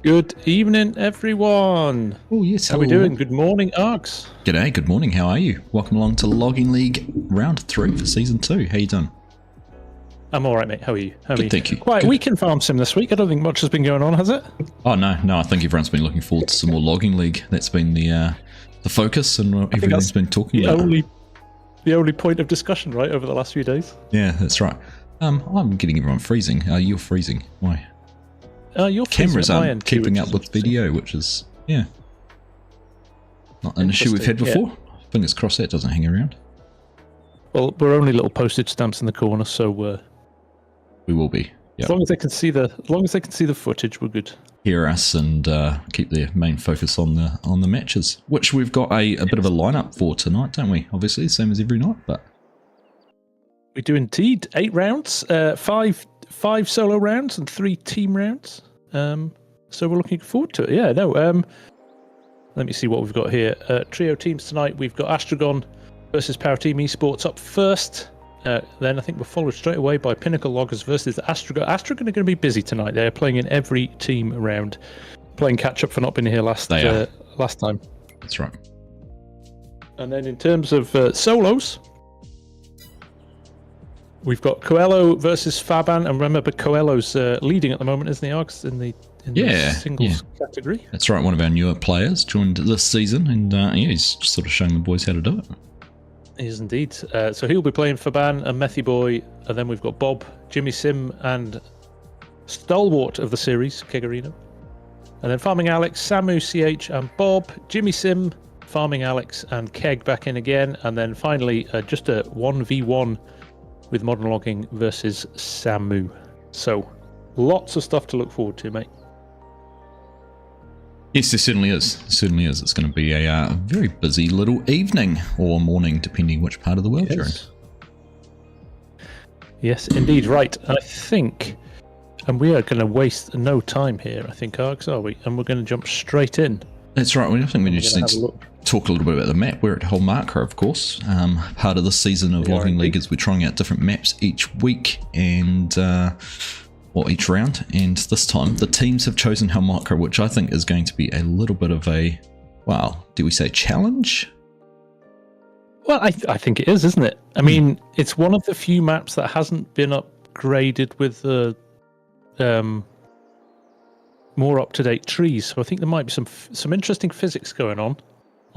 Good evening, everyone. Oh, yes. How are we doing? Good morning, Args. G'day, good morning. How are you? Welcome along to Logging League Round 3 for Season 2. How you doing? I'm all right, mate. How are you? Good, thank you. Quiet Good. week in Farm Sim this week. I don't think much has been going on, has it? Oh, no. I think everyone's been looking forward to some more Logging League. That's been the focus and what everyone's been talking about. The only point of discussion, right, over the last few days. Yeah, that's right. I'm getting everyone freezing. You're freezing. Why? Your cameras aren't keeping up with video, which is, not an issue we've had before. Yeah. Fingers crossed that doesn't hang around. Well, we're only little postage stamps in the corner, so we will be. Yep. As long as they can see the footage, we're good. Hear us and keep their main focus on the matches, which we've got a bit of a lineup for tonight, don't we? Obviously, same as every night, but we do indeed. 8 rounds, five solo rounds and 3 team rounds. So we're looking forward to it. Yeah, no. Let me see what we've got here. Trio teams tonight. We've got Astragon versus Power Team Esports up first. Then I think we're followed straight away by Pinnacle Loggers versus Astragon. Astragon are going to be busy tonight. They're playing in every team round, playing catch up for not being here last time. That's right. And then in terms of solos, we've got Coelho versus Faban, and remember Coelho's leading at the moment, isn't he, Args, in the singles category? That's right. One of our newer players joined this season, and he's just sort of showing the boys how to do it. He is indeed. So he'll be playing Faban and Methy Boy, and then we've got Bob, Jimmy Sim, and stalwart of the series, Kegarino. And then Farming Alex, Samu, CH, and Bob, Jimmy Sim, Farming Alex, and Keg back in again. And then finally, just a 1v1 with Modern Logging versus Samu. So lots of stuff to look forward to, mate. Yes, there certainly is. It's going to be a very busy little evening or morning, depending which part of the world you're in. Yes, indeed. Right. I think, and we are going to waste no time here, I think, Args, are we? And we're going to jump straight in. That's right. I think we just need to talk a little bit about the map. We're at Holmakra, of course. Part of the season of Logging League is we're trying out different maps each week and each round. And this time the teams have chosen Holmakra, which I think is going to be a little bit of a, do we say challenge? Well, I think it is, isn't it? I mean, it's one of the few maps that hasn't been upgraded with the more up-to-date trees, so I think there might be some interesting physics going on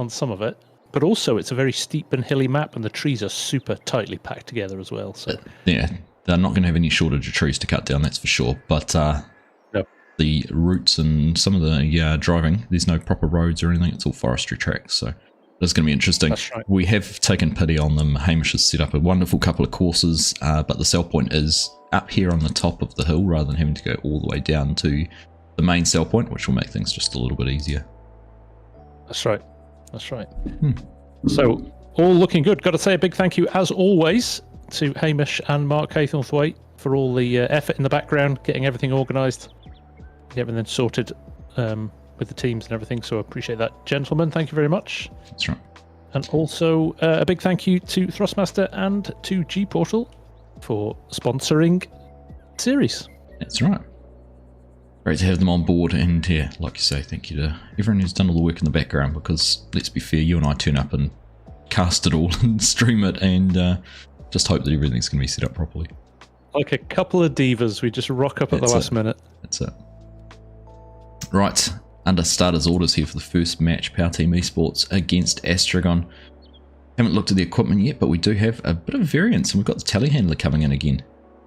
some of it, but also it's a very steep and hilly map, and the trees are super tightly packed together as well. So they're not going to have any shortage of trees to cut down, that's for sure. But the routes and some of the driving, there's no proper roads or anything. It's all forestry tracks, so that's going to be interesting. That's right. We have taken pity on them. Hamish has set up a wonderful couple of courses, but the sell point is up here on the top of the hill rather than having to go all the way down to the main sell point, which will make things just a little bit easier. That's right. So, all looking good. Got to say a big thank you, as always, to Hamish and Mark Haythornthwaite for all the effort in the background, getting everything organised, getting everything sorted with the teams and everything. So, I appreciate that, gentlemen. Thank you very much. That's right. And also, a big thank you to Thrustmaster and to G-Portal for sponsoring the series. That's right. Great to have them on board, and like you say, thank you to everyone who's done all the work in the background, because let's be fair, you and I turn up and cast it all and stream it and just hope that everything's going to be set up properly. Like a couple of divas, we just rock up at the last minute. That's it. Right, under starters orders here for the first match, Power Team Esports against Astragon. Haven't looked at the equipment yet, but we do have a bit of variance, and we've got the telehandler coming in again,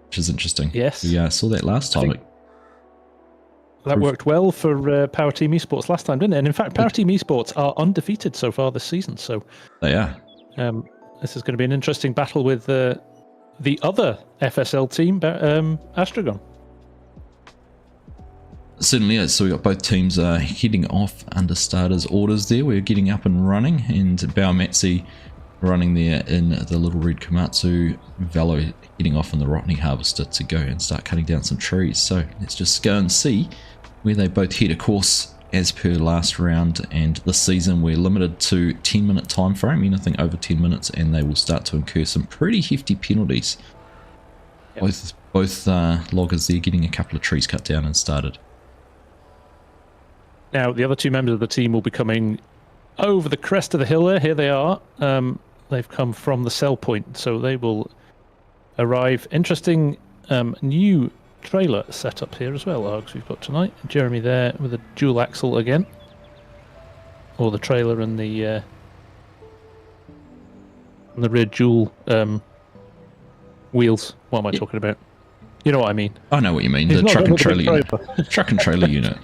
which is interesting. Yes. We saw that last time. That worked well for Power Team Esports last time, didn't it? And in fact, Power Team Esports are undefeated so far this season. So they are. This is going to be an interesting battle with the other FSL team, Astragon. Certainly is. So we got both teams heading off under starters orders there. We're getting up and running, and Baumatsi running there in the little red Komatsu, Velo heading off in the Rotney Harvester to go and start cutting down some trees. So let's just go and see where they both head. Of course, as per last round and this season, we're limited to 10-minute time frame, anything over 10 minutes, and they will start to incur some pretty hefty penalties. Yep. Both loggers there getting a couple of trees cut down and started. Now, the other two members of the team will be coming over the crest of the hill there. Here they are. They've come from the sell point, so they will arrive. Interesting new trailer setup here as well, Args, we've got tonight. Jeremy there with a dual axle again. Or the trailer and the rear dual wheels. What am I talking about? You know what I mean. I know what you mean. The truck and trailer unit. Truck and trailer unit.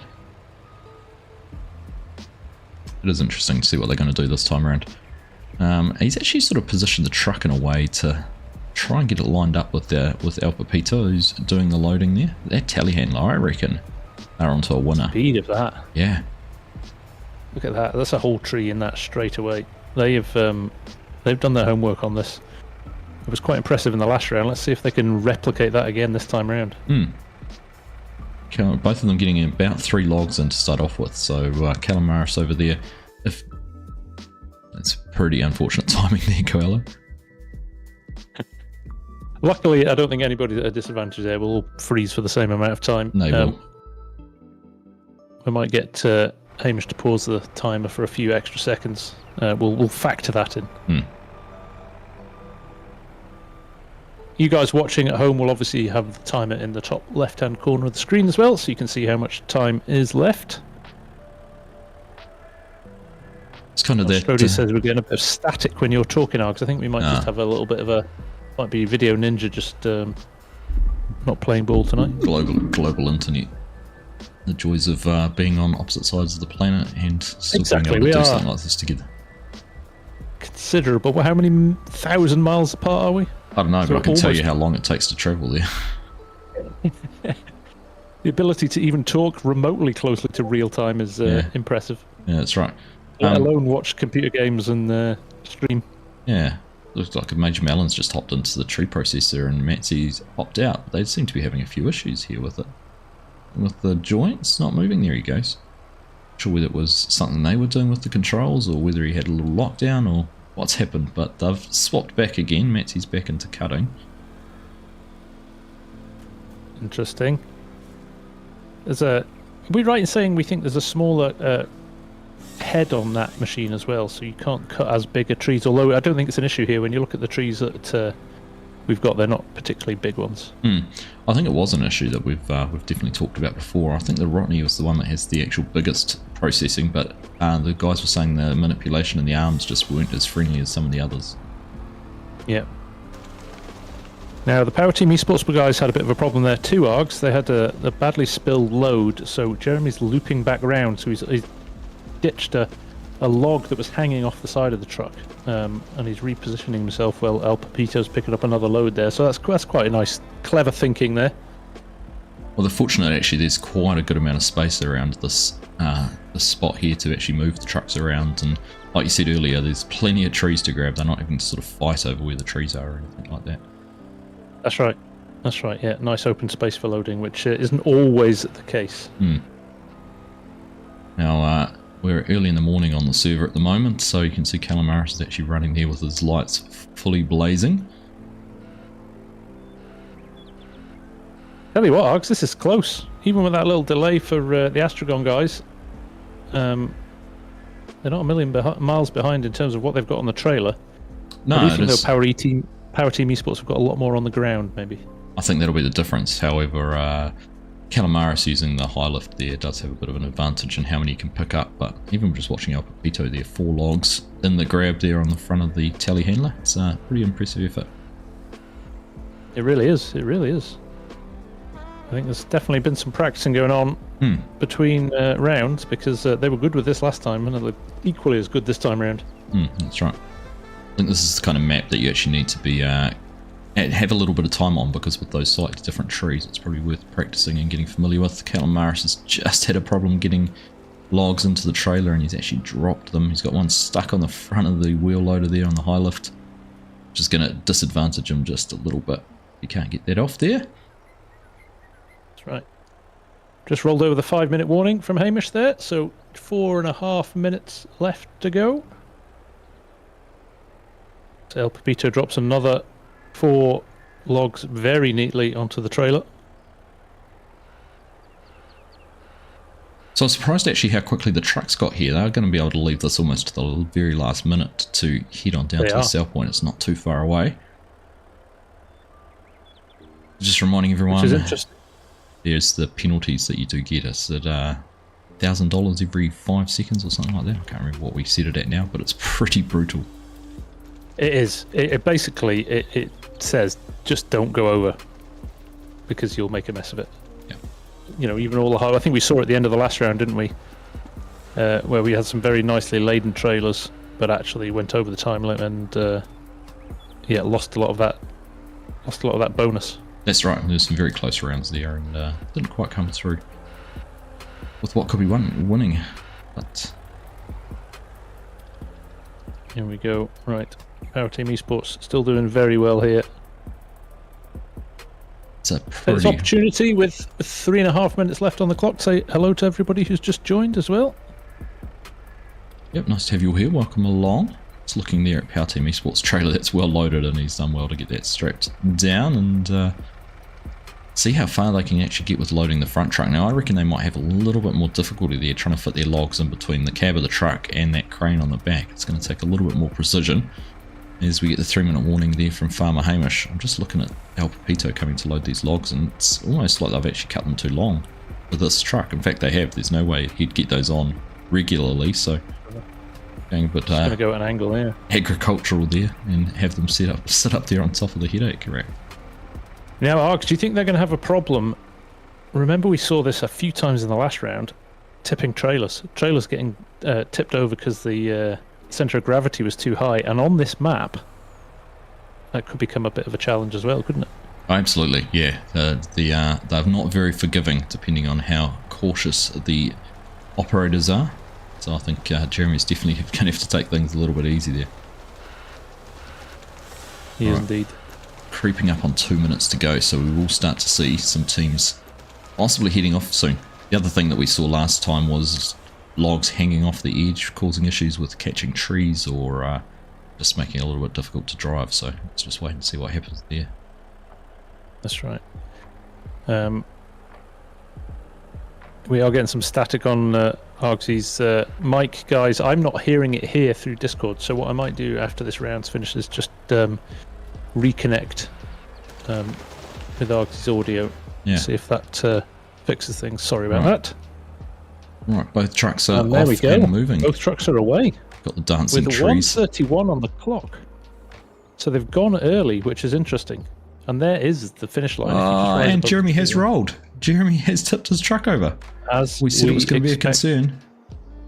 It is interesting to see what they're going to do this time around. He's actually sort of positioned the truck in a way to try and get it lined up with El Pepito, who's doing the loading there. That telehandler, I reckon, they're onto a winner. Speed of that. Yeah. Look at that. That's a whole tree in that straight away. They've done their homework on this. It was quite impressive in the last round. Let's see if they can replicate that again this time around. Both of them getting about 3 logs in to start off with. So Calamaris over there. That's pretty unfortunate timing there, Coelho. Luckily, I don't think anybody at a disadvantage there will all freeze for the same amount of time. They will. We might get Hamish to pause the timer for a few extra seconds. We'll factor that in. You guys watching at home will obviously have the timer in the top left-hand corner of the screen as well, so you can see how much time is left. It's kind of that. Strody says we're getting a bit of static when you're talking, Args. I think we might just have a little bit of might be Video Ninja just not playing ball tonight. Global internet. The joys of being on opposite sides of the planet and still being able to do something like this together. Considerable. Well, how many 1,000 miles apart are we? I don't know, but I can tell you how long it takes to travel there. The ability to even talk remotely closely to real time is impressive. Yeah, that's right. Let alone watch computer games and stream. Yeah, looks like Major Melon's just hopped into the tree processor and Matsy's popped out. They seem to be having a few issues here with it. With the joints not moving, there he goes. Not sure whether it was something they were doing with the controls or whether he had a little lockdown or what's happened, but they've swapped back again. Matsy's back into cutting. Interesting. Are we right in saying we think there's a smaller head on that machine as well, so you can't cut as big a trees, although I don't think it's an issue here when you look at the trees that we've got. They're not particularly big ones. I think it was an issue that we've definitely talked about before. I think the Rotney was the one that has the actual biggest processing, but the guys were saying the manipulation in the arms just weren't as friendly as some of the others. Yeah. Now the Power Team Esports guys had a bit of a problem there too, Args. They had a badly spilled load, so Jeremy's looping back round, so he's ditched a log that was hanging off the side of the truck, and he's repositioning himself while El Pepito's picking up another load there. So that's quite a nice, clever thinking there. Well, they're fortunate actually. There's quite a good amount of space around this spot here to actually move the trucks around, and like you said earlier, there's plenty of trees to grab. They're not even sort of fight over where the trees are or anything like that. That's right. That's right. Yeah, nice open space for loading, which isn't always the case. Now. We're early in the morning on the server at the moment, so you can see Calamaris is actually running there with his lights fully blazing. Tell you what, Args, this is close. Even with that little delay for the Astragon guys, they're not a million miles behind in terms of what they've got on the trailer. No, I do think though Power Team Esports have got a lot more on the ground, maybe. I think that'll be the difference. However, Calamaris using the high lift there does have a bit of an advantage in how many you can pick up, but even just watching El Pepito there, 4 logs in the grab there on the front of the telehandler, it's a pretty impressive effort. It really is, it really is. I think there's definitely been some practicing going on between rounds, because they were good with this last time, and they're equally as good this time around. That's right. I think this is the kind of map that you actually need to be have a little bit of time on, because with those slightly different trees, it's probably worth practicing and getting familiar with. Calamaris has just had a problem getting logs into the trailer, and he's actually dropped them. He's got one stuck on the front of the wheel loader there on the high lift, which is going to disadvantage him just a little bit. You can't get that off there. That's right. Just rolled over the 5-minute warning from Hamish there, so 4.5 minutes left to go. So El Pepito drops another 4 logs very neatly onto the trailer. So I was surprised actually how quickly the trucks got here. They're going to be able to leave this almost to the very last minute to head on down to the sell point. It's not too far away. Just reminding everyone, which is interesting. There's the penalties that you do get. It's at $1,000 every 5 seconds or something like that. I can't remember what we set it at now, but it's pretty brutal. It is. It basically it says just don't go over because you'll make a mess of it. Yeah. You know, even all the hard. I think we saw at the end of the last round, didn't we? Where we had some very nicely laden trailers, but actually went over the time limit and lost a lot of that bonus. That's right. There's some very close rounds there, and didn't quite come through with what could be winning. But here we go. Right, Power Team Esports still doing very well here. it's a It's pretty... opportunity with 3.5 minutes left on the clock. Say hello to everybody who's just joined as well. Yep, nice to have you all here. Welcome along. It's looking there at Power Team Esports trailer. That's well loaded, and he's done well to get that strapped down and see how far they can actually get with loading the front truck. Now, I reckon they might have a little bit more difficulty there trying to fit their logs in between the cab of the truck and that crane on the back. It's going to take a little bit more precision as we get the 3-minute warning there from Farmer Hamish. I'm just looking at El Pepito coming to load these logs, and it's almost like they've actually cut them too long for this truck. In fact, they have. There's no way he'd get those on regularly, so going a bit Going to go at an angle there. agricultural there and have them sit up there on top of the headache, correct? Now, Args, do you think they're going to have a problem? Remember, we saw this a few times in the last round, tipping trailers. Trailers getting tipped over because the centre of gravity was too high. And on this map, that could become a bit of a challenge as well, couldn't it? Absolutely, yeah. They're not very forgiving, depending on how cautious the operators are. So I think Jeremy's definitely going to have to take things a little bit easy there. He is indeed. Creeping up on 2 minutes to go, so we will start to see some teams possibly heading off soon. The other thing that we saw last time was logs hanging off the edge, causing issues with catching trees or just making it a little bit difficult to drive. So let's just wait and see what happens there. That's right. We are getting some static on Argsy's mic, guys. I'm not hearing it here through Discord, so what I might do after this round's finished is just reconnect with Argsy's audio. Yeah. See if that fixes things. Sorry about that. Right, both trucks are there off we go. and moving. Both trucks are away. Got the dancing with trees. 1:31 on the clock. So they've gone early, which is interesting. And there is the finish line. And Jeremy has rolled. Jeremy has tipped his truck over. As we said it was going to be a concern.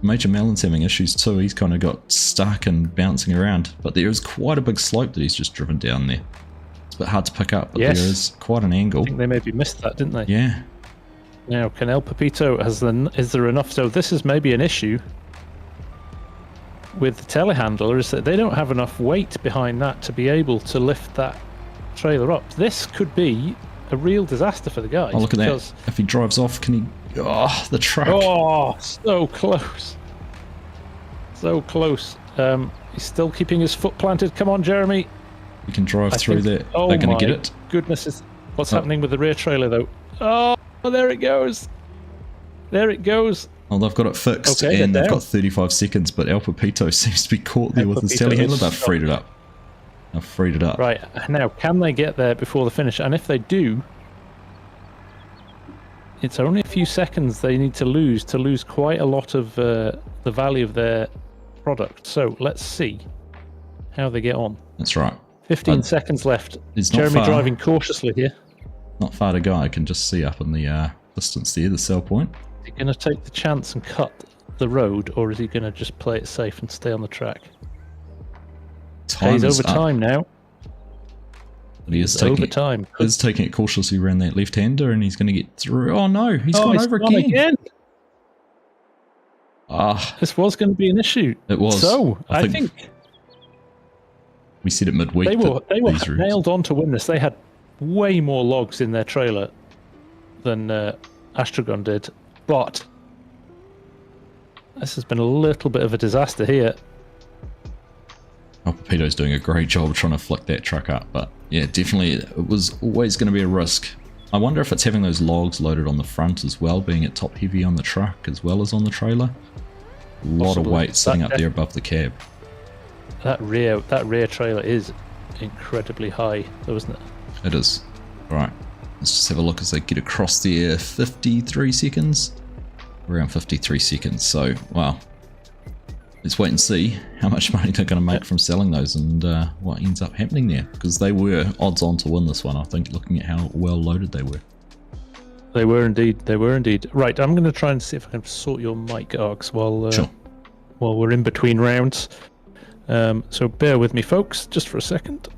Major Melon's having issues too. He's kind of got stuck and bouncing around. But there is quite a big slope that he's just driven down there. It's a bit hard to pick up, but there is quite an angle. I think they maybe missed that, didn't they? Yeah. Now, can El Pepito, is there enough? So this is maybe an issue with the telehandler, is that they don't have enough weight behind that to be able to lift that trailer up. This could be a real disaster for the guys. Oh, look at that. If he drives off, can he... Oh, the truck. Oh, so close. So close. He's still keeping his foot planted. Come on, Jeremy. We can drive through there. Oh, they're going to get it. Goodness. What's happening with the rear trailer, though? Oh, there it goes. There it goes. Oh, they've got it fixed, and they've got 35 seconds, but El Pepito seems to be caught there with his telehandler. They've freed it up. They've freed it up. Right, now, can they get there before the finish? And if they do, it's only a few seconds they need to lose quite a lot of the value of their product. So let's see how they get on. That's right. 15 seconds left. Jeremy driving cautiously here. Not far to go. I can just see up in the distance there, the sell point. Is he going to take the chance and cut the road, or is he going to just play it safe and stay on the track? He's over time now. But he is taking it cautiously around that left-hander, and he's going to get through. Oh no, he's gone over again. This was going to be an issue. It was. So I think we said it midweek. They were nailed on to win this. They had way more logs in their trailer than Astragon did, but this has been a little bit of a disaster here. El Pepito's doing a great job trying to flick that truck up, but yeah, definitely it was always going to be a risk I wonder if it's having those logs loaded on the front as well, being it top heavy on the truck as well as on the trailer. A lot of weight sitting up there above the cab. That rear trailer is incredibly high, though, isn't it? It is. Right, let's just have a look as they get across there. 53 seconds? Around 53 seconds, so, wow. Let's wait and see how much money they're going to make from selling those and what ends up happening there. Because they were odds on to win this one, I think, looking at how well loaded they were. They were indeed. They were indeed. Right, I'm going to try and see if I can sort your mic, Args, while we're in between rounds. So bear with me, folks, just for a second.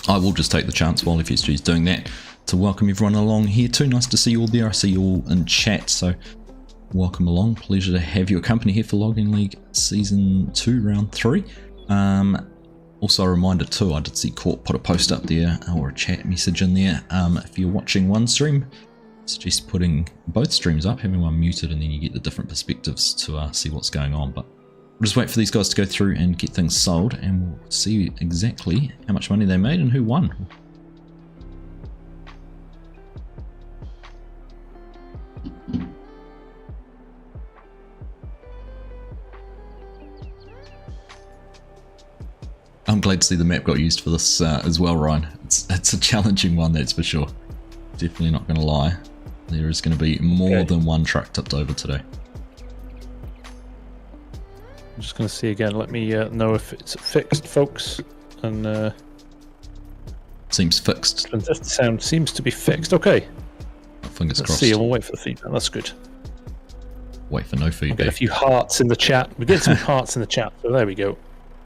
I will just take the chance while FSG is doing that to welcome everyone along here too. Nice to see you all there. I see you all in chat, so welcome along. Pleasure to have your company here for Logging League Season 2, Round 3. Also a reminder too, I did see Court put a post up there, or a chat message in there. If you're watching one stream, suggest putting both streams up, having one muted, and then you get the different perspectives to see what's going on. But we'll just wait for these guys to go through and get things sold, and we'll see exactly how much money they made and who won. I'm glad to see the map got used for this as well, Ryan. It's a challenging one, that's for sure. Definitely not going to lie. There is going to be more than one truck tipped over today. I'm just going to see again. Let me know if it's fixed, folks. And seems fixed. Just sound seems to be fixed. Okay. Fingers crossed. Let's see. We'll wait for the feedback. That's good. Wait for no feedback. We'll get a few hearts in the chat. We get some hearts in the chat. So there we go.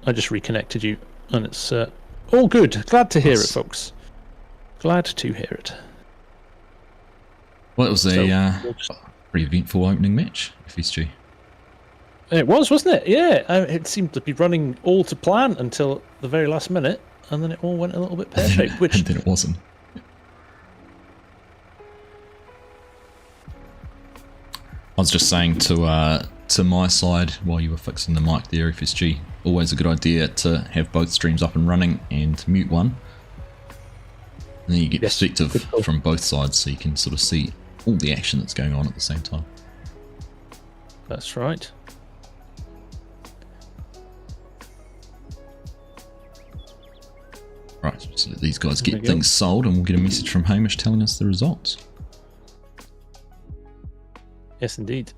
I just reconnected you, and it's all good. Glad to hear it, folks. Glad to hear it. Well, it was a pretty eventful opening match, FSG. It was, wasn't it? Yeah, it seemed to be running all to plan until the very last minute, and then it all went a little bit pear-shaped. Which and then it wasn't. I was just saying to my side while you were fixing the mic there, FSG, always a good idea to have both streams up and running and mute one. And then you get perspective from both sides, so you can sort of see all the action that's going on at the same time. That's right. Right, so let these guys get things sold, and we'll get a message from Hamish telling us the results. Yes, indeed.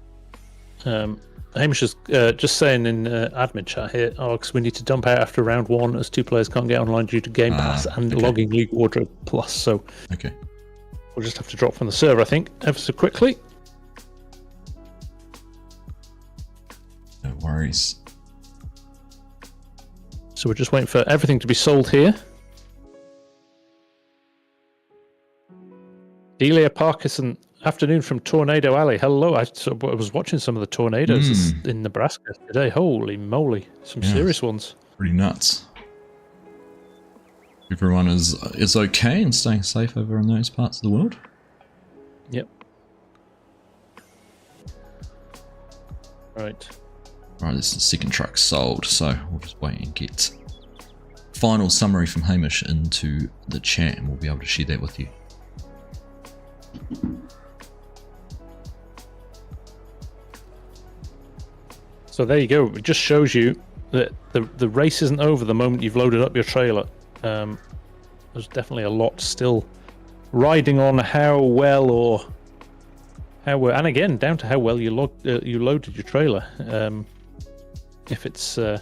Hamish is just saying in admin chat here, Args, we need to dump out after round 1 as 2 players can't get online due to Game Pass and Logging League Wardrobe Plus. So we'll just have to drop from the server, I think, ever so quickly. No worries. So we're just waiting for everything to be sold here. Delia Parkinson, afternoon from Tornado Alley. Hello. I was watching some of the tornadoes in Nebraska today. Holy moly. Some serious ones. Pretty nuts. Everyone is okay and staying safe over in those parts of the world. Yep. Right. Right, this is the second truck sold, so we'll just wait and get final summary from Hamish into the chat, and we'll be able to share that with you. So there you go. It just shows you that the race isn't over the moment you've loaded up your trailer. There's definitely a lot still riding on how well and again down to how well you loaded your trailer. If it's going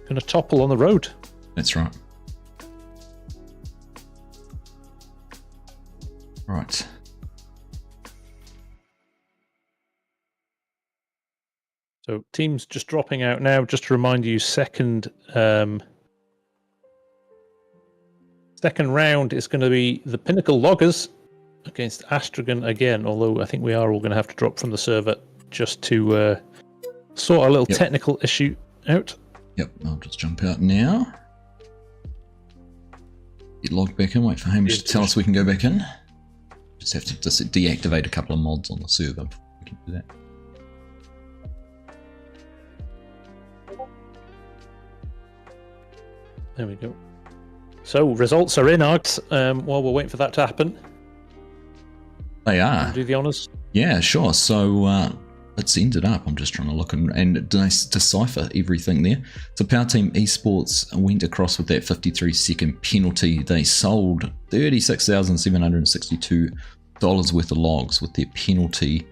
to topple on the road. That's right. Right. So teams just dropping out now. Just to remind you, second round is going to be the Pinnacle Loggers against Astragon again. Although I think we are all going to have to drop from the server just to sort a little technical issue out. Yep, I'll just jump out now. Get logged back in. Wait for Hamish to tell us we can go back in. Just have to deactivate a couple of mods on the server before we can do that. There we go. So results are in, Args. While we're waiting for that to happen, They are. do the honours. Yeah, sure. So it's ended up. I'm just trying to look and decipher everything there. So Power Team Esports went across with that 53-second penalty. They sold $36,762 worth of logs with their penalty.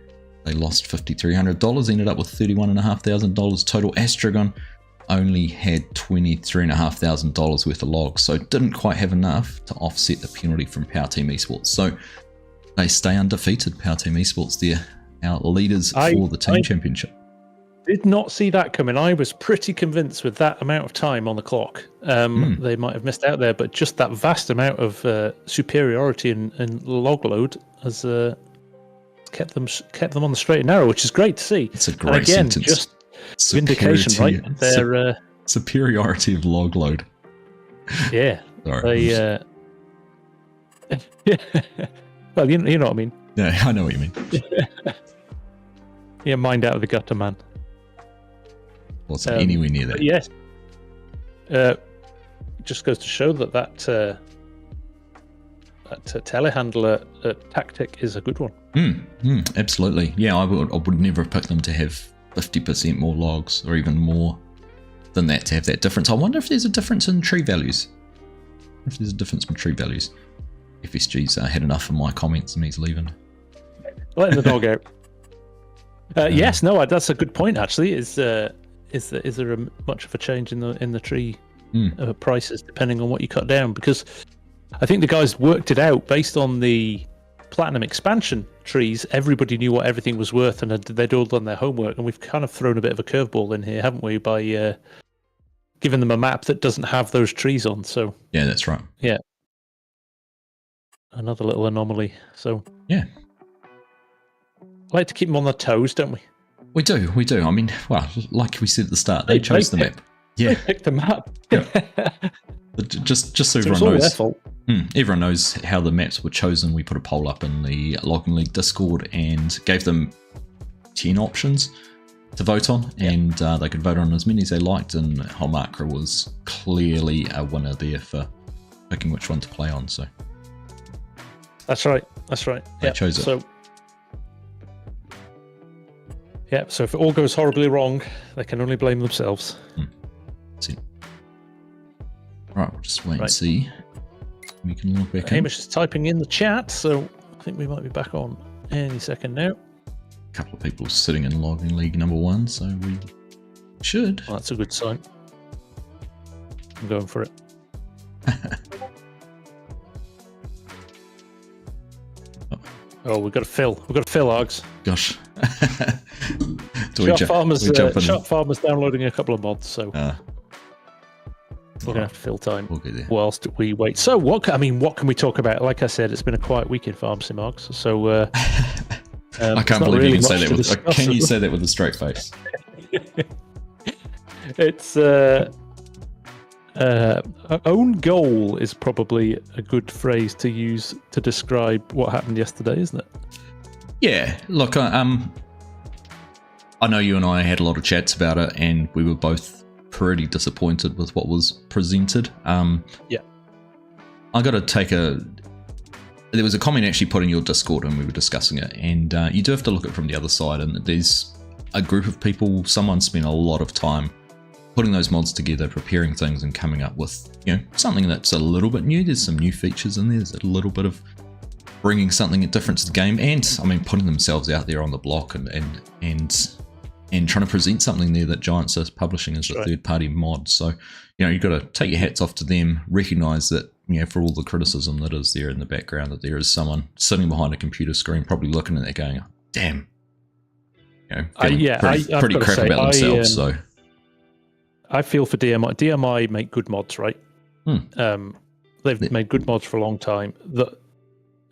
They lost $5,300. Ended up with $31,500 total. Astragon only had $23,500 worth of logs, so didn't quite have enough to offset the penalty from Power Team Esports. So they stay undefeated. Power Team Esports, they're our leaders for the team championship. Did not see that coming. I was pretty convinced with that amount of time on the clock, they might have missed out there, but just that vast amount of superiority and log load has kept them on the straight and narrow, which is great to see. It's a great and again, sentence. just vindication, right? They're superiority of log load. Yeah. Sorry. They, well, you know what I mean. Yeah, I know what you mean. Yeah, mind out of the gutter, man. Wasn't anywhere near that. Yes. Just goes to show that telehandler tactic is a good one. Absolutely. Yeah, I would never have picked them to have 50% more logs or even more than that to have that difference. I wonder if there's a difference in tree values. FSG's had enough of my comments and he's leaving. Letting the dog out. Yes, no, that's a good point. Actually, is there much of a change in the tree prices depending on what you cut down? Because I think the guys worked it out based on the Platinum expansion trees. Everybody knew what everything was worth, and they'd all done their homework. And we've kind of thrown a bit of a curveball in here, haven't we, by giving them a map that doesn't have those trees on. So yeah, that's right. Yeah, another little anomaly. So yeah. Like to keep them on their toes, don't we? We do. I mean, well, like we said at the start, they chose the map. Yeah, they picked the map. Yeah. But just so everyone knows, everyone knows how the maps were chosen. We put a poll up in the Logging League Discord and gave them 10 options to vote on, and they could vote on as many as they liked. And Holmakra was clearly a winner there for picking which one to play on. So that's right. They chose it. So if it all goes horribly wrong, they can only blame themselves. That's it. Right, we'll just wait and see. We can log back in. Hamish is typing in the chat, so I think we might be back on any second now. A couple of people sitting in Logging League number 1, so we should. Well, that's a good sign. I'm going for it. Oh, we've got to fill. Args. Gosh. Sharp Farmer's downloading a couple of mods, so we're going to have to fill time whilst we wait. So, what can we talk about? Like I said, it's been a quiet week in Farm Sim, Args, so I can't believe you can say that. Can you say that with a straight face? It's own goal is probably a good phrase to use to describe what happened yesterday, isn't it? Yeah. Look, I know you and I had a lot of chats about it, and we were both pretty disappointed with what was presented. Yeah. I got to take there was a comment actually put in your Discord when we were discussing it, and you do have to look at it from the other side, and there's a group of people, someone spent a lot of time putting those mods together, preparing things and coming up with, something that's a little bit new. There's some new features in there. There's a little bit of bringing something different to the game, and putting themselves out there on the block and trying to present something there that Giants are publishing as a third-party mod. So, you've got to take your hats off to them, recognize that, for all the criticism that is there in the background, that there is someone sitting behind a computer screen probably looking at that going, damn, pretty crap about themselves. So I feel for DMI. DMI make good mods, right? They've made good mods for a long time.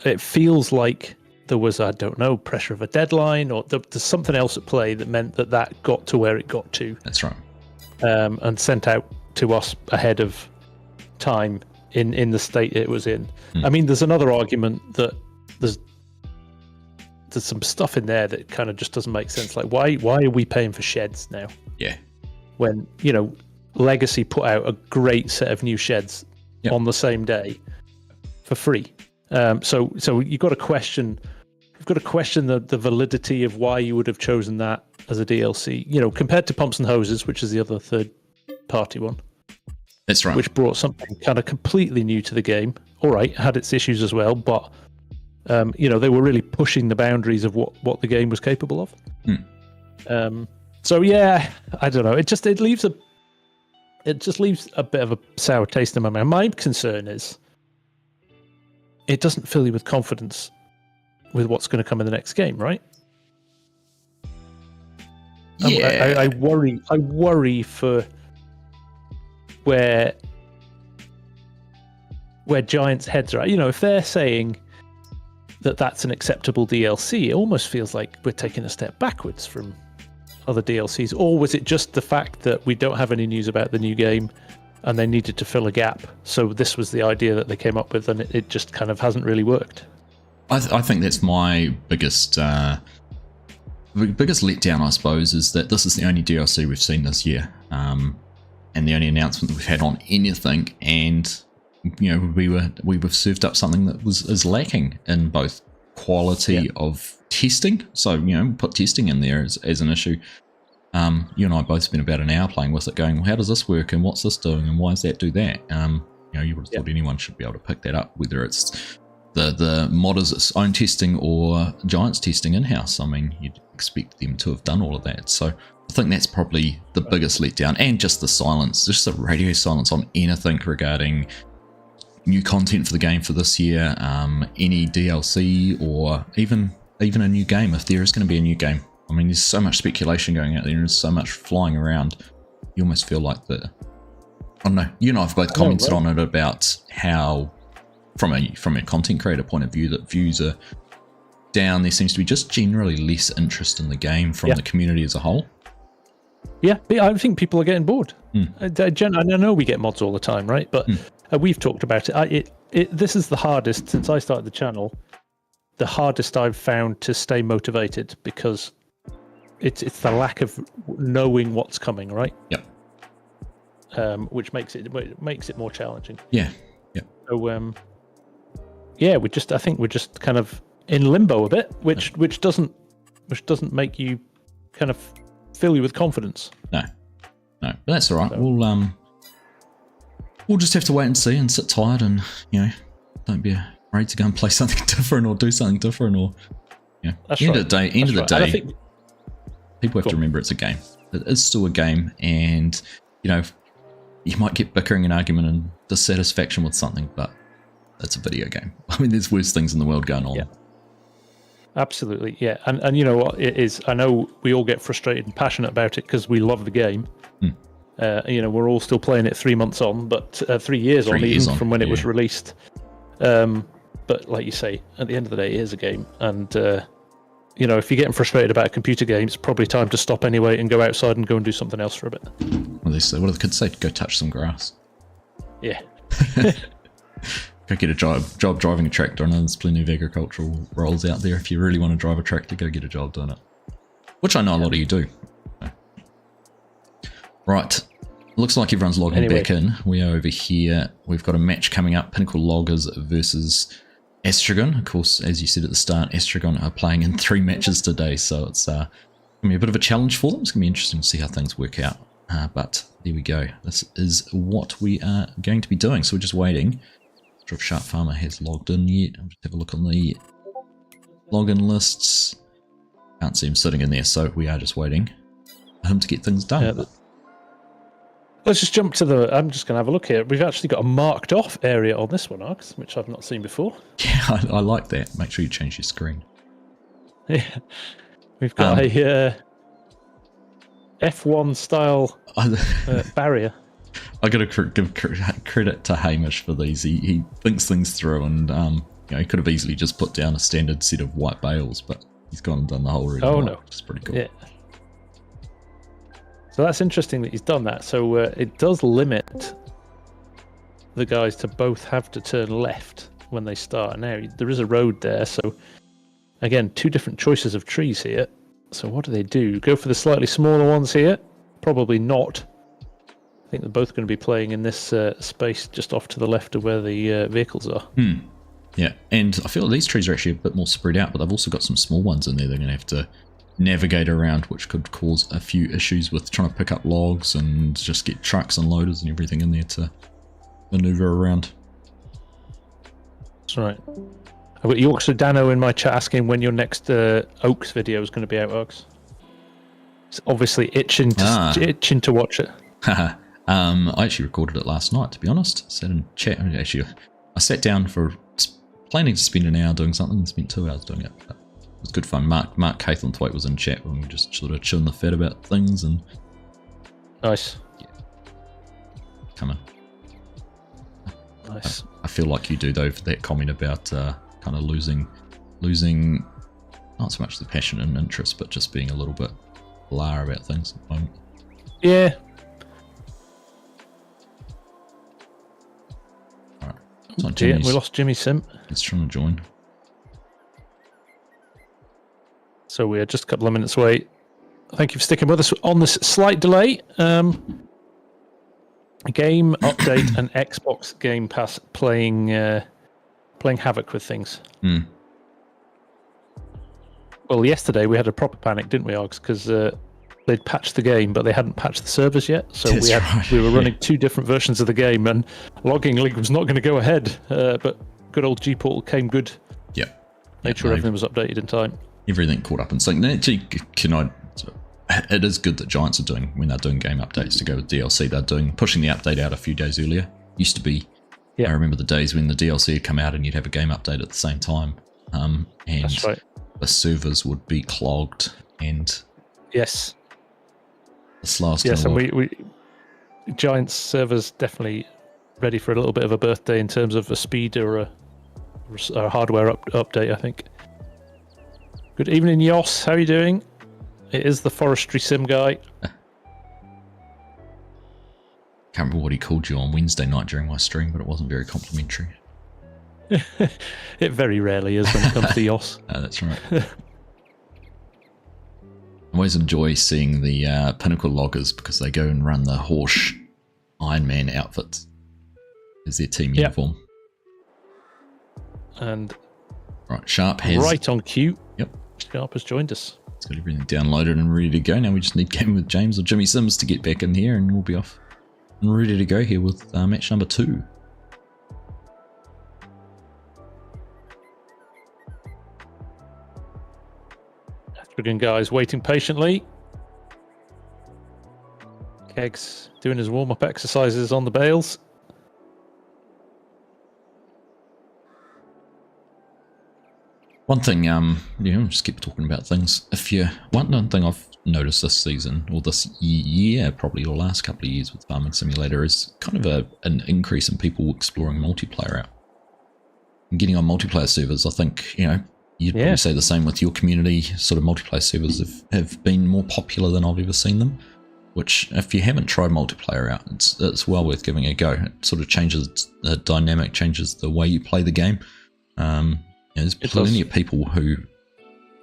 It feels like there was, I don't know, pressure of a deadline, or there's something else at play that meant that got to where it got to. That's right. And sent out to us ahead of time in the state it was in. There's another argument that there's some stuff in there that kind of just doesn't make sense. Like, why are we paying for sheds now? Yeah. When, Legacy put out a great set of new sheds on the same day for free. So you've got to question the validity of why you would have chosen that as a DLC. Compared to Pumps and Hoses, which is the other third-party one. That's right. Which brought something kind of completely new to the game. All right, had its issues as well, but they were really pushing the boundaries of what the game was capable of. So yeah, I don't know. It just leaves a bit of a sour taste in my mouth. My concern is it doesn't fill you with confidence with what's going to come in the next game, right? Yeah. I worry for where Giant's heads are at. If they're saying that that's an acceptable DLC, it almost feels like we're taking a step backwards from other DLCs. Or was it just the fact that we don't have any news about the new game and they needed to fill a gap? So this was the idea that they came up with, and it just kind of hasn't really worked. I think that's my biggest letdown, I suppose, is that this is the only DLC we've seen this year, and the only announcement that we've had on anything, and we were served up something that is lacking in both quality of testing. So put testing in there as an issue. You and I both spent about an hour playing with it, going, well, how does this work, and what's this doing, and why does that do that? You would have thought anyone should be able to pick that up, whether it's the modder's own testing or Giant's testing in-house. I mean, you'd expect them to have done all of that. So I think that's probably the biggest letdown, and just the silence, just the radio silence on anything regarding new content for the game for this year, any DLC, or even a new game, if there is going to be a new game. I mean, there's so much speculation going out there, and there's so much flying around. You almost feel like I don't know. You and I have both commented on it about how, from a content creator point of view, that views are down. There seems to be just generally less interest in the game from the community as a whole. Yeah, I think people are getting bored. I know we get mods all the time, right? But we've talked about it. This is the hardest, since I started the channel, the hardest I've found to stay motivated, because it's the lack of knowing what's coming, right? Yep. Which makes it more challenging. Yeah. Yeah. So I think we're just kind of in limbo a bit, which doesn't make you kind of fill you with confidence. No, but that's all right. So, we'll just have to wait and see, and sit tight, and don't be afraid to go and play something different or do something different, or That's end right. of the day, people have to remember it's a game. It is still a game, and you might get bickering and argument and dissatisfaction with something, but it's a video game. I mean, there's worse things in the world going on. Yeah. Absolutely, yeah. And you know what it is? I know we all get frustrated and passionate about it because we love the game. We're all still playing it 3 months on, but 3 years on from when it was released. But like you say, at the end of the day, it is a game. And, if you're getting frustrated about a computer game, it's probably time to stop anyway and go outside and go and do something else for a bit. Well, what do the kids say? Go touch some grass. Yeah. Go get a job driving a tractor. I know there's plenty of agricultural roles out there. If you really want to drive a tractor, go get a job doing it. Which I know a lot of you do. Right. Looks like everyone's logging back in. We are over here. We've got a match coming up. Pinnacle Loggers versus Astragon. Of course, as you said at the start, Astragon are playing in 3 matches today. So it's going to be a bit of a challenge for them. It's going to be interesting to see how things work out. But there we go. This is what we are going to be doing. So we're just waiting. If Sharp Farmer has logged in yet. I'll just have a look on the login lists. Can't see him sitting in there, so we are just waiting for him to get things done. Yeah, let's just jump to I'm just going to have a look here. We've actually got a marked off area on this one, Args, which I've not seen before. Yeah, I like that. Make sure you change your screen. Yeah, we've got a F1 style barrier. I got to give credit to Hamish for these. He thinks things through, and he could have easily just put down a standard set of white bales, but he's gone and done the whole red. No, which is pretty cool. Yeah. So that's interesting that he's done that. So it does limit the guys to both have to turn left when they start. Now there is a road there, so again, 2 different choices of trees here. So what do? Go for the slightly smaller ones here? Probably not. think they're both going to be playing in this space just off to the left of where the vehicles are. Yeah, and I feel these trees are actually a bit more spread out, but they've also got some small ones in there they're going to have to navigate around, which could cause a few issues with trying to pick up logs and just get trucks and loaders and everything in there to maneuver around. That's right. I've got Yorkshire Dano in my chat asking when your next Oaks video is going to be out, Args. It's obviously itching to watch it. I actually recorded it last night, to be honest. Sat in chat. Actually, I sat down for planning to spend an hour doing something and spent 2 hours doing it. But it was good fun. Mark Cathlenthwaite was in chat when we just sort of chilling the fat about things and. Nice. Yeah. Come on. Nice. I feel like you do though for that comment about kind of losing not so much the passion and interest, but just being a little bit blah about things at the moment. Yeah. Alright. So we lost Jimmy Sim. He's trying to join. So we're just a couple of minutes away. Thank you for sticking with us on this slight delay. Game update and Xbox Game Pass playing havoc with things. Well, yesterday we had a proper panic, didn't we, Args? Because they'd patched the game, but they hadn't patched the servers yet. So we were running two different versions of the game, and Logging League was not going to go ahead. But good old G-Portal came good. Yeah. Made sure everything was updated in time. Everything caught up in sync. Actually, it is good that Giants are doing, when they're doing game updates to go with DLC, they're pushing the update out a few days earlier. Used to be, I remember the days when the DLC had come out and you'd have a game update at the same time. And that's right. The servers would be clogged and yes, the slowest. Yes, and we Giants servers definitely ready for a little bit of a birthday in terms of a speed or a hardware update, I think. Good evening, Yoss. How are you doing? It is the forestry sim guy. Can't remember what he called you on Wednesday night during my stream, but it wasn't very complimentary. It very rarely is when it comes to Yoss. That's right. I always enjoy seeing the Pinnacle loggers because they go and run the Horsch Iron Man outfits as their team uniform. And right, Sharp has right on cue. Yep, Sharp has joined us. It's got everything downloaded and ready to go. Now we just need Game with James or Jimmy Sims to get back in here, and we'll be off and ready to go here with match number 2. African guys waiting patiently. Kegs doing his warm-up exercises on the bales. One thing, just keep talking about things. One thing I've noticed this season, or this year, probably the last couple of years with Farming Simulator, is kind of an increase in people exploring multiplayer out. And getting on multiplayer servers, I think, you'd probably say the same with your community. Sort of multiplayer servers have been more popular than I've ever seen them. Which, if you haven't tried multiplayer out, it's well worth giving it a go. It sort of changes the dynamic, changes the way you play the game. There's plenty of people who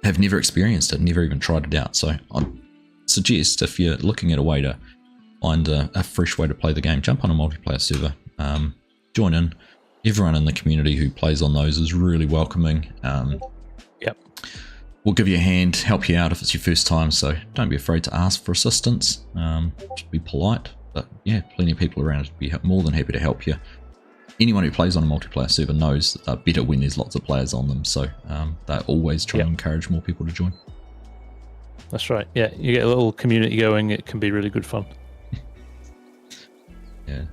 have never experienced it, never even tried it out. So I suggest if you're looking at a way to find a fresh way to play the game, jump on a multiplayer server, join in. Everyone in the community who plays on those is really welcoming. We'll give you a hand, help you out if it's your first time, so don't be afraid to ask for assistance. Just be polite, but yeah, plenty of people around to be more than happy to help you. Anyone who plays on a multiplayer server knows that they're better when there's lots of players on them, so they always try to encourage more people to join. That's right. Yeah, you get a little community going, it can be really good fun. Yeah.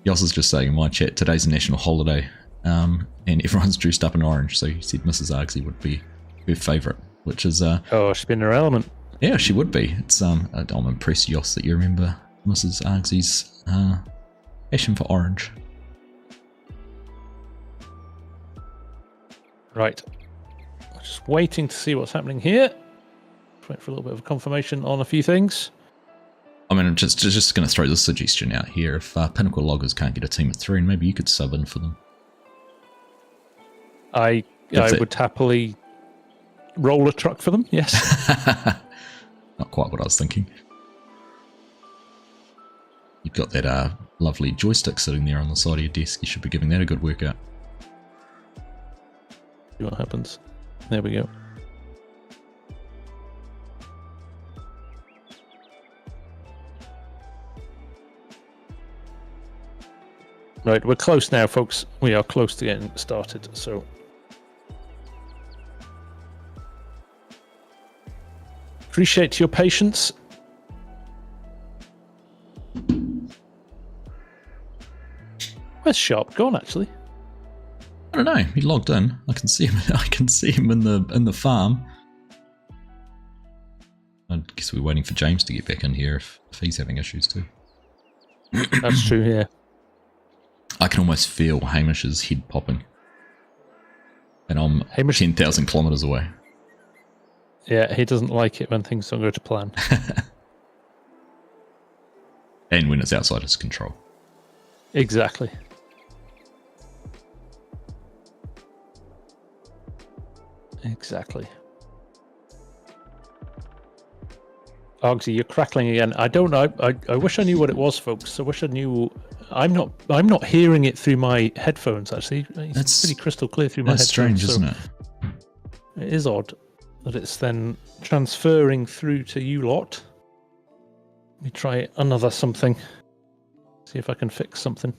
Yoss is just saying in my chat, today's a national holiday, and everyone's dressed up in orange, so he said Mrs. Argsy would be her favourite, which is... she's been in her element. Yeah, she would be. It's I'm impressed, Yoss, that you remember Mrs. Argsy's passion for orange. Right. Just waiting to see what's happening here. Wait for a little bit of confirmation on a few things. I mean, I'm just going to throw this suggestion out here. If Pinnacle Loggers can't get a team of 3, and maybe you could sub in for them. I would happily roll a truck for them, yes. Not quite what I was thinking. You've got that lovely joystick sitting there on the side of your desk. You should be giving that a good workout. See what happens. There we go. Right, we're close now, folks. We are close to getting started, so... Appreciate your patience. Where's Sharp gone, actually? I don't know. He logged in. I can see him. I can see him in the farm. I guess we're waiting for James to get back in here if he's having issues too. That's true, yeah. I can almost feel Hamish's head popping. And I'm 10,000 kilometers away. Yeah, he doesn't like it when things don't go to plan. And when it's outside his control. Exactly. Exactly. Argsy, you're crackling again. I don't know. I wish I knew what it was, folks. I wish I knew. I'm not hearing it through my headphones. Actually, it's pretty crystal clear through my headphones. That's strange, isn't it? It is odd that it's then transferring through to you lot. Let me try another something. See if I can fix something.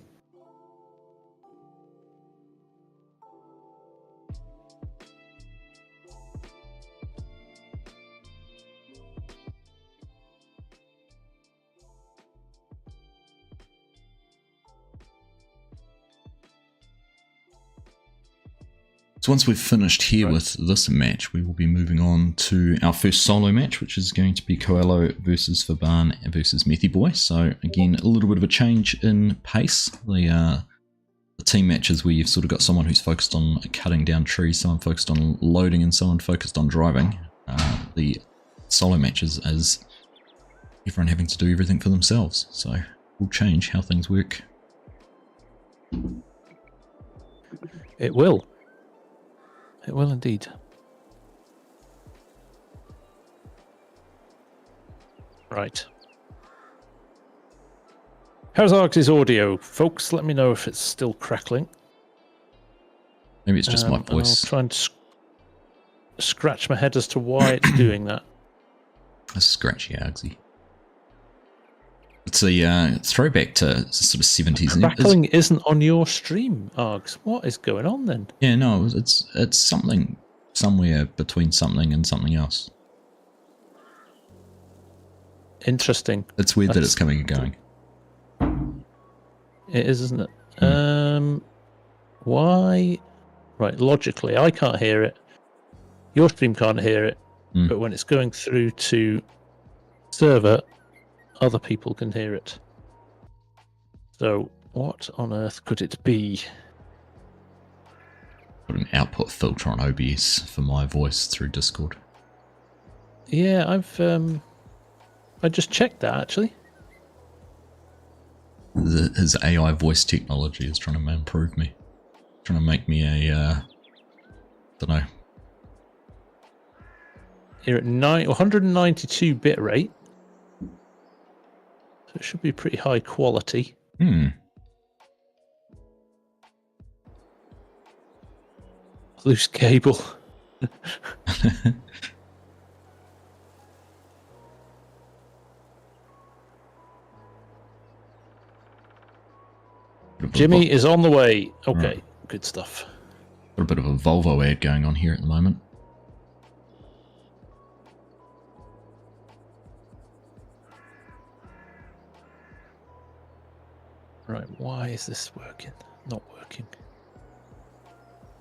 So once we've finished here with this match, we will be moving on to our first solo match, which is going to be Coelho versus Faban versus Methy Boy. So again, a little bit of a change in pace. The team matches where you've sort of got someone who's focused on cutting down trees, someone focused on loading, and someone focused on driving. The solo matches is everyone having to do everything for themselves. So we'll change how things work. It will. It will indeed. Right. How's Argsy's audio, folks? Let me know if it's still crackling. Maybe it's just my voice. I'll try and scratch my head as to why it's doing that. A scratchy Argsy. It's a throwback to sort of 70s. Crackling isn't on your stream, Args. What is going on then? Yeah, no, it's something somewhere between something and something else. Interesting. It's weird that it's coming and going. It is, isn't it? Why? Right, logically, I can't hear it. Your stream can't hear it. But when it's going through to server, other people can hear it. So, what on earth could it be? Put an output filter on OBS for my voice through Discord. Yeah, I just checked that actually. His AI voice technology is trying to improve me. Trying to make me a, don't know. You're at 192 bit rate. So it should be pretty high quality. Loose cable. Jimmy is on the way. Okay, good stuff. Got a bit of a Volvo ad going on here at the moment. Right, why is this working? Not working.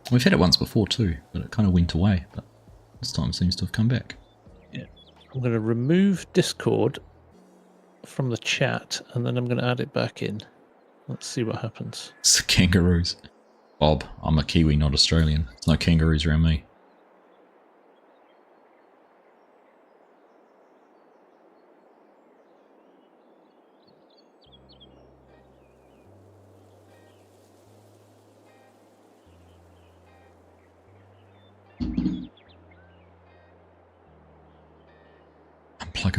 We've had it once before too, but it kind of went away. But this time seems to have come back. Yeah, I'm going to remove Discord from the chat, and then I'm going to add it back in. Let's see what happens. It's the kangaroos. Bob, I'm a Kiwi, not Australian. There's no kangaroos around me.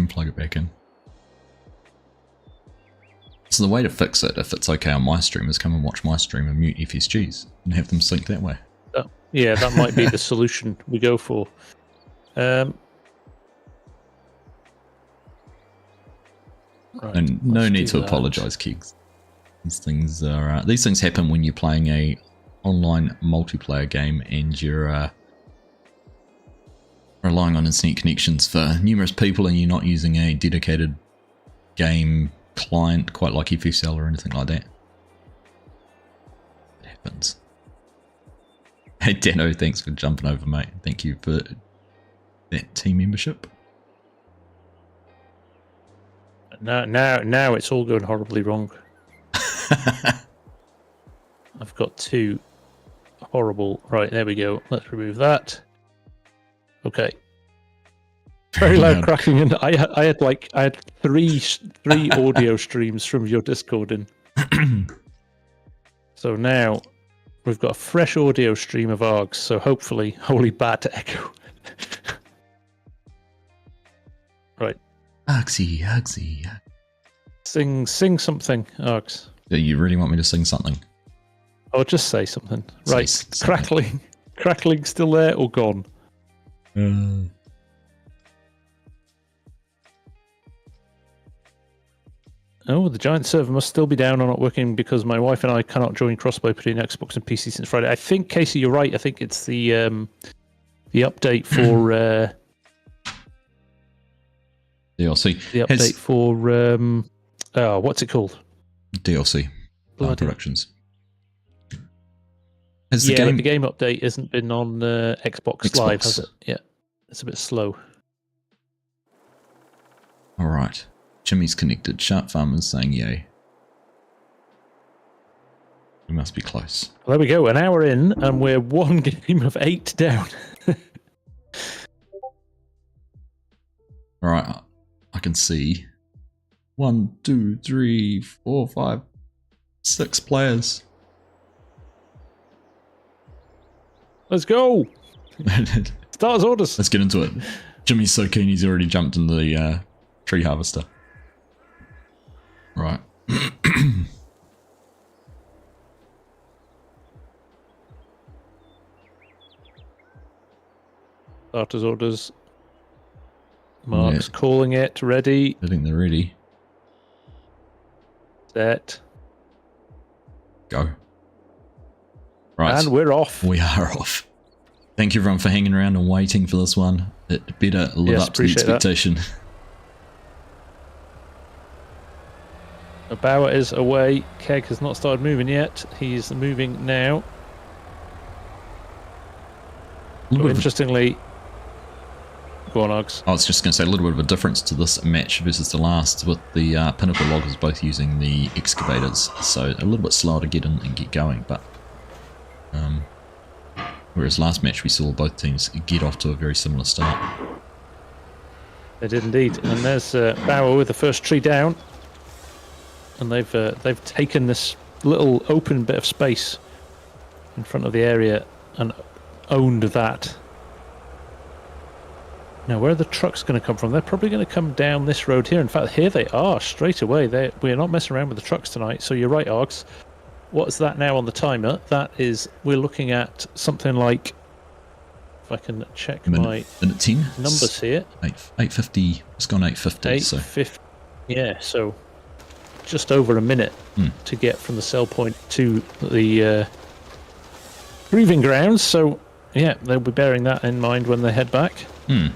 Plug it back in. It's So the way to fix it, if it's okay on my stream, is come and watch my stream and mute FSGs and have them sync that way. Yeah, that might be the solution we go for. Right, and no need to apologise, Kegs. These things happen when you're playing a online multiplayer game and you're relying on internet connections for numerous people, and you're not using a dedicated game client quite like FSL or anything like that. It happens. Hey Dano, thanks for jumping over, mate. Thank you for that team membership. Now it's all going horribly wrong. I've got two horrible. Right, there we go. Let's remove that. Okay. Very loud cracking, and I had three audio streams from your Discord in. So now we've got a fresh audio stream of Args. So hopefully, holy bad echo. Right. Argsy. Sing something, Args. Do you really want me to sing something? Oh, just say something. Right. Something. Crackling still there or gone? Oh, the giant server must still be down or not working because my wife and I cannot join crossplay between Xbox and PC since Friday. I think, Casey, you're right. I think it's the update for DLC. The update for what's it called? DLC. Productions. The game update hasn't been on Xbox Live, has it? Yeah, it's a bit slow. All right. Jimmy's connected. Sharp Farmer's saying yay. We must be close. Well, there we go. An hour in, and we're one game of 8 down. All right. I can see 1, 2, 3, 4, 5, 6 players. Let's go. Stars orders. Let's get into it. Jimmy's so keen he's already jumped in the tree harvester. Right. Starters orders. Mark's calling it. Ready. I think they're ready. Set. Go. Right. And we're off. We are off. Thank you everyone for hanging around and waiting for this one. It better live up to the expectation. Bauer is away. Keg has not started moving yet. He's moving now. Interestingly, go on, Args. I was just going to say a little bit of a difference to this match versus the last, with the Pinnacle loggers both using the excavators, so a little bit slower to get in and get going. But whereas last match we saw both teams get off to a very similar start. They did indeed, and there's Bauer with the first tree down. And they've taken this little open bit of space in front of the area and owned that. Now, where are the trucks going to come from? They're probably going to come down this road here. In fact, here they are straight away. We're not messing around with the trucks tonight. So you're right, Args. What's that now on the timer? That is, we're looking at something like, if I can check my minute 10 numbers here. 8:50. It's gone 8:50. 8:50. Yeah, so just over a minute to get from the sell point to the proving grounds. So yeah, they'll be bearing that in mind when they head back. A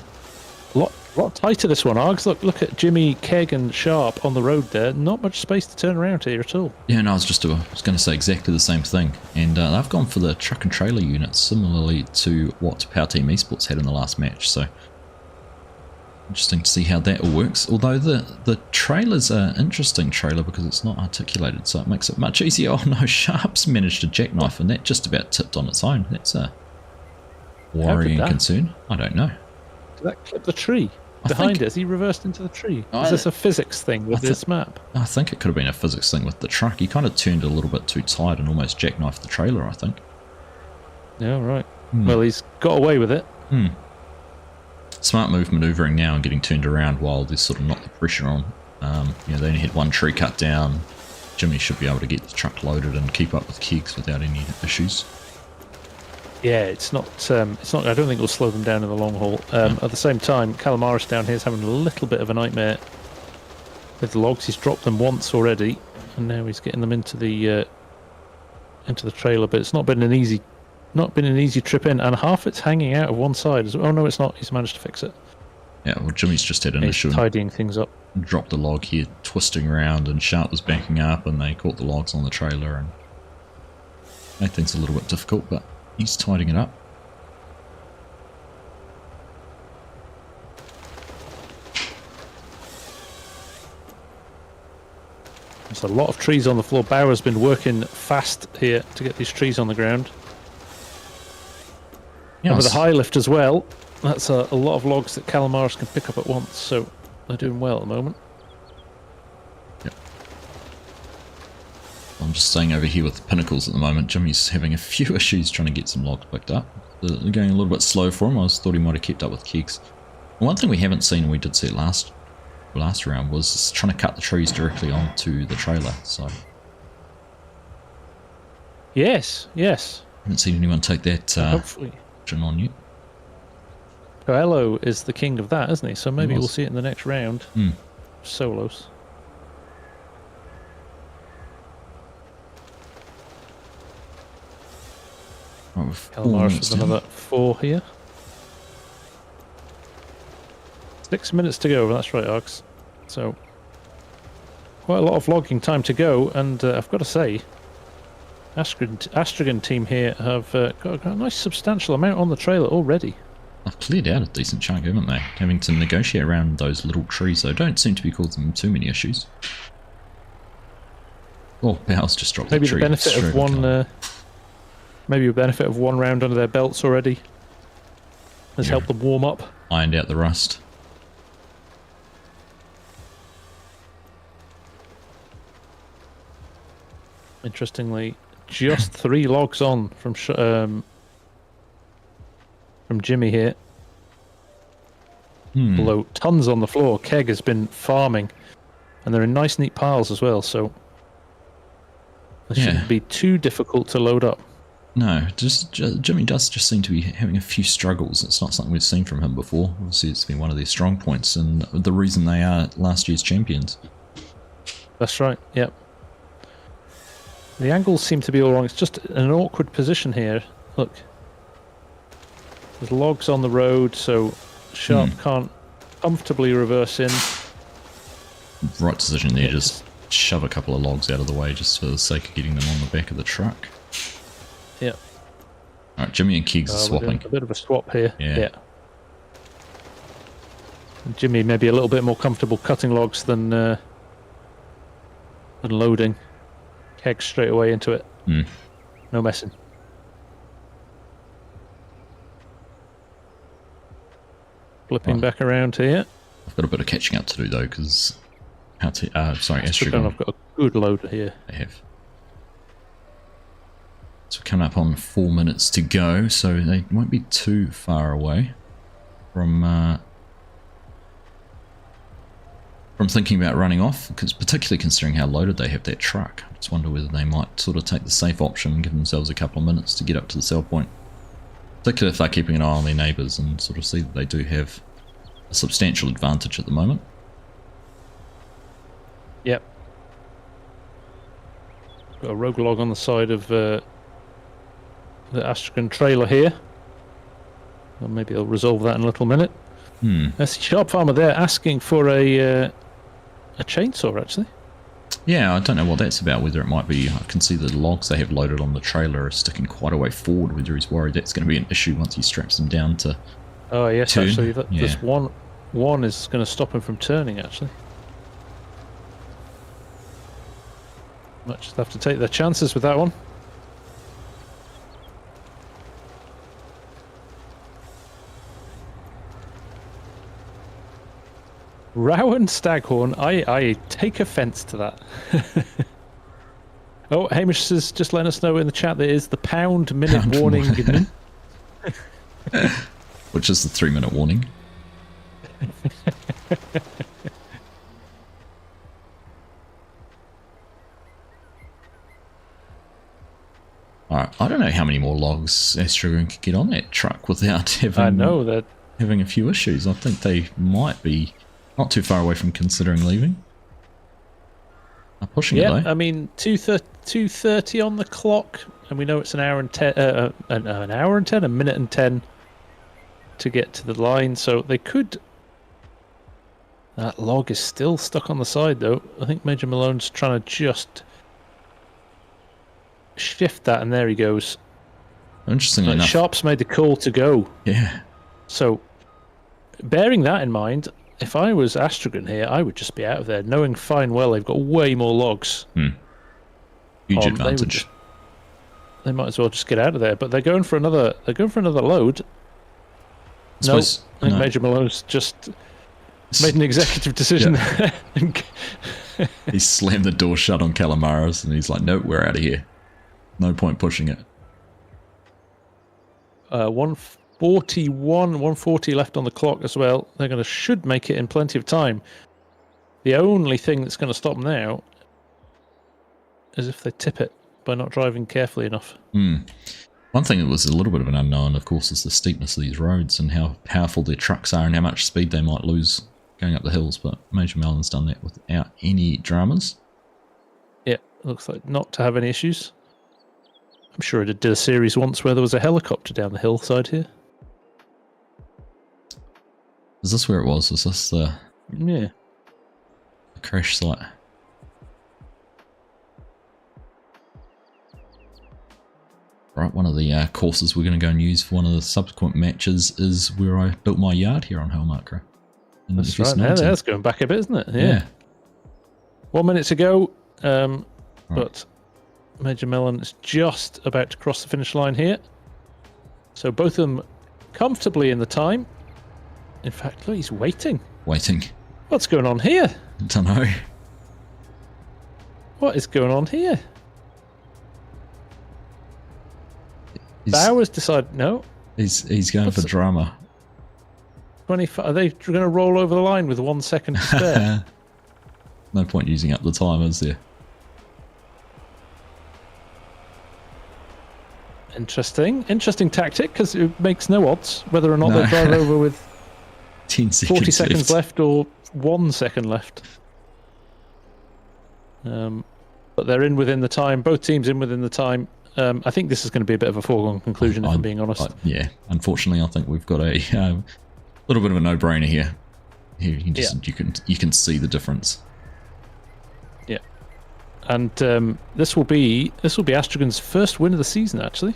lot tighter this one, Args. Look at Jimmy, Keg and Sharp on the road there. Not much space to turn around here at all. Yeah, no, I was going to say exactly the same thing. And they've gone for the truck and trailer units similarly to what Power Team Esports had in the last match. So interesting to see how that all works. Although the trailer's an interesting trailer because it's not articulated, so it makes it much easier. Oh no, Sharp's managed to jackknife and that just about tipped on its own. That's a worrying concern. I don't know. Did that clip the tree behind it? Has he reversed into the tree? Is this a physics thing with this map? I think it could have been a physics thing with the truck. He kind of turned a little bit too tight and almost jackknifed the trailer, I think. Yeah, right. Well, he's got away with it. Smart move manoeuvring now and getting turned around while there's sort of not the pressure on. They only had one tree cut down. Jimmy should be able to get the truck loaded and keep up with kegs without any issues. Yeah, it's not. I don't think it'll slow them down in the long haul. At the same time, Calamaris down here is having a little bit of a nightmare with the logs. He's dropped them once already, and now he's getting them into the trailer. But it's not been an easy trip in, and half it's hanging out of one side. Oh no, it's not. He's managed to fix it. Yeah, well, Jimmy's just had an issue. Tidying things up. Dropped the log here, twisting around, and Sharp was backing up, and they caught the logs on the trailer, and made things a little bit difficult, but he's tidying it up. There's a lot of trees on the floor. Bauer's been working fast here to get these trees on the ground. Yeah, and with the high lift as well, that's a lot of logs that Calamaris can pick up at once, so they're doing well at the moment. Yep. I'm just staying over here with the pinnacles at the moment. Jimmy's having a few issues trying to get some logs picked up. They're going a little bit slow for him. I thought he might have kept up with kegs. One thing we haven't seen, and we did see it last round, was trying to cut the trees directly onto the trailer. So yes. I haven't seen anyone take that hopefully option on yet. Coelho is the king of that, isn't he? So maybe we'll see it in the next round. Solos. Calamaris with another 4 here. 6 minutes to go, that's right, Args. So, quite a lot of logging time to go, and I've got to say, Astragan team here have got a nice substantial amount on the trailer already. I've cleared out a decent chunk, haven't they? Having to negotiate around those little trees, though, don't seem to be causing too many issues. Oh, Bow's just dropped the tree. Maybe the benefit of one... maybe a benefit of one round under their belts already has helped them warm up. Ironed out the rust. Interestingly, just 3 logs on from Jimmy here. Below, tons on the floor. Keg has been farming, and they're in nice, neat piles as well. So it shouldn't be too difficult to load up. No, Jimmy does just seem to be having a few struggles. It's not something we've seen from him before. Obviously, it's been one of their strong points, and the reason they are last year's champions. That's right. Yep. The angles seem to be all wrong. It's just an awkward position here. Look. There's logs on the road, so Sharp can't comfortably reverse in. Right decision there, just shove a couple of logs out of the way just for the sake of getting them on the back of the truck. Yep. Alright, Jimmy and Keegs are swapping. A bit of a swap here. Yeah. And Jimmy maybe a little bit more comfortable cutting logs than loading. Keg straight away into it. No messing. Flipping back around here. I've got a bit of catching up to do though, because Astragan. I've got a good loader here. They have. So we're coming up on 4 minutes to go, so they won't be too far away from thinking about running off, because particularly considering how loaded they have that truck. I just wonder whether they might sort of take the safe option and give themselves a couple of minutes to get up to the sell point. Particularly if they're keeping an eye on their neighbours and sort of see that they do have a substantial advantage at the moment. Yep. Got a rogue log on the side of the Astragan trailer here. Well, maybe they'll resolve that in a little minute. There's a sharp farmer there asking for a chainsaw, actually. Yeah, I don't know what that's about, whether it might be... I can see the logs they have loaded on the trailer are sticking quite a way forward, whether he's worried that's going to be an issue once he straps them down to Oh, yes, turn. actually. This one is going to stop him from turning, actually. Might just have to take their chances with that one. Rowan Staghorn, I take offence to that. Oh, Hamish has just let us know in the chat there is the pound-minute warning. Which is the 3-minute warning. Alright, I don't know how many more logs Astragon could get on that truck without having, I know that. having a few issues. I think they might be not too far away from considering leaving. I'm pushing it though. I mean, 2:30 on the clock, and we know it's an hour and 10, a minute and 10 to get to the line, so they could... That log is still stuck on the side, though. I think Major Malone's trying to just shift that, and there he goes. Interestingly enough. Sharp's made the call to go. Yeah. So, bearing that in mind, if I was Astragon here, I would just be out of there, knowing fine well they've got way more logs. Huge advantage. They might as well just get out of there. But they're going for another. They're going for another load. I think Major Malone's just made an executive decision. Yeah. He slammed the door shut on Calamaris, and he's like, "Nope, we're out of here. No point pushing it." 140 left on the clock as well. They're should make it in plenty of time. The only thing that's going to stop them now is if they tip it by not driving carefully enough. One thing that was a little bit of an unknown, of course, is the steepness of these roads and how powerful their trucks are and how much speed they might lose going up the hills. But Major Melon's done that without any dramas. Yeah, looks like not to have any issues. I'm sure it did a series once where there was a helicopter down the hillside here. Is this where it was? Was this the crash site? Right, one of the courses we're going to go and use for one of the subsequent matches is where I built my yard here on Holmakra. That's right, that's going back a bit, isn't it? Yeah. 1 minute to go, but Major Melon is just about to cross the finish line here. So both of them comfortably in the time. In fact, look, he's waiting. What's going on here? Don't know. What is going on here? Bowers decided no. He's going for drama. 25. Are they going to roll over the line with 1 second to spare? No point using up the time, is there? Interesting tactic, because it makes no odds whether or not they drive over with 10 seconds 40 seconds left or 1 second left. But they're in within the time. Both teams in within the time. I think this is going to be a bit of a foregone conclusion, if I'm being honest. Yeah, unfortunately, I think we've got a little bit of a no-brainer here. Here, you can see the difference. Yeah, and this will be Astragon's first win of the season, actually.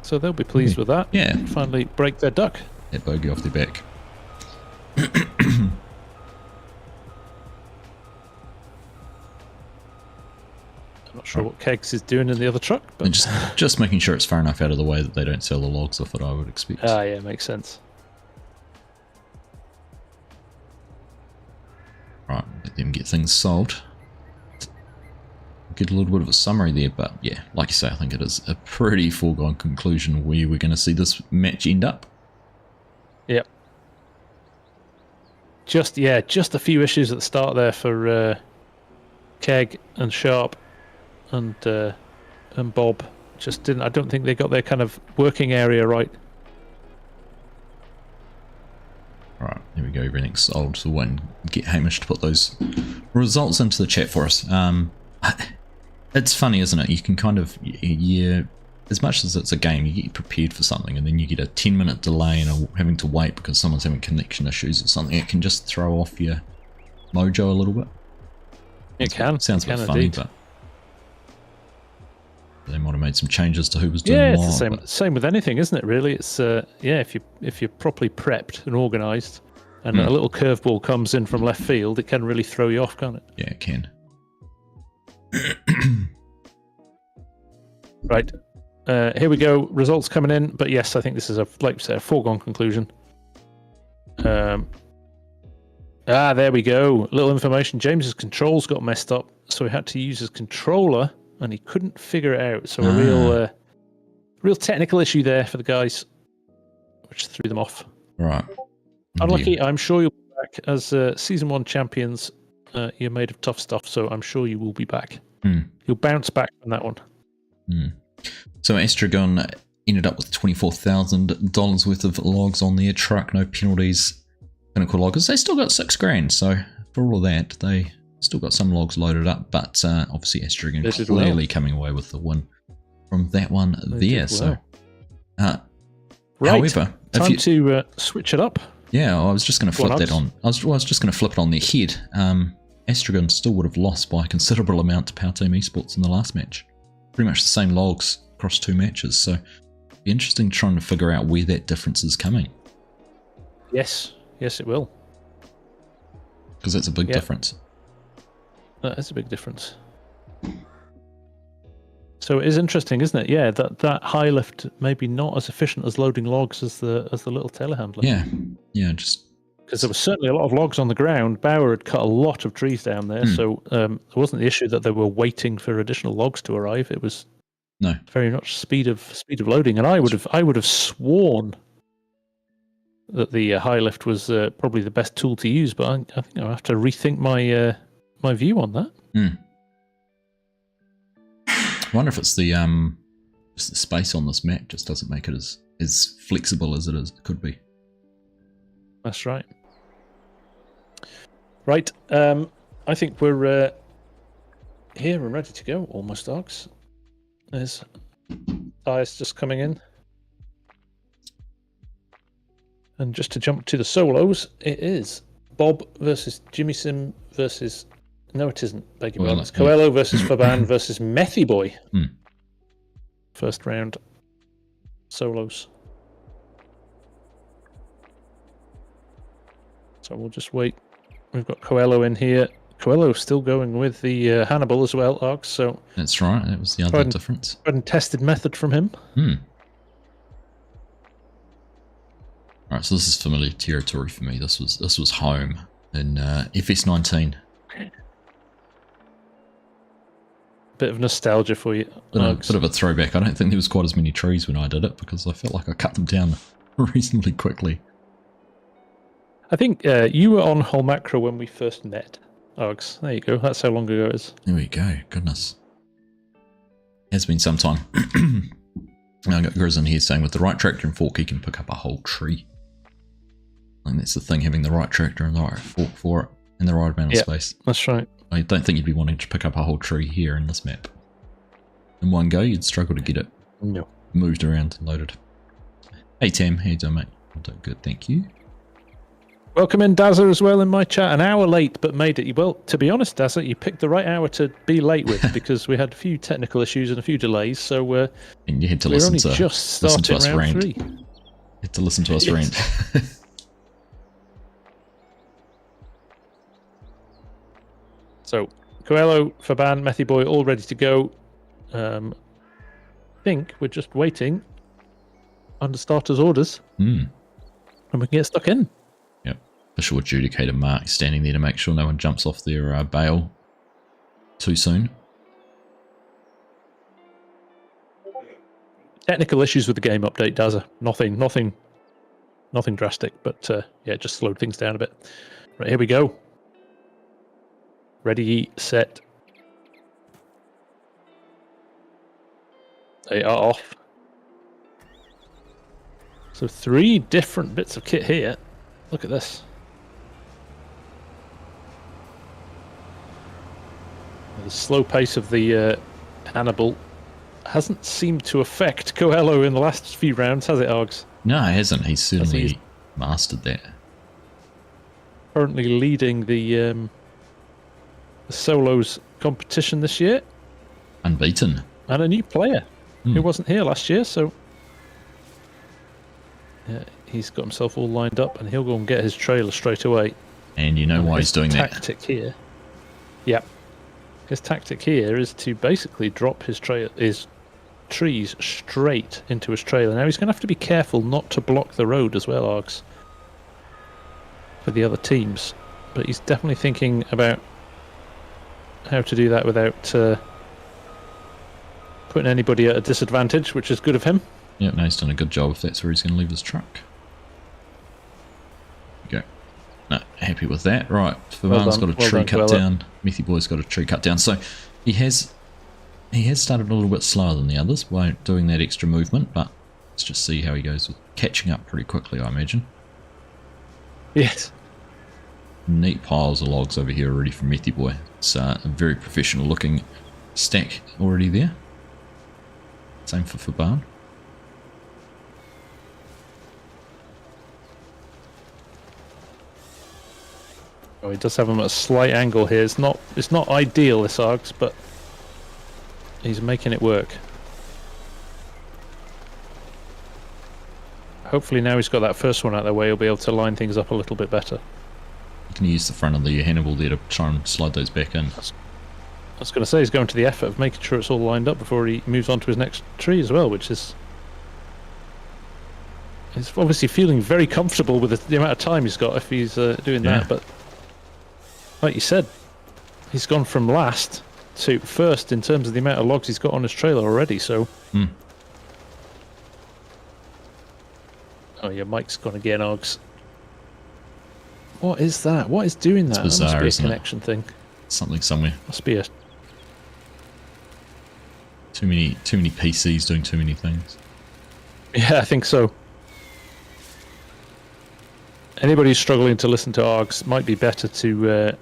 So they'll be pleased with that. Yeah, finally break their duck. That bogey off their back. I'm not sure what Kegs is doing in the other truck, but just making sure it's far enough out of the way that they don't sell the logs off it, I would expect. Yeah, makes sense. Right, let them get things solved. Get a little bit of a summary there, but yeah, like you say, I think it is a pretty foregone conclusion where we're going to see this match end up. Yep. Just a few issues at the start there for Keg and Sharp and Bob. Just didn't. I don't think they got their kind of working area right. Alright, there we go, everything's solved. So we'll get Hamish to put those results into the chat for us. It's funny, isn't it? You can kind of, as much as it's a game, you get prepared for something and then you get a 10-minute delay and having to wait because someone's having connection issues or something. It can just throw off your mojo a little bit. It can. Sounds a bit funny, but they might have made some changes to who was doing what. Yeah, it's the same with anything, isn't it? Really, it's if you're properly prepped and organised, and a little curveball comes in from left field, it can really throw you off, can't it? Yeah, it can. Right, here we go. Results coming in, but yes, I think this is a foregone conclusion. There we go. A little information. James's controls got messed up, so he had to use his controller, and he couldn't figure it out. So a real technical issue there for the guys, which threw them off. Right. Unlucky. I'm sure you'll be back as Season 1 champions. You're made of tough stuff, so I'm sure you will be back. You'll bounce back from that one. So Estragon ended up with $24,000 worth of logs on their truck, no penalties. Pinnacle loggers, they still got $6,000, so for all of that, they still got some logs loaded up, but obviously Estragon clearly coming away with the win from that one there. So, right. However, time to switch it up. Yeah, I was just going to flip that on. I was just going to flip it on their head. Estragon still would have lost by a considerable amount to Power Team Esports in the last match. Pretty much the same logs across 2 matches, so it'd be interesting trying to figure out where that difference is coming. Yes, it will. Because that's a big difference. That is a big difference. So it is interesting, isn't it? Yeah, that high lift maybe not as efficient as loading logs as the little telehandler. Yeah, just because there was certainly a lot of logs on the ground. Bauer had cut a lot of trees down there, so it wasn't the issue that they were waiting for additional logs to arrive. It was very much speed of loading, and I would have sworn that the high lift was probably the best tool to use, but I think I'll have to rethink my my view on that. I wonder if it's the space on this map just doesn't make it as flexible as it could be. That's right. Right, I think we're here and ready to go. Almost, Args. There's Ice just coming in. And just to jump to the solos, it is Bob versus Jimmy Sim versus... No, it isn't. Beg your pardon. It's Coelho versus Faban versus Methy Boy. First round solos. So we'll just wait. We've got Coelho in here. Coelho still going with the Hannibal as well, Args. So that's right. That was the other difference. Tried and tested method from him. Alright, so this is familiar territory for me. This was home in FS19. Bit of nostalgia for you. Bit of a throwback. I don't think there was quite as many trees when I did it because I felt like I cut them down reasonably quickly. I think you were on Holmakra when we first met, Args. There you go. That's how long ago it is. There we go. Goodness. Has been some time. I got Grizz in here saying with the right tractor and fork he can pick up a whole tree. I think that's the thing, having the right tractor and the right fork for it and the right amount of space. That's right. I don't think you'd be wanting to pick up a whole tree here in this map. In one go, you'd struggle to get it moved around and loaded. Hey Tam, how you doing, mate? I'm doing good, thank you. Welcome in, Dazza, as well in my chat. An hour late, but made it. Well, to be honest, Dazza, you picked the right hour to be late with because we had a few technical issues and a few delays. So and you had to listen to us rant. 3. You had to listen to us rant. So, Coelho, Faban, Methy Boy, all ready to go. I think we're just waiting under starters' orders. And we can get stuck in. Yep. Official adjudicator Mark standing there to make sure no one jumps off their bail too soon. Technical issues with the game update, Dazza. Nothing drastic, but yeah, just slowed things down a bit. Right, here we go. Ready, set. They are off. So 3 different bits of kit here. Look at this. The slow pace of the Hannibal hasn't seemed to affect Coelho in the last few rounds, has it, Args? No, it hasn't. He's certainly mastered that. Currently leading the solos competition this year. Unbeaten. And a new player who wasn't here last year, so yeah, he's got himself all lined up and he'll go and get his trailer straight away. And you know why he's doing that. His tactic here. Yeah. His tactic here is to basically drop his trees straight into his trailer. Now he's going to have to be careful not to block the road as well, Args, for the other teams. But he's definitely thinking about how to do that without putting anybody at a disadvantage, which is good of him. Yeah, no, he's done a good job if that's where he's going to leave his truck. Go. No, happy with that. Right, Favan's got a tree cut down. Methy Boy's got a tree cut down. So he has he has started a little bit slower than the others by doing that extra movement, but let's just see how he goes with catching up pretty quickly, I imagine. Yes. Neat piles of logs over here already from Methy Boy. It's a very professional looking stack already there. Same for Barn. Oh, he does have him at a slight angle here. It's not ideal, this Args, but he's making it work. Hopefully now he's got that first one out of the way, he'll be able to line things up a little bit better. You can use the front of the Hannibal there to try and slide those back in. I was going to say he's going to the effort of making sure it's all lined up before he moves on to his next tree as well, which is... He's obviously feeling very comfortable with the amount of time he's got if he's doing that, but like you said, he's gone from last to first in terms of the amount of logs he's got on his trailer already, so... Oh yeah, Mike's gone again, Args. What is that? What is doing that? It's bizarre, that must be a connection thing. Something somewhere. Must be a... Too many PCs doing too many things. Yeah, I think so. Anybody who's struggling to listen to Args might be better to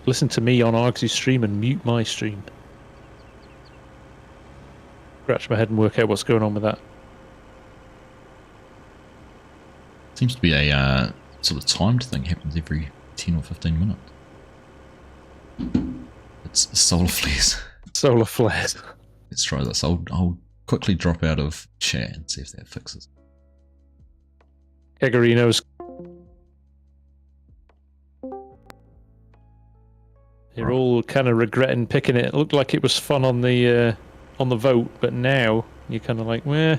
listen to me on Argsy's stream and mute my stream. Scratch my head and work out what's going on with that. Seems to be a sort of timed thing, happens every 10 or 15 minutes. It's solar flares. Solar flares. Let's try this. I'll quickly drop out of chat and see if that fixes. Egarinos. You're all kind of regretting picking it. It looked like it was fun on the vote, but now you're kind of like, meh.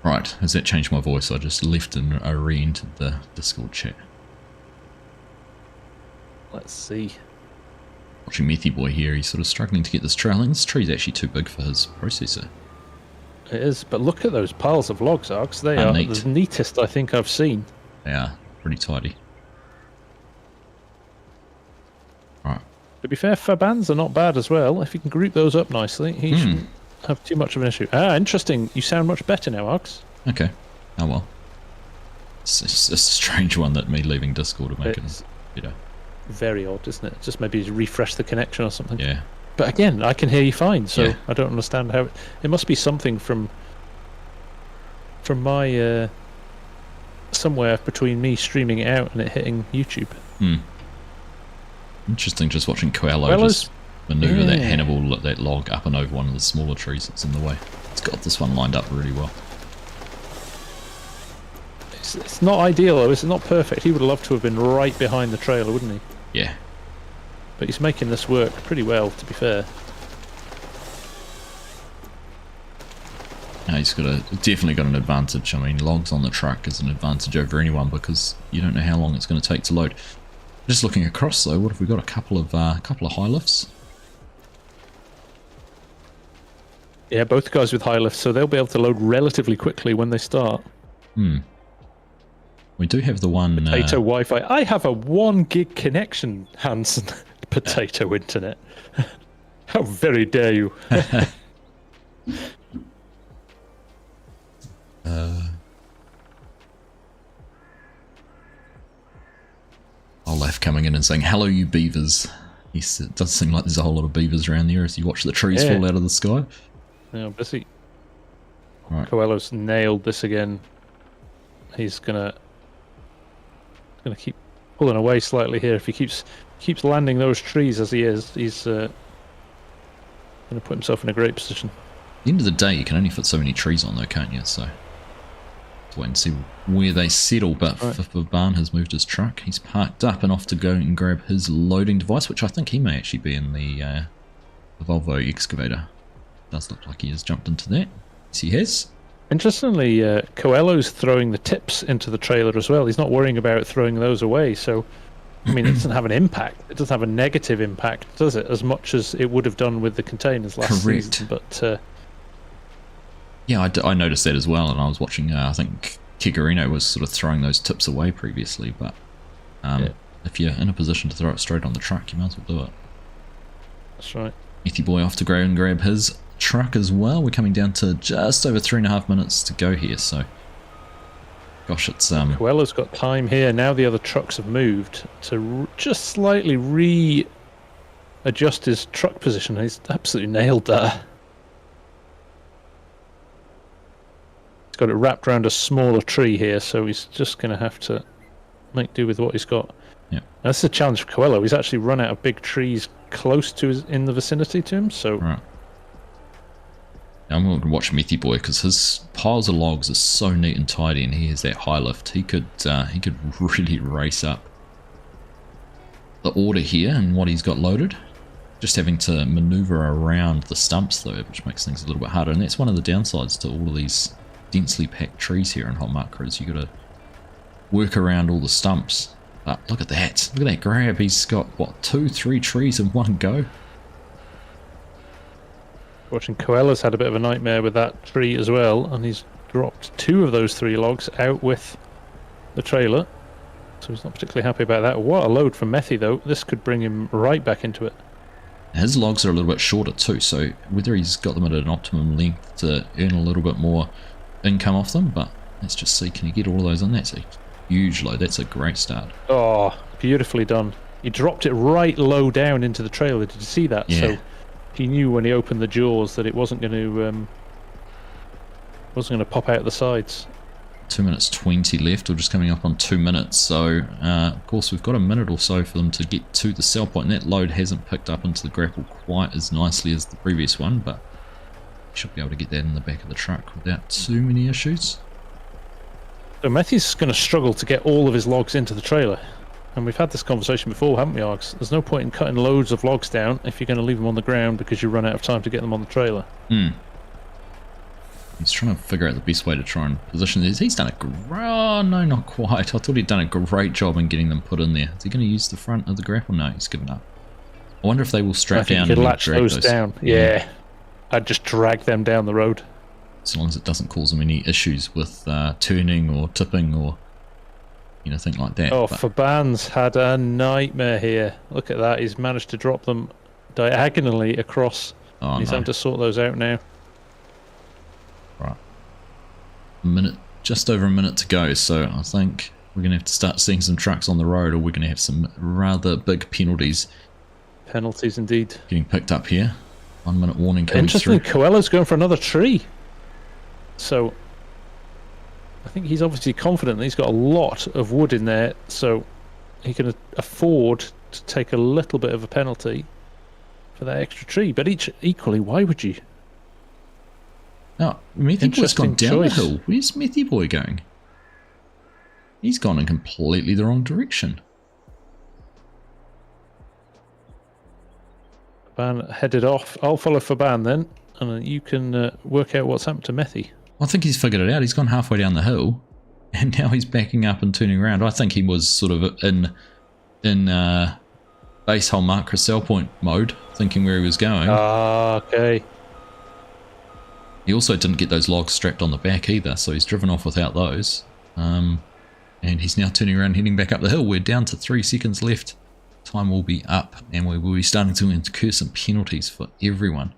Right, has that changed my voice? I just left and I re-entered the Discord chat. Let's see. Watching Methy Boy here, he's sort of struggling to get this trail in. This tree's actually too big for his processor. It is, but look at those piles of logs, Args. They are neat. the neatest I think I've seen. They are pretty tidy. Right. To be fair, Fabans are not bad as well. If you can group those up nicely, he shouldn't have too much of an issue. Ah, interesting. You sound much better now, Args. Okay. Oh well. It's a strange one that me leaving Discord to make it better. Very odd, isn't it? Just maybe refresh the connection or something. Yeah. But again, I can hear you fine, so yeah. I don't understand how... It must be something from my... somewhere between me streaming it out and it hitting YouTube. Interesting just watching Coelho just maneuver that Hannibal, that log up and over one of the smaller trees that's in the way. It's got this one lined up really well. It's not ideal though, it's not perfect. He would love to have been right behind the trailer, wouldn't he? Yeah. But he's making this work pretty well, to be fair. No, he's definitely got an advantage. I mean, logs on the truck is an advantage over anyone because you don't know how long it's going to take to load. Just looking across though, what have we got? A couple of high lifts. Yeah, both guys with high lifts, so they'll be able to load relatively quickly when they start. We do have the one... Potato Wi-Fi. I have a 1 gig connection, Hanson. Potato internet. How very dare you. Olaf coming in and saying, hello you beavers. Yes, it does seem like there's a whole lot of beavers around there as you watch the trees fall out of the sky. Yeah, busy. Right. Coelho's nailed this again. He's gonna keep pulling away slightly here. If he keeps landing those trees as he is, he's gonna put himself in a great position. At the end of the day, you can only fit so many trees on though, can't you? So let's wait and see where they settle. But Barn has moved his truck. He's parked up and off to go and grab his loading device, which I think he may actually be in the Volvo excavator. Does look like he has jumped into that. Yes, he has. Interestingly, Coelho's throwing the tips into the trailer as well. He's not worrying about throwing those away. So, I mean, it doesn't have an impact. It doesn't have a negative impact, does it? As much as it would have done with the containers last season. But yeah, I noticed that as well. And I was watching, I think Kigarino was sort of throwing those tips away previously. But if you're in a position to throw it straight on the truck, you might as well do it. That's right. Mithy Boy off to go and grab his truck as well. We're coming down to just over 3.5 minutes to go here, so gosh, it's Coelho's got time here. Now the other trucks have moved to just slightly readjust his truck position. He's absolutely nailed that. He's got it wrapped around a smaller tree here, so he's just going to have to make do with what he's got. Yeah. Now, this is a challenge for Coelho. He's actually run out of big trees close to in the vicinity to him, so... Right. I'm going to watch Mithy Boy because his piles of logs are so neat and tidy, and he has that high lift. He could really race up the order here and what he's got loaded. Just having to maneuver around the stumps though, which makes things a little bit harder, and that's one of the downsides to all of these densely packed trees here in Holmakra, is you got to work around all the stumps. But look at that! Look at that grab. He's got what, 2-3 trees in one go. Watching Coelho's had a bit of a nightmare with that tree as well, and he's dropped 2 of those 3 logs out with the trailer, so he's not particularly happy about that. What a load from Methy though. This could bring him right back into it. His logs are a little bit shorter too, so whether he's got them at an optimum length to earn a little bit more income off them, but let's just see, can he get all of those on? That's a huge load. That's a great start. Oh, beautifully done. He dropped it right low down into the trailer. Did you see that? Yeah. So he knew when he opened the jaws that it wasn't going to pop out the sides. 2 minutes 20 left. We're just coming up on 2 minutes, so of course we've got a minute or so for them to get to the sell point, and that load hasn't picked up into the grapple quite as nicely as the previous one, but should be able to get that in the back of the truck without too many issues. So Methy's going to struggle to get all of his logs into the trailer, and we've had this conversation before, haven't we, Args? There's no point in cutting loads of logs down if you're going to leave them on the ground because you run out of time to get them on the trailer. He's trying to figure out the best way to try and position this. He's done a oh, no, not quite. I thought he'd done a great job in getting them put in there. Is he going to use the front of the grapple? No, he's given up. I wonder if they will strap down and latch drag those down. Yeah. I'd just drag them down the road. As long as it doesn't cause them any issues with turning or tipping or anything like that. Oh, Faban's had a nightmare here. Look at that. He's managed to drop them diagonally across. Oh, he's having to sort those out now. Right. Just over a minute to go, so I think we're going to have to start seeing some trucks on the road, or we're going to have some rather big penalties. Penalties indeed. Getting picked up here. 1 minute warning coming Interestingly, through. Coelho's going for another tree. So I think he's obviously confident that he's got a lot of wood in there, so he can afford to take a little bit of a penalty for that extra tree. But equally, why would you? Now, Methy Boy's gone down choice. the hill. Where's Methy Boy going? He's gone in completely the wrong direction. Faban headed off. I'll follow Faban then, and you can work out what's happened to Methy. I think he's figured it out. He's gone halfway down the hill, and now he's backing up and turning around. I think he was sort of in base Holmakra sell point mode, thinking where he was going. Ah, okay. He also didn't get those logs strapped on the back either, so he's driven off without those. And he's now turning around, heading back up the hill. We're down to 3 seconds left. Time will be up, and we will be starting to incur some penalties for everyone.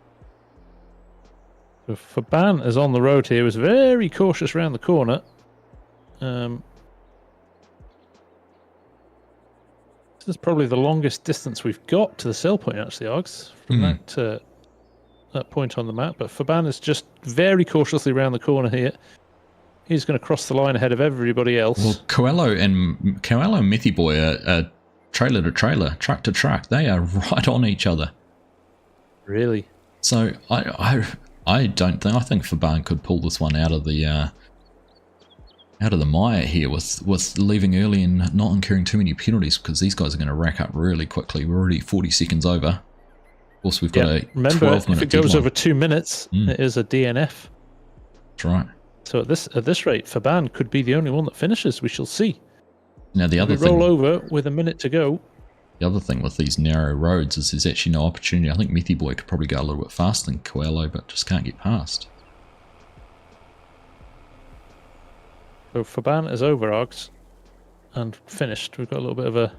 So Faban is on the road here. Was very cautious around the corner. This is probably the longest distance we've got to the sell point, actually, Args, from that point on the map. But Faban is just very cautiously around the corner here. He's going to cross the line ahead of everybody else. Well, Coelho and Methy Boy are trailer to trailer, truck to truck. They are right on each other. Really? So I don't think. I think Faban could pull this one out of the mire here with leaving early and not incurring too many penalties, because these guys are going to rack up really quickly. We're already 40 seconds over. Of course, we've got a 12-minute Remember, if it goes deadline. over 2 minutes, it is a DNF. That's right. So at this rate, Faban could be the only one that finishes. We shall see. Now the other We thing, roll over with a minute to go. the other thing with these narrow roads is there's actually no opportunity. I think Methy Boy could probably go a little bit faster than Coelho, but just can't get past. So Faban is over, Args, and finished. We've got a little bit of a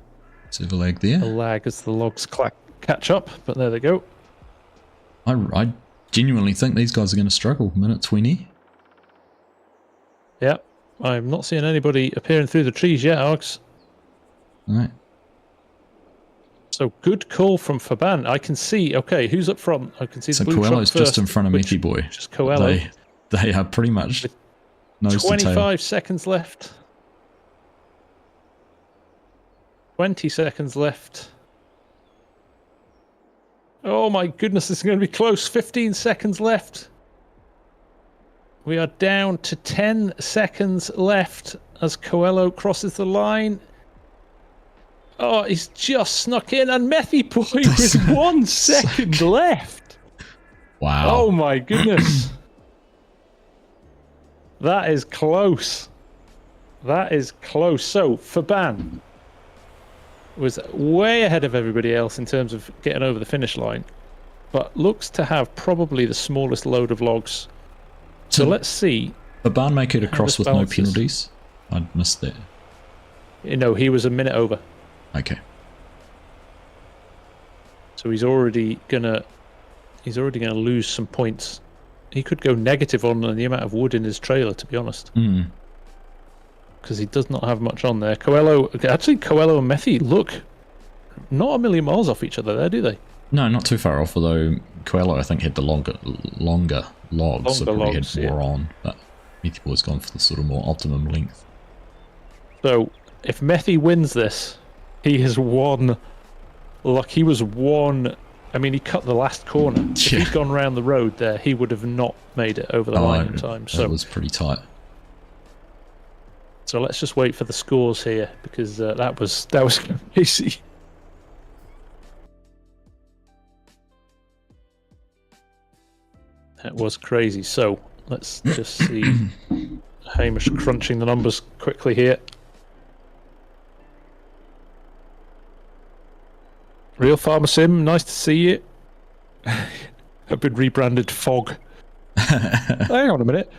Silver lag there. lag as the logs catch up, but there they go. I genuinely think these guys are going to struggle. Minute 20. Yeah, I'm not seeing anybody appearing through the trees yet, Args. All right. So good call from Faban. I can see. Okay, who's up front? I can see So the blue truck Coelho's first, just in front of Methy Boy. Just Coelho. They are pretty much nose to tail. 25 seconds left. 20 seconds left. Oh my goodness, this is going to be close. 15 seconds left. We are down to 10 seconds left as Coelho crosses the line. Oh, he's just snuck in, and Methy Boy with 1 second left. Wow. Oh my goodness. That is close. That is close. So, Faban was way ahead of everybody else in terms of getting over the finish line, but looks to have probably the smallest load of logs. So let's see. Faban make it across with no penalties? I missed that. No, he was a minute over. Okay. So he's already gonna lose some points. He could go negative on the amount of wood in his trailer, to be honest. Because he does not have much on there. Coelho and Methy look not a million miles off each other there, do they? No, not too far off, although Coelho I think had the longer logs, so probably logs, had more on, but Methy Boy's gone for the sort of more optimum length. So if Methy wins this, he has won. Like he was one. I mean, he cut the last corner. If he'd gone round the road there, he would have not made it over the line in time. So it was pretty tight. So let's just wait for the scores here, because that was crazy. That was crazy. So let's just see Hamish crunching the numbers quickly here. Real Farmer Sim, nice to see you. I've been rebranded Fog. Hang on a minute.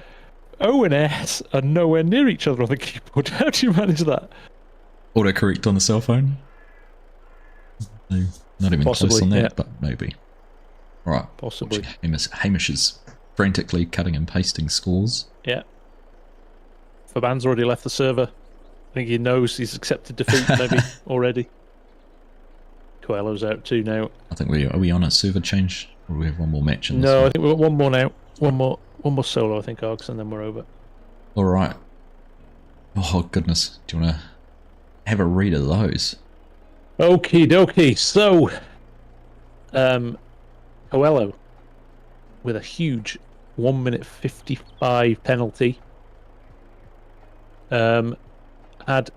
O and S are nowhere near each other on the keyboard. How do you manage that? Autocorrect on the cell phone? No, not even Possibly, close on that, yeah. but maybe. Right. Possibly. Hamish is frantically cutting and pasting scores. Yeah. Faban's already left the server. I think he knows he's accepted defeat maybe already. Coelho's out too now. I think are we on a server change, or do we have one more match in this No, one? I think we've got one more now. One more solo, I think, Args, and then we're over. All right. Oh goodness, do you want to have a read of those? Okie dokie. So, Coelho with a huge 1 minute 55 penalty. Had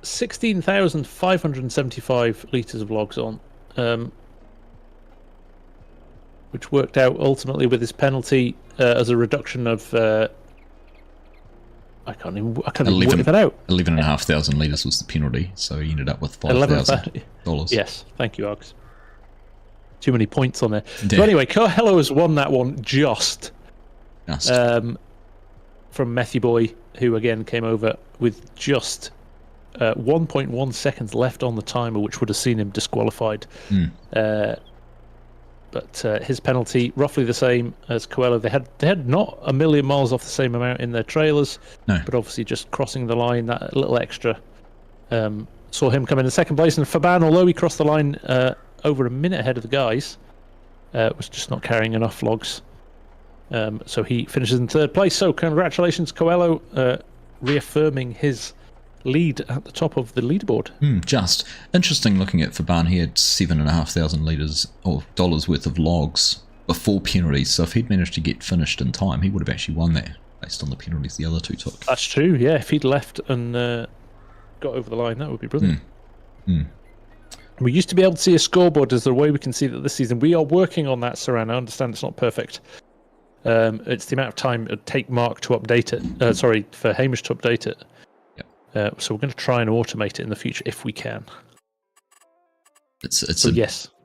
16,575 litres of logs on. Which worked out ultimately with his penalty as a reduction of I can't even work that out. 11,500 litres was the penalty, so he ended up with $5,000. Yes, thank you, Args. Too many points on there. Yeah. So anyway, Coelho has won that one just. From Methy Boy, who again came over with just 1.1 seconds left on the timer, which would have seen him disqualified. But his penalty roughly the same as Coelho. They had not a million miles off the same amount in their trailers, but obviously just crossing the line, that little extra saw him come in second place. And Faban, although he crossed the line over a minute ahead of the guys, was just not carrying enough logs. So he finishes in third place. So congratulations, Coelho, reaffirming his lead at the top of the leaderboard. Just interesting looking at Faban. He had 7,500 litres or dollars worth of logs before penalties. So if he'd managed to get finished in time, he would have actually won that based on the penalties the other two took. That's true. Yeah, if he'd left and got over the line, that would be brilliant. We used to be able to see a scoreboard. Is there a way we can see that this season? We are working on that, Saran. I understand it's not perfect. It's the amount of time it would take Mark to update it. For Hamish to update it. So we're going to try and automate it in the future if we can. It's a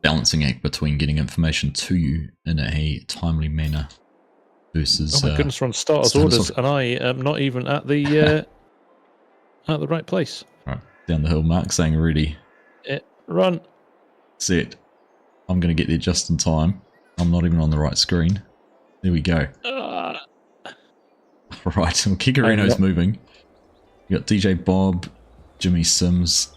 balancing act between getting information to you in a timely manner versus. Oh my goodness, we're on starters orders, and I am not even at the at the right place. Right, down the hill, Mark saying ready. Run. Set. I'm going to get there just in time. I'm not even on the right screen. There we go. Right, so Kikarino's moving. You got DJ Bob, Jimmy Sims,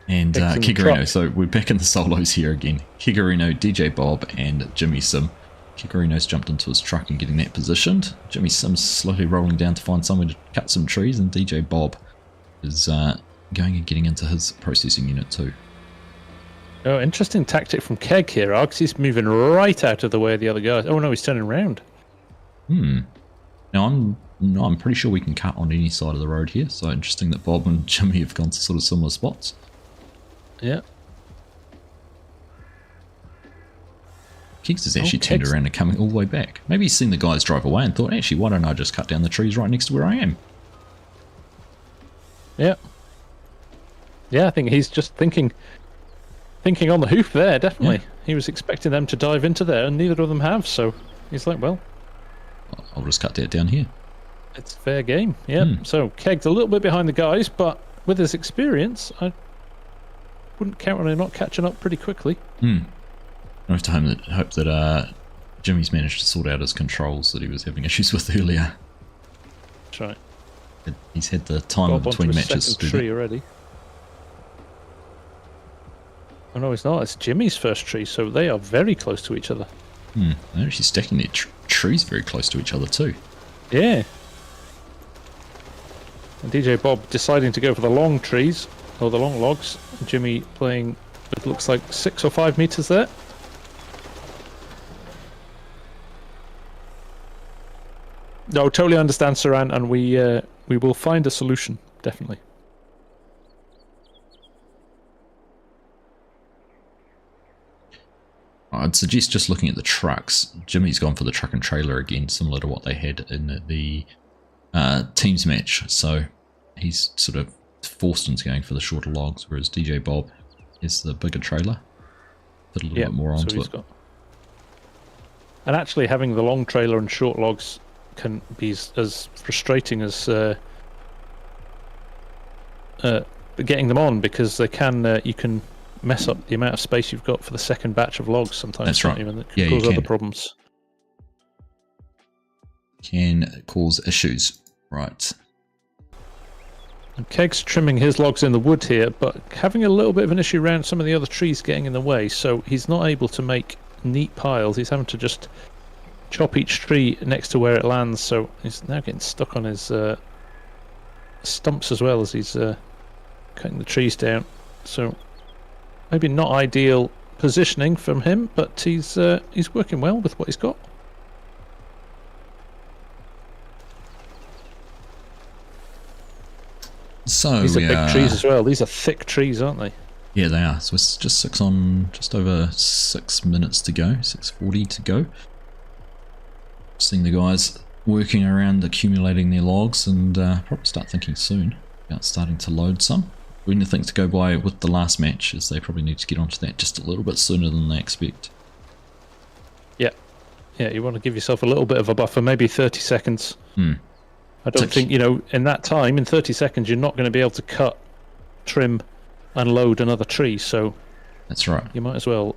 and Kikarino. So we're back in the solos here again. Kikarino, DJ Bob, and Jimmy Sim. Kikarino's jumped into his truck and getting that positioned. Jimmy Sim's slowly rolling down to find somewhere to cut some trees, and DJ Bob is going and getting into his processing unit too. Oh, interesting tactic from Keg here. Argsy's moving right out of the way of the other guys. Oh no, he's turning around. Now I'm pretty sure we can cut on any side of the road here. So interesting that Bob and Jimmy have gone to sort of similar spots. Yeah. Keggs has actually turned around and coming all the way back. Maybe he's seen the guys drive away and thought, actually, why don't I just cut down the trees right next to where I am? Yeah. Yeah, I think he's just thinking on the hoof there, definitely. Yeah. He was expecting them to dive into there, and neither of them have, so he's like, well, I'll just cut that down here. It's fair game, yeah. So Keg's a little bit behind the guys, but with his experience, I wouldn't count on him not catching up pretty quickly. I have to hope that Jimmy's managed to sort out his controls that he was having issues with earlier. That's right. He's had the time between matches to do tree already. Oh no, it's not. It's Jimmy's first tree, so they are very close to each other. They're actually stacking their trees very close to each other too. Yeah. And DJ Bob deciding to go for the long trees, or the long logs. Jimmy playing, it looks like 6 or 5 meters there. No, totally understand, Saran, and we will find a solution, definitely. I'd suggest just looking at the trucks. Jimmy's gone for the truck and trailer again, similar to what they had in the teams match. So he's sort of forced into going for the shorter logs, whereas DJ Bob is the bigger trailer. Put a little bit more onto it. And actually having the long trailer and short logs can be as frustrating as getting them on, because they can you can mess up the amount of space you've got for the second batch of logs sometimes. That's right. And it can cause other problems. Can cause issues. Right. And Keg's trimming his logs in the wood here, but having a little bit of an issue around some of the other trees getting in the way, so he's not able to make neat piles. He's having to just chop each tree next to where it lands, so he's now getting stuck on his stumps as well as he's cutting the trees down. So maybe not ideal positioning from him, but he's working well with what he's got. So these are big trees as well. These are thick trees, aren't they? Yeah, they are. So it's just over 6 minutes to go, 6:40 to go. Seeing the guys working around accumulating their logs, and probably start thinking soon about starting to load some. We need things to go by with the last match, as they probably need to get onto that just a little bit sooner than they expect. Yeah, you want to give yourself a little bit of a buffer, maybe 30 seconds. I don't think, in that time, in 30 seconds, you're not going to be able to cut, trim, and load another tree, so that's right. You might as well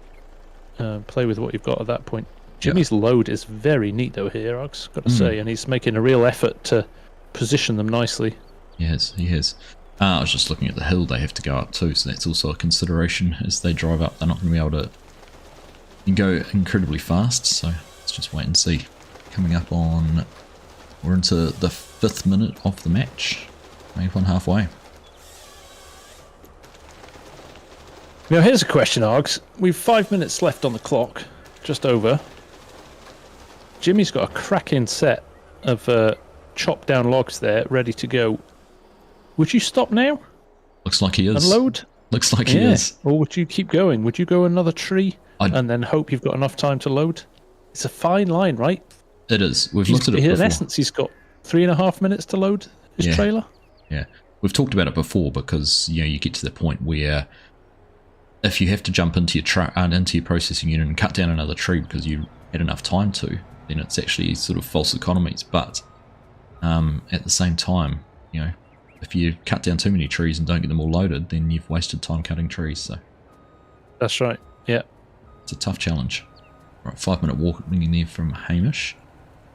play with what you've got at that point. Jimmy's load is very neat, though, here, I've got to say, and he's making a real effort to position them nicely. He has. I was just looking at the hill they have to go up too, so that's also a consideration as they drive up. They're not going to be able to go incredibly fast, so let's just wait and see. Coming up on, we're into the 5th minute of the match. Maybe one halfway. Now here's a question, Args. We've 5 minutes left on the clock, just over. Jimmy's got a cracking set of chopped down logs there, ready to go. Would you stop now? Looks like he is. Unload? Looks like he is. Or would you keep going? Would you go another tree and then hope you've got enough time to load? It's a fine line, right? It is. We've looked at it before. In essence, he's got 3.5 minutes to load his trailer. Yeah. We've talked about it before, because you get to the point where if you have to jump into your truck and into your processing unit and cut down another tree because you had enough time to, then it's actually sort of false economies. But at the same time, if you cut down too many trees and don't get them all loaded, then you've wasted time cutting trees. So That's right. Yeah. it's a tough challenge. Right, 5-minute walk in there from Hamish.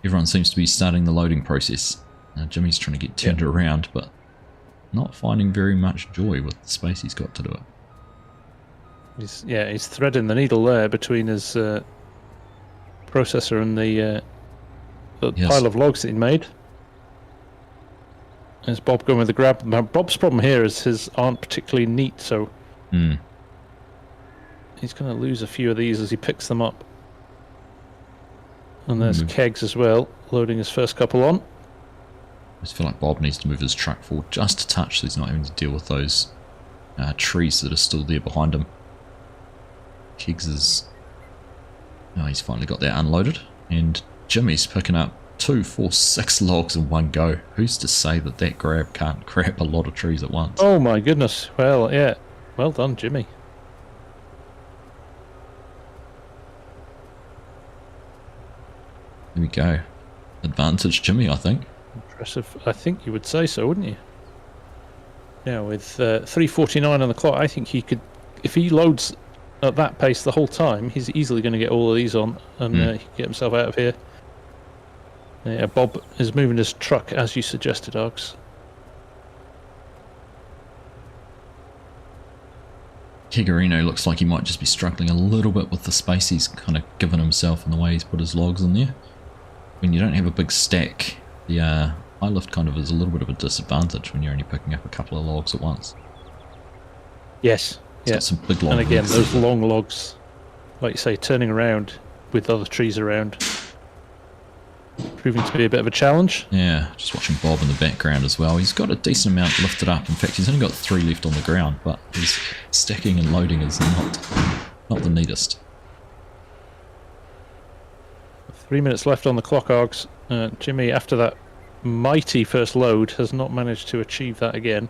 Everyone seems to be starting the loading process. Jimmy's trying to get turned around, but not finding very much joy with the space he's got to do it. He's threading the needle there between his processor and the pile of logs that he made. There's Bob going with the grab. Now, Bob's problem here is his aren't particularly neat, so he's going to lose a few of these as he picks them up. And there's Kegs as well, loading his first couple on. I just feel like Bob needs to move his truck forward just a touch so he's not having to deal with those trees that are still there behind him. Keggs is... Oh, he's finally got that unloaded. And Jimmy's picking up 2, 4, 6 logs in one go. Who's to say that that grab can't grab a lot of trees at once? Oh my goodness. Well, yeah. Well done, Jimmy. There we go. Advantage Jimmy, I think. Impressive. I think you would say so, wouldn't you? Yeah, with 3:49 on the clock, I think he could, if he loads at that pace the whole time, he's easily going to get all of these on and he can get himself out of here. Yeah, Bob is moving his truck as you suggested, Args. Kigarino looks like he might just be struggling a little bit with the space he's kind of given himself and the way he's put his logs in there. When you don't have a big stack, the high lift kind of is a little bit of a disadvantage when you're only picking up a couple of logs at once. Yes. It's got some big long and again, logs. those long logs, like you say, turning around with other trees around, proving to be a bit of a challenge. Yeah, just watching Bob in the background as well. He's got a decent amount lifted up. In fact, he's only got 3 left on the ground, but his stacking and loading is not the neatest. 3 minutes left on the clock, Args. Jimmy, after that mighty first load, has not managed to achieve that again.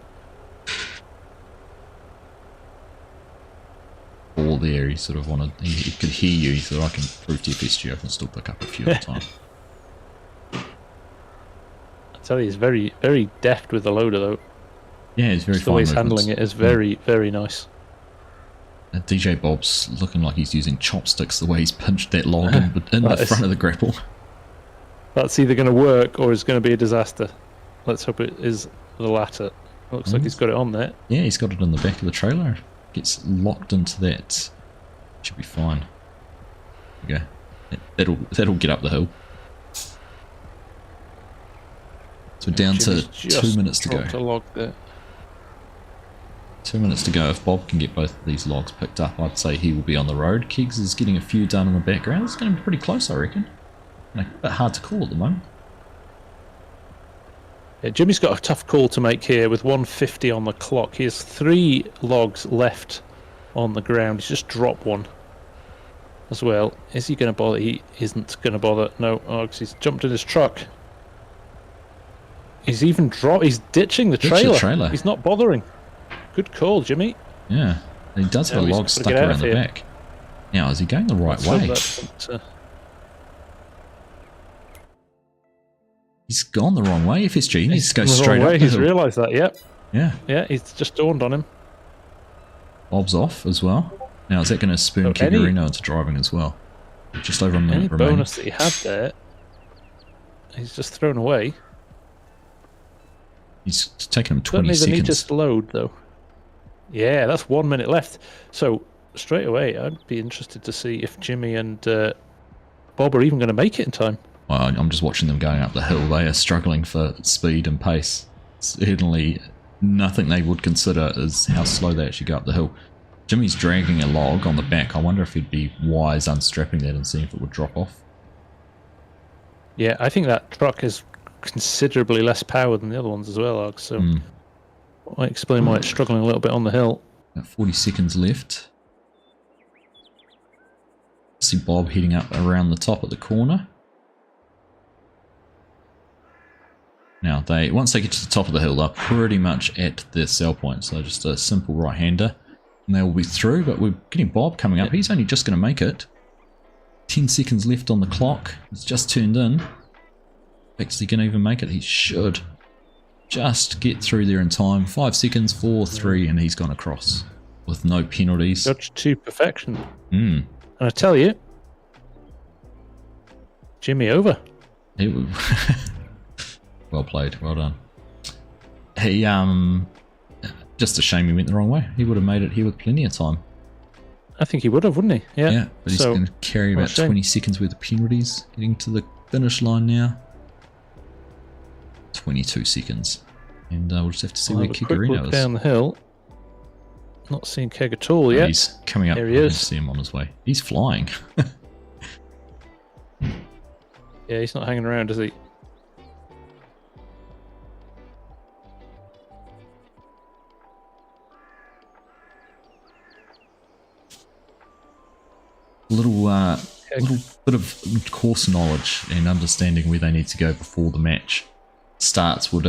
All there, he sort of wanted, he could hear you, he thought, I can prove to your PSG, I can still pick up a few at a time. I tell you, he's very, very deft with the loader, though. Yeah, he's very Just the way he's handling it is very, very nice. DJ Bob's looking like he's using chopsticks the way he's pinched that log in the front of the grapple. That's either going to work or it's going to be a disaster. Let's hope it is the latter. Looks like he's got it on there. Yeah, he's got it in the back of the trailer. Gets locked into that. Should be fine. There we go. That'll get up the hill. So down to 2 minutes to go. A log there. 2 minutes to go. If Bob can get both of these logs picked up, I'd say he will be on the road. Keggs is getting a few done in the background. It's going to be pretty close, I reckon. A bit hard to call at the moment. Yeah, Jimmy's got a tough call to make here with 1:50 on the clock. He has 3 logs left on the ground. He's just dropped one as well. Is he going to bother? He isn't going to bother. No, he's jumped in his truck. He's even He's ditching the trailer. He's not bothering. Good call, Jimmy. Yeah, he does have a log stuck around the back. Now, is he going the right way? He's gone the wrong way, FSG. He needs to go straight up the He's hill. realised that, yep. Yeah. Yeah, it's just dawned on him. Bob's off as well. Now, is that going to spoon Kigarino into driving as well? Just over a minute remaining. Any bonus that he had there, he's just thrown away. He's taken him 20 Certainly seconds. the neatest load, though. Yeah, that's 1 minute left. So, straight away, I'd be interested to see if Jimmy and Bob are even going to make it in time. Well, I'm just watching them going up the hill. They are struggling for speed and pace. Certainly nothing they would consider is how slow they actually go up the hill. Jimmy's dragging a log on the back. I wonder if he'd be wise unstrapping that and seeing if it would drop off. Yeah, I think that truck is considerably less power than the other ones as well, Arg, so that might explain why it's struggling a little bit on the hill. About 40 seconds left. See Bob heading up around the top at the corner. Now, once they get to the top of the hill, they're pretty much at their sell point. So just a simple right-hander, and they will be through. But we're getting Bob coming up. He's only just going to make it. 10 seconds left on the clock. It's just turned in. Is he going to even make it? He should. just get through there in time. 5 seconds, 4, 3, and he's gone across with no penalties. Judged to perfection. Mm. And I tell you, Jimmy over. He well played, well done. He just a shame he went the wrong way. He would have made it here with plenty of time. I think he would have, wouldn't he? Yeah. Yeah, but he's going to carry about 20 seconds worth of penalties. Getting to the finish line now. 22 seconds. And we'll just have to see where Kigarino is. Down the hill. Not seeing Keg at all yet. He's coming up. There he is. I can see him on his way. He's flying. Yeah, he's not hanging around, is he? Little bit of course knowledge and understanding where they need to go before the match starts would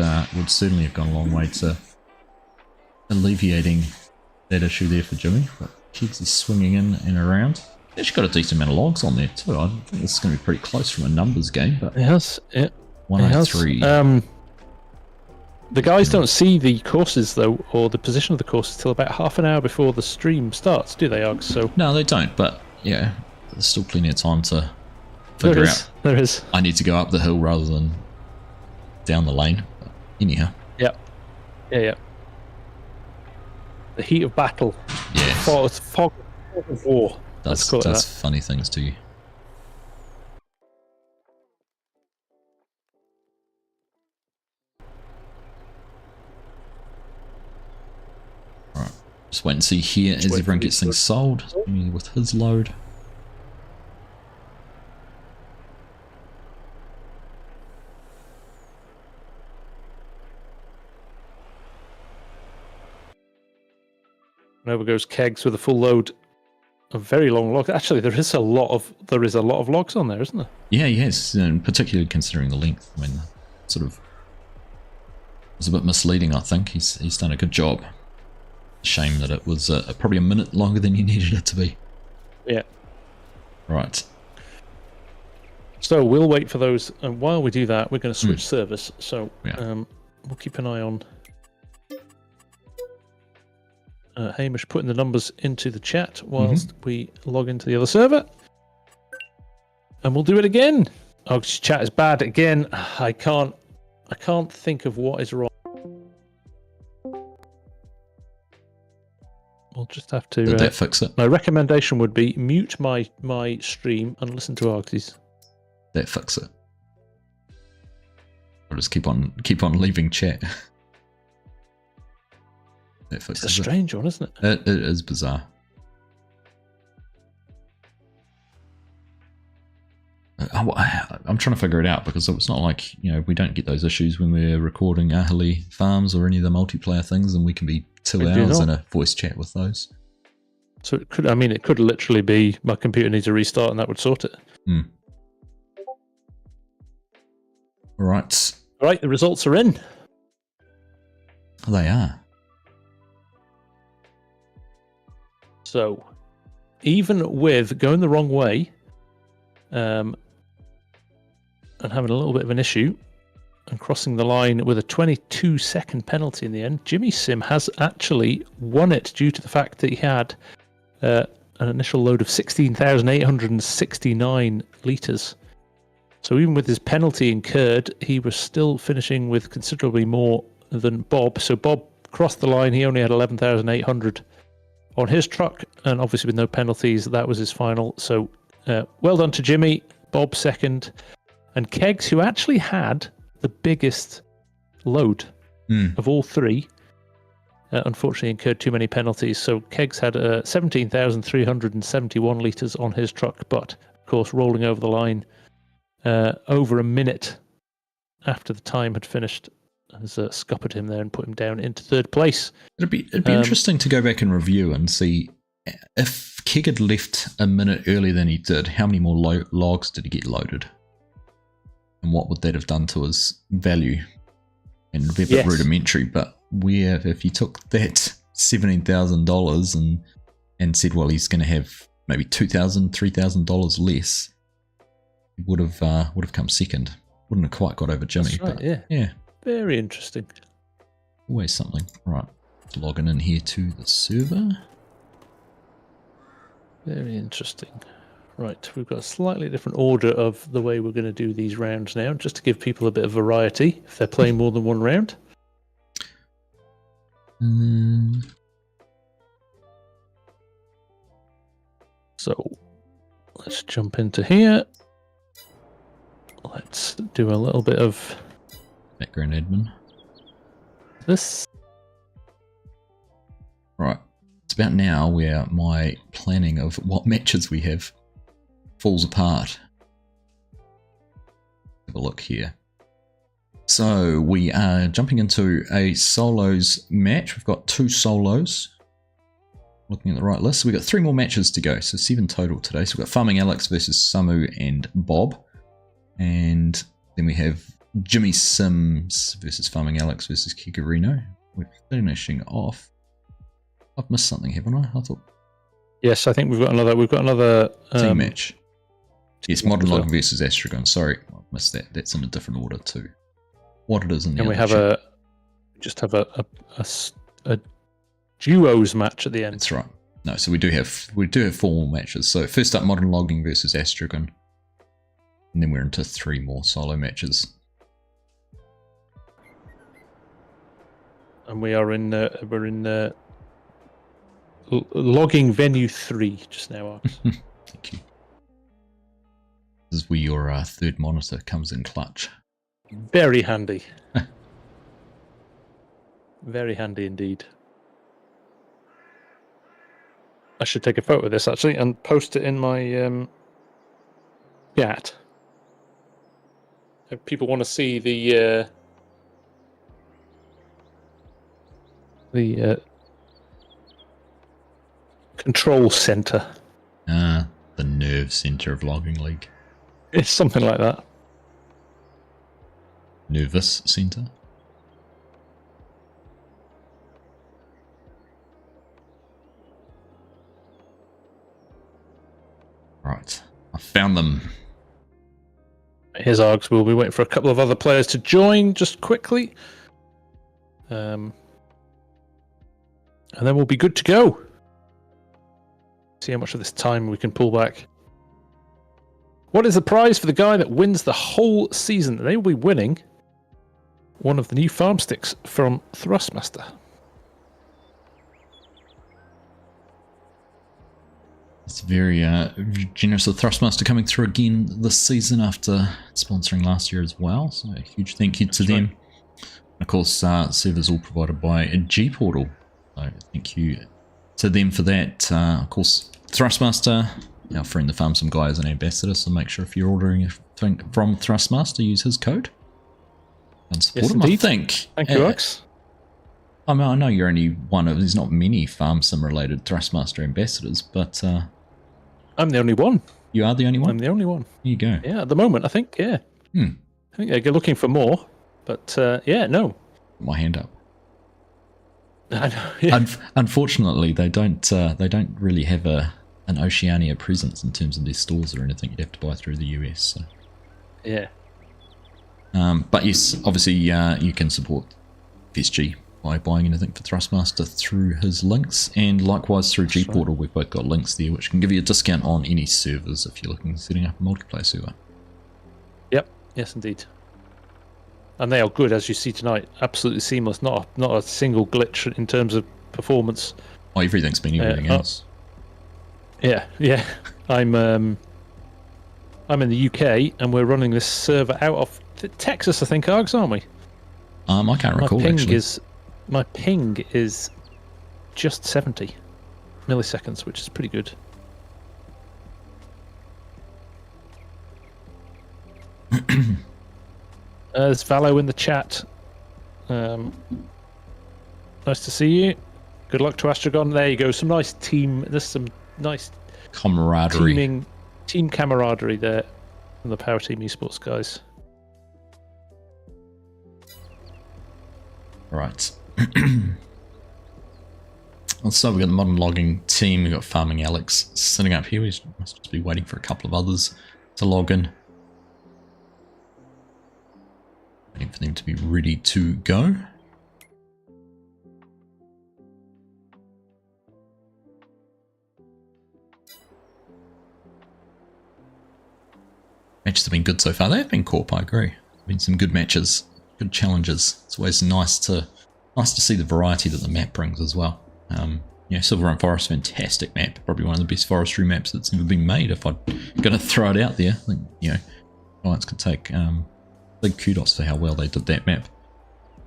certainly have gone a long way to alleviating that issue there for Jimmy. But Kegs is swinging in and around. He's actually got a decent amount of logs on there too. I think this is going to be pretty close from a numbers game. But yes, yeah. 103. The guys don't see the courses though, or the position of the courses till about half an hour before the stream starts, do they, Args? So no, they don't. But yeah, there's still plenty of time to figure out. There is. I need to go up the hill rather than down the lane. But anyhow. Yeah. The heat of battle. Yes. It's fog of war. Does funny things to you. Alright, just wait and see here as everyone gets things sold with his load. And over goes Kegs with a full load. A very long log. Actually, there is a lot of logs on there, isn't there? Yeah, yes, and particularly considering the length. I mean, sort of, it's a bit misleading. I think he's done a good job. Shame that it was probably a minute longer than you needed it to be. Yeah. Right. So we'll wait for those, and while we do that, we're going to switch service. So we'll keep an eye on. Hamish putting the numbers into the chat whilst we log into the other server. And we'll do it again. Oh, chat is bad again. I can't think of what is wrong. We'll just have to... Did that fix it? My recommendation would be mute my stream and listen to Argsy's. That fix it. I'll just keep on leaving chat. It's a strange one, isn't it? It is bizarre. I'm trying to figure it out because it's not like, we don't get those issues when we're recording Ahali Farms or any of the multiplayer things, and we can be 2 hours in a voice chat with those. So it could literally be my computer needs a restart and that would sort it. Right. Right, the results are in. They are. So, even with going the wrong way and having a little bit of an issue and crossing the line with a 22-second penalty in the end, Jimmy Sim has actually won it due to the fact that he had an initial load of 16,869 litres. So even with his penalty incurred, he was still finishing with considerably more than Bob. So Bob crossed the line, he only had 11,800 on his truck, and obviously with no penalties, that was his final. So well done to Jimmy, Bob second, and Kegs, who actually had the biggest load of all three, unfortunately incurred too many penalties. So Kegs had 17,371 litres on his truck, but of course rolling over the line over a minute after the time had finished has scuppered him there and put him down into third place. It'd be interesting to go back and review and see if Keg had left a minute earlier than he did, how many more logs did he get loaded? And what would that have done to his value? And it'd be a bit rudimentary, but if you took that $17,000 and said, well, he's going to have maybe $2,000, $3,000 less, he would have come second. Wouldn't have quite got over Jimmy. That's right, but yeah. Very interesting. Always something. Right. Logging in here to the server. Very interesting. Right, we've got a slightly different order of the way we're going to do these rounds now, just to give people a bit of variety if they're playing more than one round. So let's jump into here. Let's do a little bit of background admin. This. Right. It's about now where my planning of what matches we have falls apart. Have a look here. So we are jumping into a solos match. We've got 2 solos. Looking at the right list. So we've got 3 more matches to go. So 7 total today. So we've got Farming Alex versus Samu and Bob. And then we have Jimmy Sims versus Farming Alex versus Kikarino. We're finishing off. I've missed something, haven't I? I thought. Yes, I think we've got another team match. Yes, Modern Logging versus Astragon. Sorry, I missed that. That's in a different order too. What it is in the and we have a duos match at the end. That's right. No, so we do have 4 more matches. So first up, Modern Logging versus Astragon, and then we're into 3 more solo matches. And we're in logging venue 3 just now. Thank you. This is where your third monitor comes in clutch. Very handy. Very handy indeed. I should take a photo of this actually and post it in my chat. If people want to see the control center. The nerve center of Logging League. It's something like that. Nervous center. Right, I found them. Here's Args. We'll be waiting for a couple of other players to join just quickly. And then we'll be good to go. See how much of this time we can pull back. What is the prize for the guy that wins the whole season? They will be winning one of the new farm sticks from Thrustmaster. It's very generous of Thrustmaster coming through again this season after sponsoring last year as well. So a huge thank you to them. Of course, servers all provided by G-Portal. So thank you to them for that. Of course, Thrustmaster, our friend the Farmsome guy, is an ambassador, so make sure if you're ordering anything from Thrustmaster, use his code. And support him, I think. Thank you, Alex. I mean, I know you're only one of, there's not many Farmsim related Thrustmaster ambassadors, but... I'm the only one. You are the only one? I'm the only one. There you go. Yeah, at the moment, I think, yeah. I think they're looking for more, but yeah, no. My hand up. I know, yeah. Unfortunately, they don't really have an Oceania presence in terms of their stores or anything. You'd have to buy through the US. So. Yeah. But yes, obviously you can support FSG by buying anything for Thrustmaster through his links, and likewise through G-Portal. We've both got links there which can give you a discount on any servers if you're looking at setting up a multiplayer server. Yep, yes indeed. And they are good, as you see tonight. Absolutely seamless. Not a single glitch in terms of performance. Oh, everything's been everything else. Yeah. I'm in the UK, and we're running this server out of Texas, I think, Args, aren't we? I can't recall, actually. My ping is just 70 milliseconds, which is pretty good. There's Valo in the chat. Nice to see you. Good luck to Astragon. There you go. Some nice team. There's some nice camaraderie. Team camaraderie there from the Power Team Esports guys. Right. So we've got the Modern Logging team. We've got Farming Alex sitting up here. We must just be waiting for a couple of others to log in. Waiting for them to be ready to go. matches have been good so far. They've been Corp, I agree. Been some good matches, good challenges. It's always nice to see the variety that the map brings as well. Silverrun Forest, fantastic map, probably one of the best forestry maps that's ever been made. If I'm going to throw it out there, I think Giants could take big kudos for how well they did that map,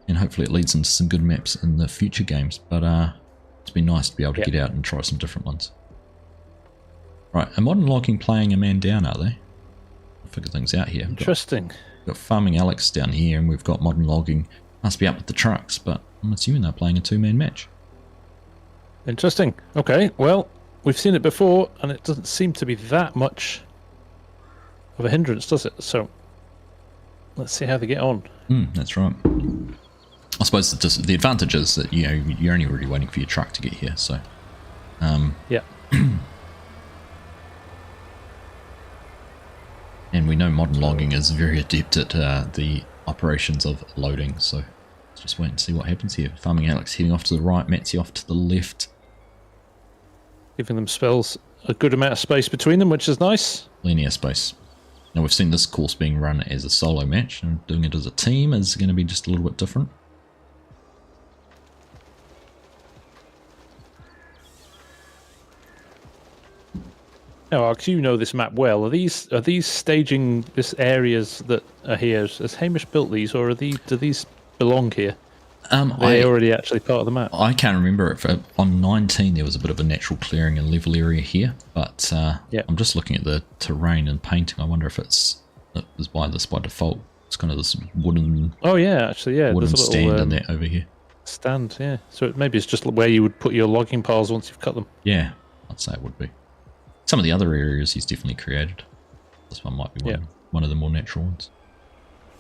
and hopefully it leads into some good maps in the future games. But it's been nice to be able to get out and try some different ones. Right, are Modern Logging playing a man down, are they? I'll figure things out here. Interesting. We've got Farming Alex down here, and we've got Modern Logging. Must be up with the trucks, but I'm assuming they're playing a two-man match. Interesting. Okay, well, we've seen it before, and it doesn't seem to be that much of a hindrance, does it? So, let's see how they get on. That's right. I suppose the advantage is that you're only really waiting for your truck to get here. So, yeah. And we know Modern Logging is very adept at the operations of loading. So, let's just wait and see what happens here. Farming Alex heading off to the right, Matsy off to the left. Giving them spells a good amount of space between them, which is nice. Linear space. Now we've seen this course being run as a solo match, and doing it as a team is going to be just a little bit different. Now, Args, you know this map well. Are these staging this areas that are here? Has Hamish built these, or do these belong here? They're already actually part of the map. I can't remember if on 19 there was a bit of a natural clearing and level area here, but I'm just looking at the terrain and painting. I wonder if it was by default. It's kind of this wooden. Oh yeah, actually yeah. Wooden There's a stand little, in there over here. Stand, yeah. So maybe it's just where you would put your logging piles once you've cut them. Yeah, I'd say it would be. Some of the other areas he's definitely created. This one might be one of the more natural ones.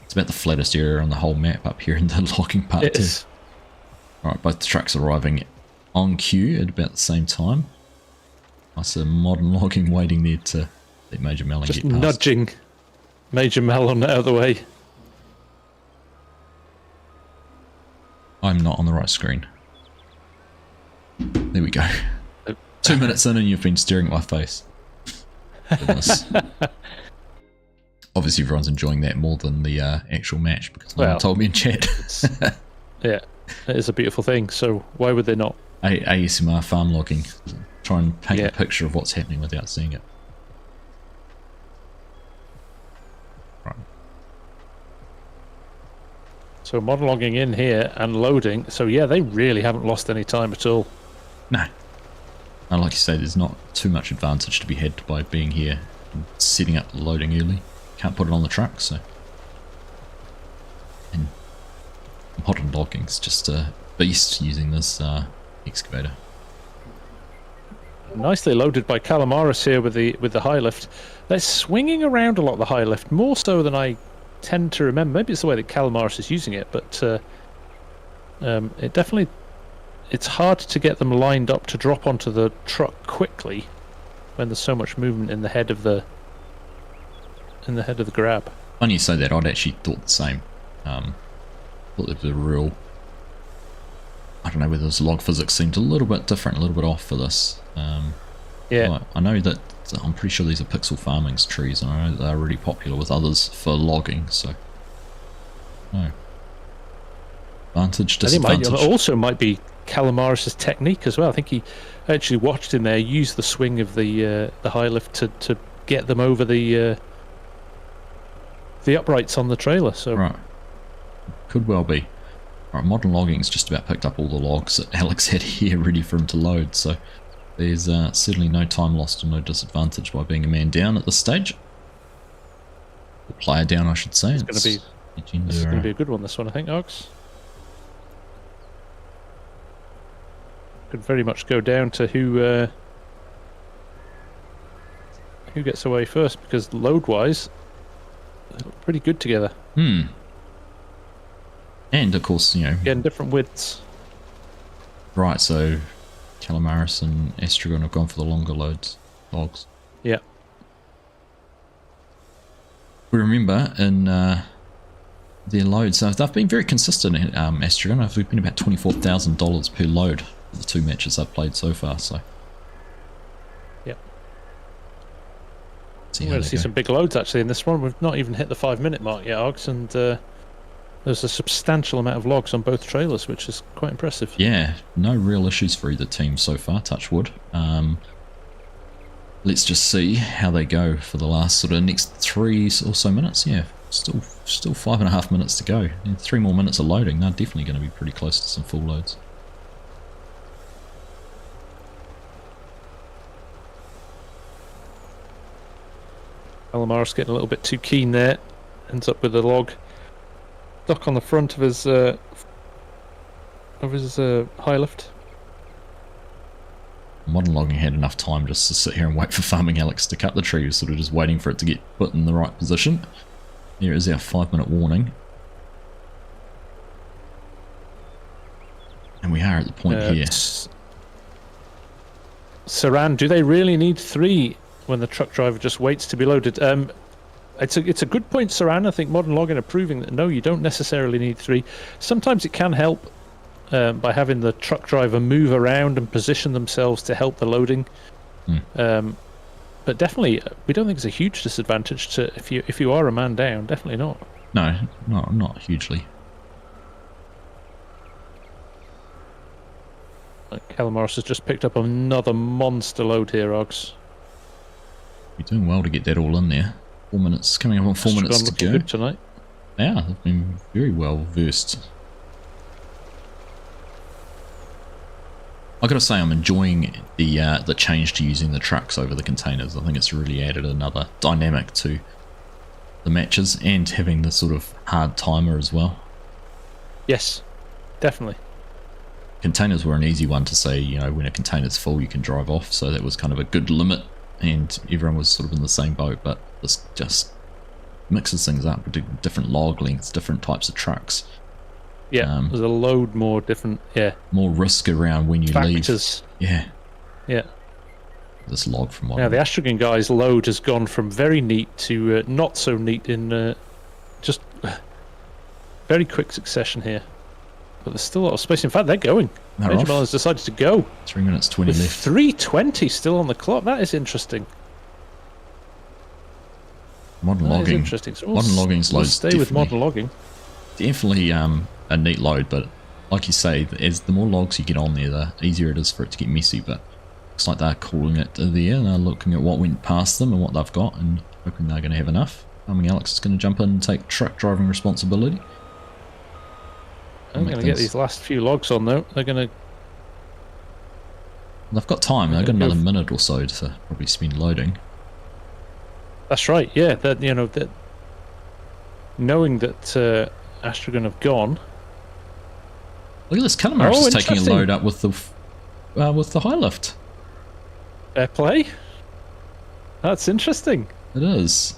It's about the flattest area on the whole map up here in the logging part too. Alright, both the trucks arriving on queue at about the same time. I see Modern Logging waiting there to let Major Melon get past. Just nudging Major Melon out of the way. I'm not on the right screen. There we go. 2 minutes in and you've been staring at my face. Goodness. Obviously everyone's enjoying that more than the actual match because no one told me in chat. Yeah, it is a beautiful thing, so why would they not? ASMR farm logging. Try and paint a picture of what's happening without seeing it. Right. So Modern Logging in here and loading, so yeah, they really haven't lost any time at all. No. And like you say, there's not too much advantage to be had by being here and setting up loading early. Can't put it on the truck, so. And Modern Logging's just a beast using this excavator. Nicely loaded by Calamaris here with the high lift. They're swinging around a lot, the high lift, more so than I tend to remember. Maybe it's the way that Calamaris is using it, but it definitely. It's hard to get them lined up to drop onto the truck quickly when there's so much movement in the head of the grab. When you say that, I'd actually thought the same. Thought there was a real. I don't know whether this log physics seemed a little bit different, a little bit off for this. Yeah. I know that I'm pretty sure these are pixel farming's trees, and I know they're really popular with others for logging. So, no. Advantage, disadvantage. It also might be Calamaris' technique as well. I think he actually watched him there use the swing of the high lift to get them over the uprights on the trailer. So right, could well be. Right, Modern Logging's just about picked up all the logs that Alex had here ready for him to load. So there's certainly no time lost and no disadvantage by being a man down at this stage. The player down, I should say. This is going to be a good one. This one, I think, Args. Could very much go down to who gets away first, because load-wise, they look pretty good together. And of course, again, different widths. Right, so Calamaris and Estragon have gone for the longer logs. Yeah. We remember in their loads, they've been very consistent at Estragon. They've been about $24,000 per load for the two matches I've played so far. So. Yep. See We're how going they to see go. some big loads actually in this one. We've not even hit the 5-minute mark yet, Args, and there's a substantial amount of logs on both trailers, which is quite impressive. Yeah, no real issues for either team so far, touch wood. Let's just see how they go for the last sort of next 3 or so minutes. Yeah, still 5.5 minutes to go. And 3 more minutes of loading. They're definitely going to be pretty close to some full loads. Holmakra getting a little bit too keen there. Ends up with a log stuck on the front of his high lift. Modern logging had enough time just to sit here and wait for Farming Alex to cut the tree. He was sort of just waiting for it to get put in the right position. Here is our 5-minute warning. And we are at the point here. Saran, do they really need 3 when the truck driver just waits to be loaded? It's a good point, Saran. I think modern logging are proving that no, you don't necessarily need 3. Sometimes it can help by having the truck driver move around and position themselves to help the loading. But definitely, we don't think it's a huge disadvantage to if you are a man down. Definitely not. No, not hugely. Holmakra has just picked up another monster load here, Args. You're doing well to get that all in there. 4 minutes, coming up on 4 minutes to go. Good tonight. Yeah, they've been very well versed. I gotta say, I'm enjoying the change to using the trucks over the containers. I think it's really added another dynamic to the matches and having the sort of hard timer as well. Yes, definitely. Containers were an easy one to say, you know, when a container's full you can drive off, so that was kind of a good limit and everyone was sort of in the same boat, but this just mixes things up with different log lengths, different types of trucks. Yeah, there's a load more different, more risk around when you factors. leave. Yeah. This log from Now the Astragon guy's load has gone from very neat to not so neat in just very quick succession here. But there's still a lot of space. In fact, they're going. Major Melon's decided to go. 3 minutes 20 left. 3:20 still on the clock. That is interesting. Modern logging. Interesting. So modern logging's loads. Stay with modern logging. Definitely a neat load, but like you say, as the more logs you get on there, the easier it is for it to get messy. But looks like they're calling it there. They're looking at what went past them and what they've got, and hoping they're going to have enough. Alex is going to jump in and take truck driving responsibility. I'm going to get these last few logs on though. They're going to. They've got time. They've got another minute or so to probably spend loading. That's right. Yeah, that that knowing that Astragon have gone. Look at this. Holmakra is taking a load up with the high lift. Fair play. That's interesting. It is.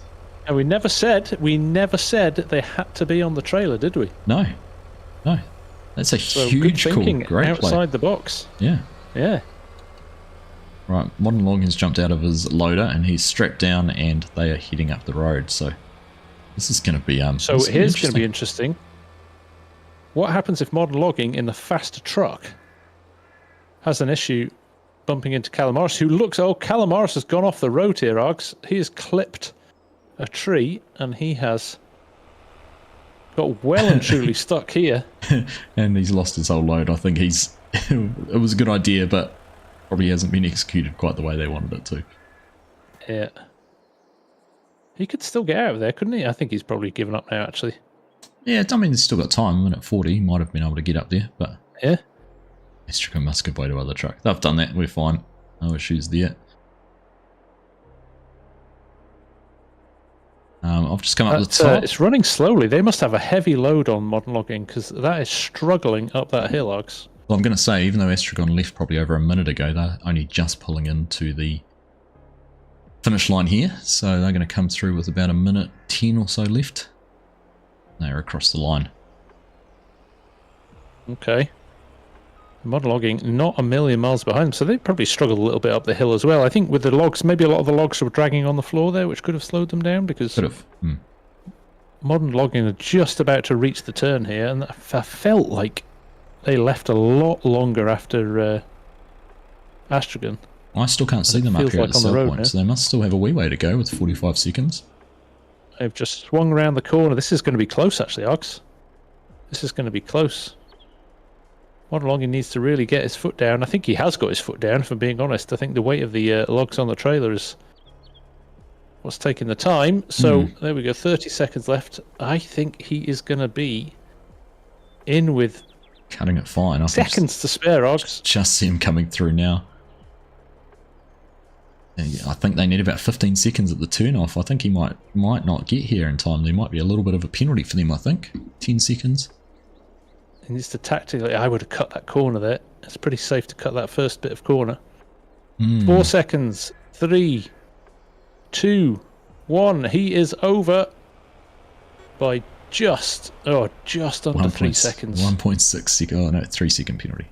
And we never said they had to be on the trailer, did we? No. That's a huge call. Great outside play. the box. Yeah. Yeah. Right, Modern Logging's jumped out of his loader and he's strapped down and they are heading up the road. So this is going to be So here's going to be interesting. What happens if Modern Logging in the faster truck has an issue bumping into Holmakra, who looks... Oh, Holmakra has gone off the road here, Args. He has clipped a tree and he has got well and truly stuck here. And he's lost his whole load. I think he's... it was a good idea, but probably hasn't been executed quite the way they wanted it to. Yeah. He could still get out of there, couldn't he? I think he's probably given up now, actually. Yeah, I mean, he's still got time. A minute 40, he might have been able to get up there, but... Yeah. Astragon must go to other truck. They've done that, we're fine. No issues there. I've just come up the top. It's running slowly. They must have a heavy load on Modern Logging, because that is struggling up that hill, Args. Well, I'm going to say, even though Astragon left probably over a minute ago, they're only just pulling into the finish line here. So they're going to come through with about a minute 10 or so left. They're across the line. Okay. Modern Logging not a million miles behind them, so they probably struggled a little bit up the hill as well. I think with the logs, maybe a lot of the logs were dragging on the floor there, which could have slowed them down, because Modern Logging are just about to reach the turn here, and I felt like they left a lot longer after Astragon. I still can't see them up here at the sell point, so they must still have a wee way to go with 45 seconds. They've just swung around the corner. This is going to be close, actually, Args. This is going to be close. Modern Logging needs to really get his foot down. I think he has got his foot down, if I'm being honest. I think the weight of the logs on the trailer is what's taking the time. So there we go, 30 seconds left. I think he is going to be in with cutting it fine. I seconds to spare, Args. Just see him coming through now. I think they need about 15 seconds at the turn-off. I think he might not get here in time. There might be a little bit of a penalty for them, I think. 10 seconds. He needs to tactically... I would have cut that corner there. It's pretty safe to cut that first bit of corner. 4 seconds. 3, 2, 1. He is over by just under 3 seconds. 1.6 second. Oh, no, 3 second penalty.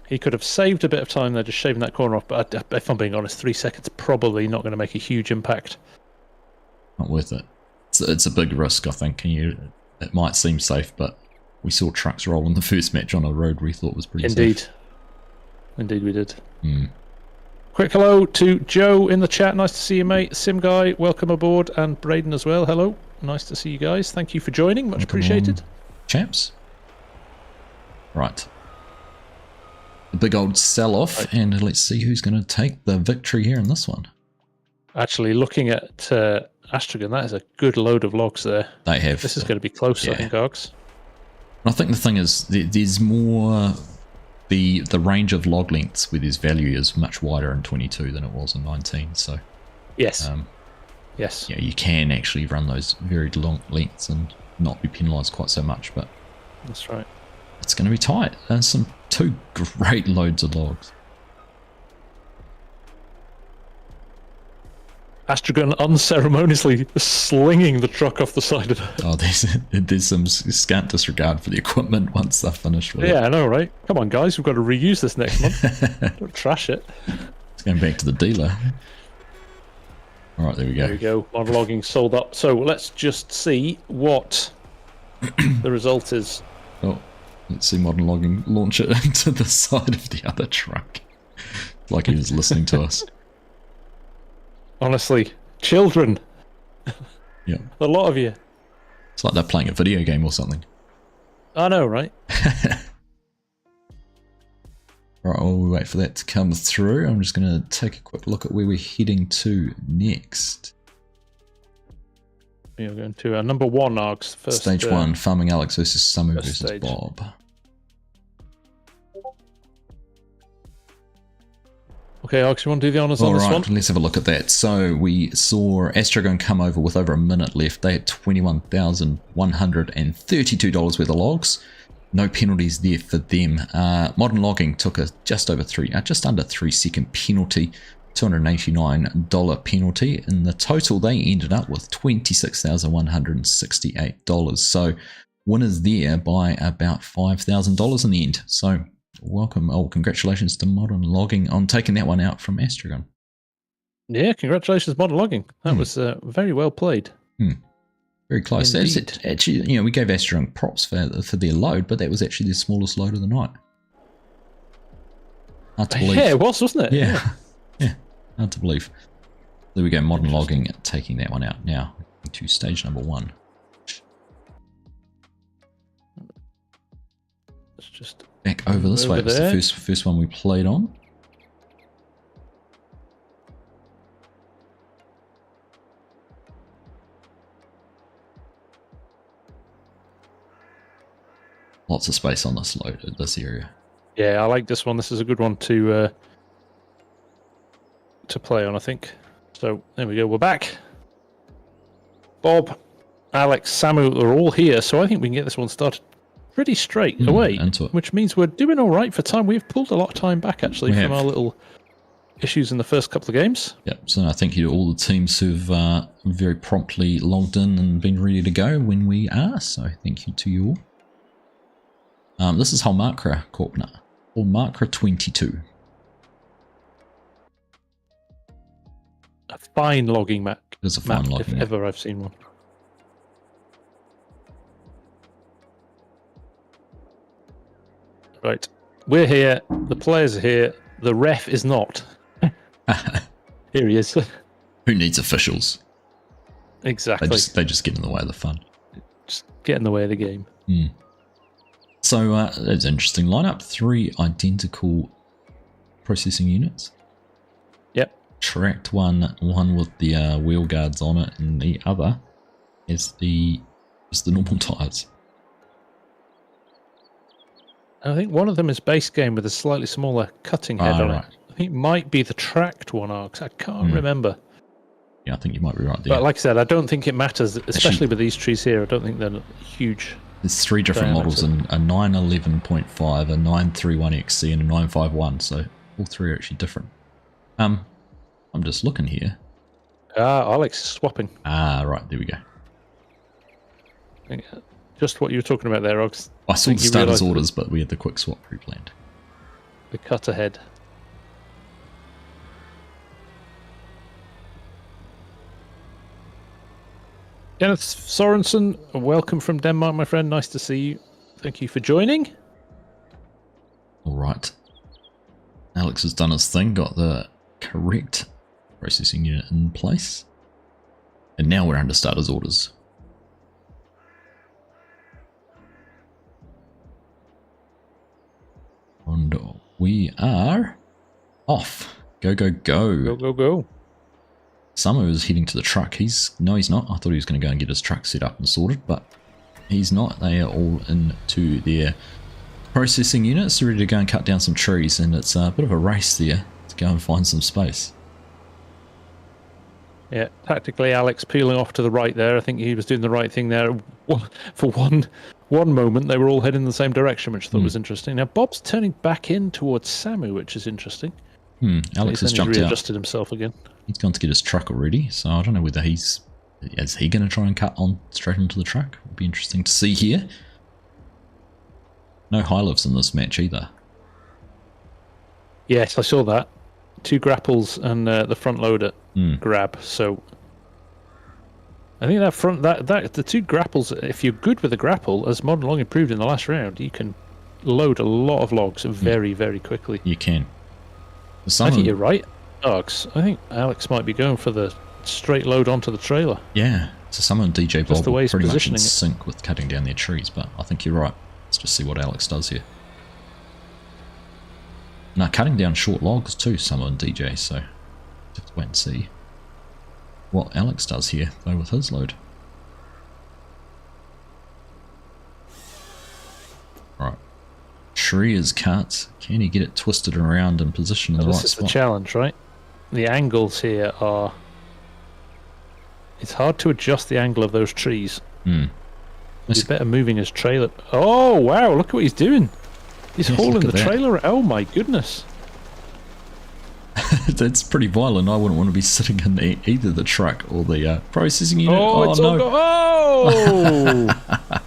He could have saved a bit of time there, just shaving that corner off. But if I'm being honest, 3 seconds probably not going to make a huge impact. Not worth it. It's a big risk, I think. It might seem safe, but we saw trucks roll in the first match on a road we thought was pretty safe. Indeed we did. Quick hello to Joe in the chat. Nice to see you, mate. Sim Guy, welcome aboard. And Braden as well. Hello. Nice to see you guys. Thank you for joining. Much appreciated. Chaps. Right. A big old sell-off, and let's see who's going to take the victory here in this one. Actually, looking at Astragon, that is a good load of logs there. They have. This is going to be close, I think, Args. I think the thing is, there's more... The range of log lengths with his value is much wider in 22 than it was in 19, so... Yes. Yes. Yeah, you can actually run those very long lengths and not be penalised quite so much, but... That's right. It's going to be tight. There's two great loads of logs. Astragon unceremoniously slinging the truck off the side of it. Oh, there's some scant disregard for the equipment once they're finished with it. Yeah, I know, right? Come on, guys, we've got to reuse this next month. Don't trash it. It's going back to the dealer. All right, there we go. There we go. Modern Logging sold up. So let's just see what the result is. Oh, let's see Modern Logging launch it into the side of the other truck. Like he was listening to us. Honestly, children. Yeah. A lot of you. It's like they're playing a video game or something. I know, right? Right, while we wait for that to come through, I'm just going to take a quick look at where we're heading to next. You're going to number 1, Args. First, Stage 1, Farming Alex versus Samu versus stage. Bob. Okay, Args, you want to do the honours on this one? Alright, let's have a look at that. So we saw Astragon come over with over a minute left. They had $21,132 worth of logs. No penalties there for them. Modern Logging took just under 3 second penalty, $289 penalty. In the total, they ended up with $26,168. So winners there by about $5,000 in the end. So welcome, congratulations to Modern Logging on taking that one out from Astragon. Yeah, congratulations, Modern Logging. That was very well played. Very close. Actually, we gave Astragon props for their load, but that was actually their smallest load of the night. Hard to believe. Yeah, it was, wasn't it? Yeah. Hard to believe. There we go, Modern Logging taking that one out. Now to stage number 1. Let's just back over this way. It was the first one we played on. Lots of space on this area. Yeah, I like this one. This is a good one to play on, I think. So there we go. We're back. Bob, Alex, Samu are all here, so I think we can get this one started pretty straight away, which means we're doing all right for time. We've pulled a lot of time back, actually, from our little issues in the first couple of games. Yep, so I thank you to all the teams who've very promptly logged in and been ready to go when we are, so thank you to you all. This is Holmakra Corpner, Holmakra 22. A fine logging map. It is a fine logging map, if ever I've seen one. Right, we're here, the players are here, the ref is not. Here he is. Who needs officials? Exactly. They just get in the way of the fun. Just get in the way of the game. So that's an interesting lineup. 3 identical processing units. Yep. Tracked one with the wheel guards on it, and the other is the normal tires. I think one of them is base game with a slightly smaller cutting head on it. I think it might be the tracked one, Args. I can't remember. Yeah, I think you might be right there. But like I said, I don't think it matters, especially with these trees here. I don't think they're huge. There's 3 different models, a 911.5, a 931XC, and a 951. So all 3 are actually different. I'm just looking here. Alex is swapping. Right, there we go. Just what you were talking about there, Args. I saw the starter's orders, but we had the quick swap pre-planned. The cut ahead. Kenneth Sorensen, welcome from Denmark, my friend. Nice to see you. Thank you for joining. All right. Alex has done his thing, got the correct processing unit in place. And now we're under starter's orders. And we are off. Go, go, go. Go, go, go. Summer is heading to the truck. No, he's not. I thought he was going to go and get his truck set up and sorted, but he's not. They are all into their processing units, ready to go and cut down some trees, and it's a bit of a race there to go and find some space. Yeah, tactically, Alex peeling off to the right there. I think he was doing the right thing there. For one moment, they were all heading in the same direction, which I thought was interesting. Now, Bob's turning back in towards Samu, which is interesting. Alex has jumped out. Readjusted himself again. He's gone to get his truck already, so I don't know whether is he going to try and cut on straight into the truck. It'll be interesting to see here. No high lifts in this match either. Yes, I saw that. 2 grapples and the front loader grab. So I think that the 2 grapples. If you're good with a grapple, as Modern Long improved in the last round, you can load a lot of logs very, very quickly. You can. I think you're right, Args. I think Alex might be going for the straight load onto the trailer. Yeah. So someone and DJ Bob the way he's pretty much in positioning it. sync with cutting down their trees, but I think you're right. Let's just see what Alex does here. Now, cutting down short logs too, Summer and DJ, so have to wait and see what Alex does here, though, with his load. Right. Tree is cut. Can he get it twisted around and positioned in the right spot? This is the challenge, right? The angles here are... It's hard to adjust the angle of those trees. He's better moving his trailer. Oh, wow, look at what he's doing. He's hauling the trailer. Oh, my goodness. That's pretty violent. I wouldn't want to be sitting in either the truck or the processing unit. Oh, it's no. Oh!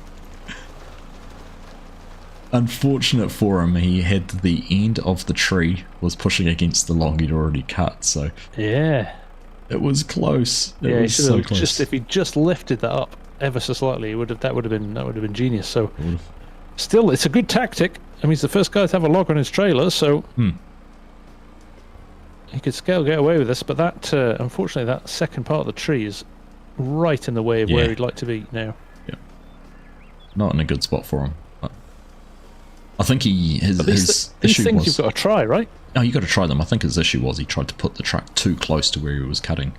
Unfortunate for him, he had the end of the tree was pushing against the log he'd already cut, so... Yeah. It was close. It yeah, was so close. Just if he just lifted that up ever so slightly, that would have been genius. So, still, it's a good tactic. I mean, he's the first guy to have a log on his trailer, so he could get away with this. But that, unfortunately, that second part of the tree is right in the way of where he'd like to be now. Yeah, not in a good spot for him. But I think his these issue things was, you've got to try, right? No, you got to try them. I think his issue was he tried to put the truck too close to where he was cutting.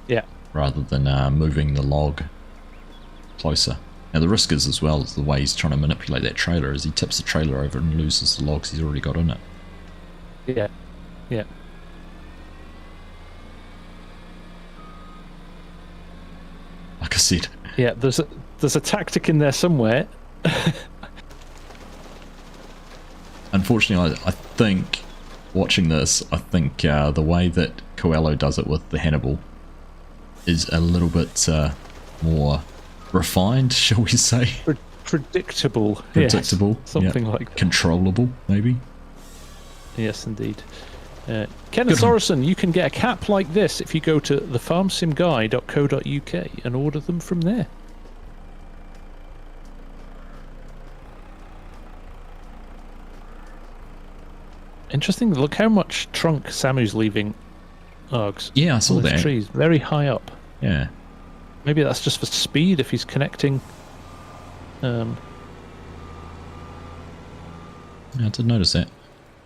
Yeah. Rather than moving the log closer. Now the risk is, as well, is the way he's trying to manipulate that trailer is he tips the trailer over and loses the logs he's already got in it. Yeah. Yeah. Like I said. Yeah, there's a tactic in there somewhere. Unfortunately, I think, watching this, I think the way that Coelho does it with the Hannibal is a little bit more refined, shall we say? Predictable. Predictable. Yes, something like that. Controllable, maybe? Yes, indeed. Kenneth Sorensen, you can get a cap like this if you go to thefarmsimguy.co.uk and order them from there. Interesting. Look how much trunk Samu's leaving, Args. Yeah, I saw All those that. trees, very high up. Yeah. Maybe that's just for speed if he's connecting. I did notice that.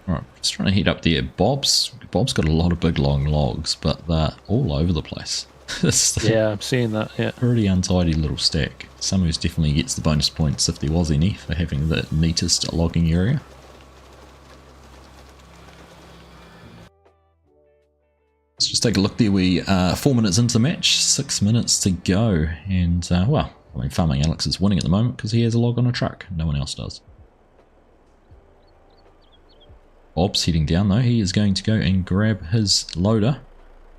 Alright, just trying to heat up there. Bob's got a lot of big long logs, but they're all over the place. Yeah, I'm seeing that, yeah. Pretty untidy little stack. Samu's definitely gets the bonus points if there was any for having the neatest logging area. Let's just take a look there. We are 4 minutes into the match, 6 minutes to go, and well, I mean, Farming Alex is winning at the moment because he has a log on a truck. No one else does. Bob's heading down though. He is going to go and grab his loader.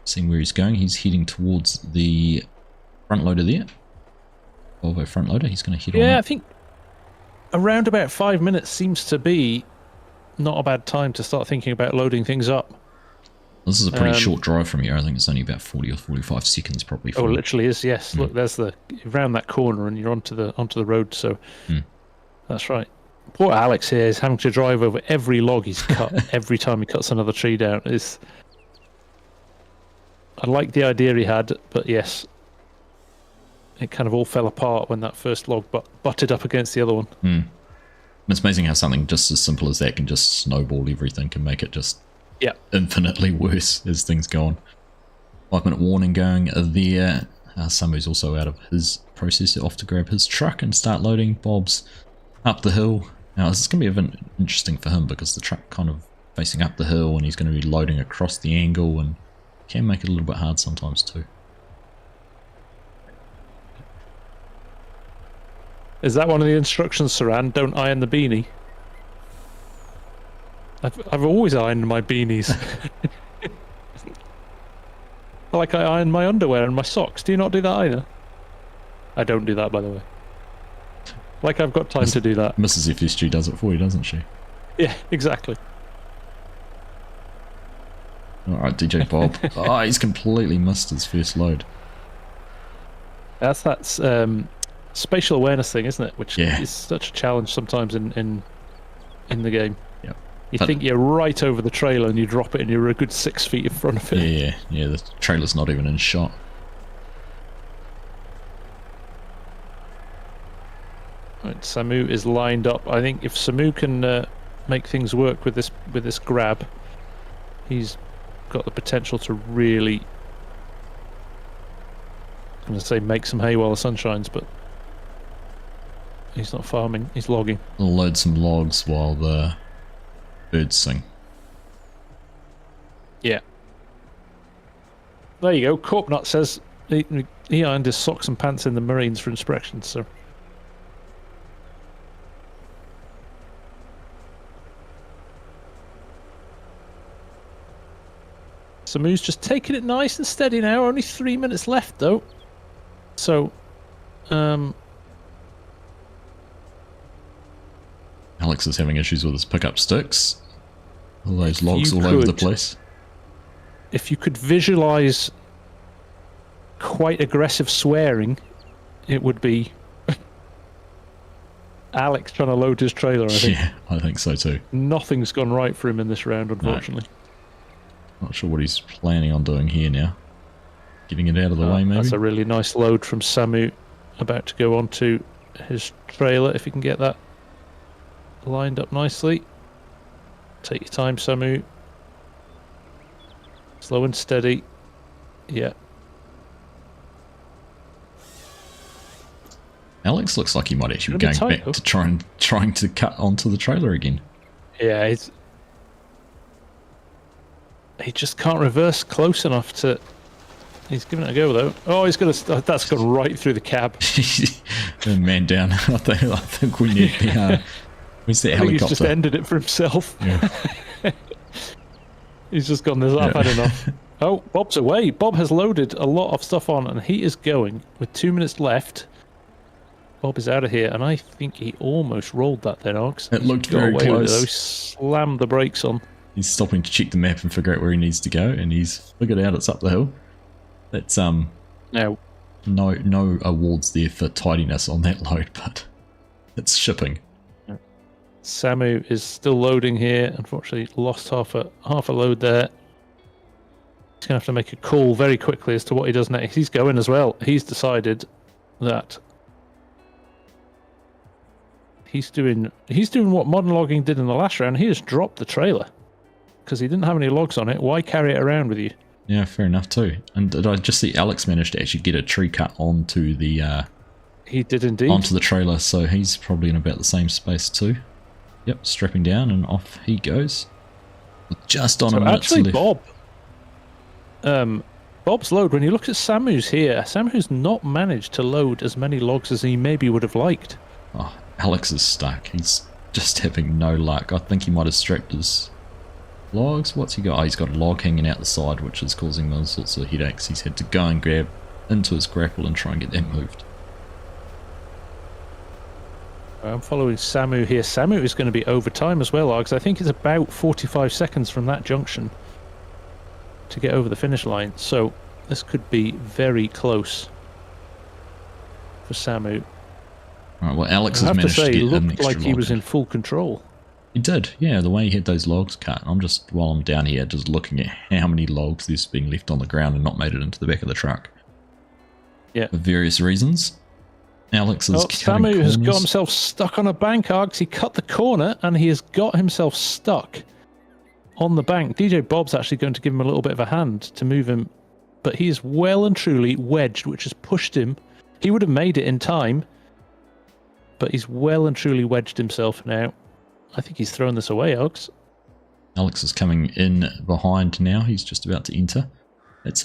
Seeing where he's going, he's heading towards the front loader there. Volvo front loader. He's going to head on. Yeah, I think around about 5 minutes seems to be not a bad time to start thinking about loading things up. This is a pretty short drive from here. I think it's only about 40 or 45 seconds probably. Oh, it literally is, yes. Look, there's around that corner and you're onto the road, so that's right. Poor Alex here is having to drive over every log he's cut every time he cuts another tree down. I like the idea he had, but yes, it kind of all fell apart when that first log butted up against the other one. It's amazing how something just as simple as that can just snowball everything, can make it just infinitely worse as things go on. 5 minute warning going there. Samu's also out of his process, off to grab his truck and start loading. Bob's up the hill. Now this is going to be a bit interesting for him because the truck kind of facing up the hill and he's going to be loading across the angle and can make it a little bit hard sometimes too. Is that one of the instructions, Saran? Don't iron the beanie. I've always ironed my beanies. Like I iron my underwear and my socks. Do you not do that either? I don't do that, by the way. Like I've got time to do that. Mrs. FSG does it for you, doesn't she? Yeah, exactly. Alright, DJ Bob. Oh, he's completely missed his first load. That's spatial awareness thing, isn't it? Which is such a challenge sometimes in the game. Yeah. You think you're right over the trailer and you drop it and you're a good 6 feet in front of it. Yeah, the trailer's not even in shot. Right, Samu is lined up. I think if Samu can make things work with this grab, he's got the potential to really, I'm going to say, make some hay while the sun shines, but he's not farming, he's logging. We'll load some logs while the birds sing. Yeah. There you go. Corpnut says he ironed his socks and pants in the Marines for inspection, so. Samu's just taking it nice and steady now. Only 3 minutes left though. So, Alex is having issues with his pickup sticks. All those logs all over the place. If you could visualize quite aggressive swearing, it would be Alex trying to load his trailer, I think. Yeah, I think so too. Nothing's gone right for him in this round, unfortunately. No. Not sure what he's planning on doing here now. Getting it out of the way, maybe? That's a really nice load from Samu, about to go onto his trailer, if he can get that lined up nicely. Take your time, Samu. Slow and steady. Yeah. Alex looks like he might actually be going back to trying to cut onto the trailer again. Yeah, he just can't reverse close enough to. He's giving it a go though. Oh, he's gonna. That's gone right through the cab. Man down. I think we need the. Where's that helicopter? He's just ended it for himself. Yeah. He's just gone. I've had enough. Oh, Bob's away. Bob has loaded a lot of stuff on, and he is going with 2 minutes left. Bob is out of here, and I think he almost rolled that then, Args. It looked very close. He slammed the brakes on. He's stopping to check the map and figure out where he needs to go, and he's figured out it's up the hill. That's now no awards there for tidiness on that load, but it's shipping. Samu is still loading here. Unfortunately, lost half a load there. He's going to have to make a call very quickly as to what he does next. He's going as well. He's decided that he's doing what modern logging did in the last round. He just dropped the trailer because he didn't have any logs on it. Why carry it around with you? Yeah, fair enough too. And did I just see Alex managed to actually get a tree cut onto the... he did indeed. Onto the trailer, so he's probably in about the same space too. Yep, strapping down and off he goes. With just on a minute actually, left. Bob's load, when you look at Samu's here, Samu's not managed to load as many logs as he maybe would have liked. Oh, Alex is stuck. He's just having no luck. I think he might have strapped his logs. What's he got? Oh, he's got a log hanging out the side, which is causing all sorts of headaches. He's had to go and grab into his grapple and try and get that moved. I'm following Samu here. Samu is going to be over time as well, Args. I think it's about 45 seconds from that junction to get over the finish line. So this could be very close for Samu. Right, well, Alex has managed to get an extra log. Looked like he was in full control. He did, yeah, the way he had those logs cut. While I'm down here, just looking at how many logs there's been left on the ground and not made it into the back of the truck. Yeah. For various reasons. Alex is cutting Samu has got corners. himself stuck on a bank, Args. He cut the corner and he has got himself stuck on the bank. DJ Bob's actually going to give him a little bit of a hand to move him, but he is well and truly wedged, which has pushed him. He would have made it in time, but he's well and truly wedged himself now. I think he's thrown this away, Args. Alex is coming in behind now. He's just about to enter. It's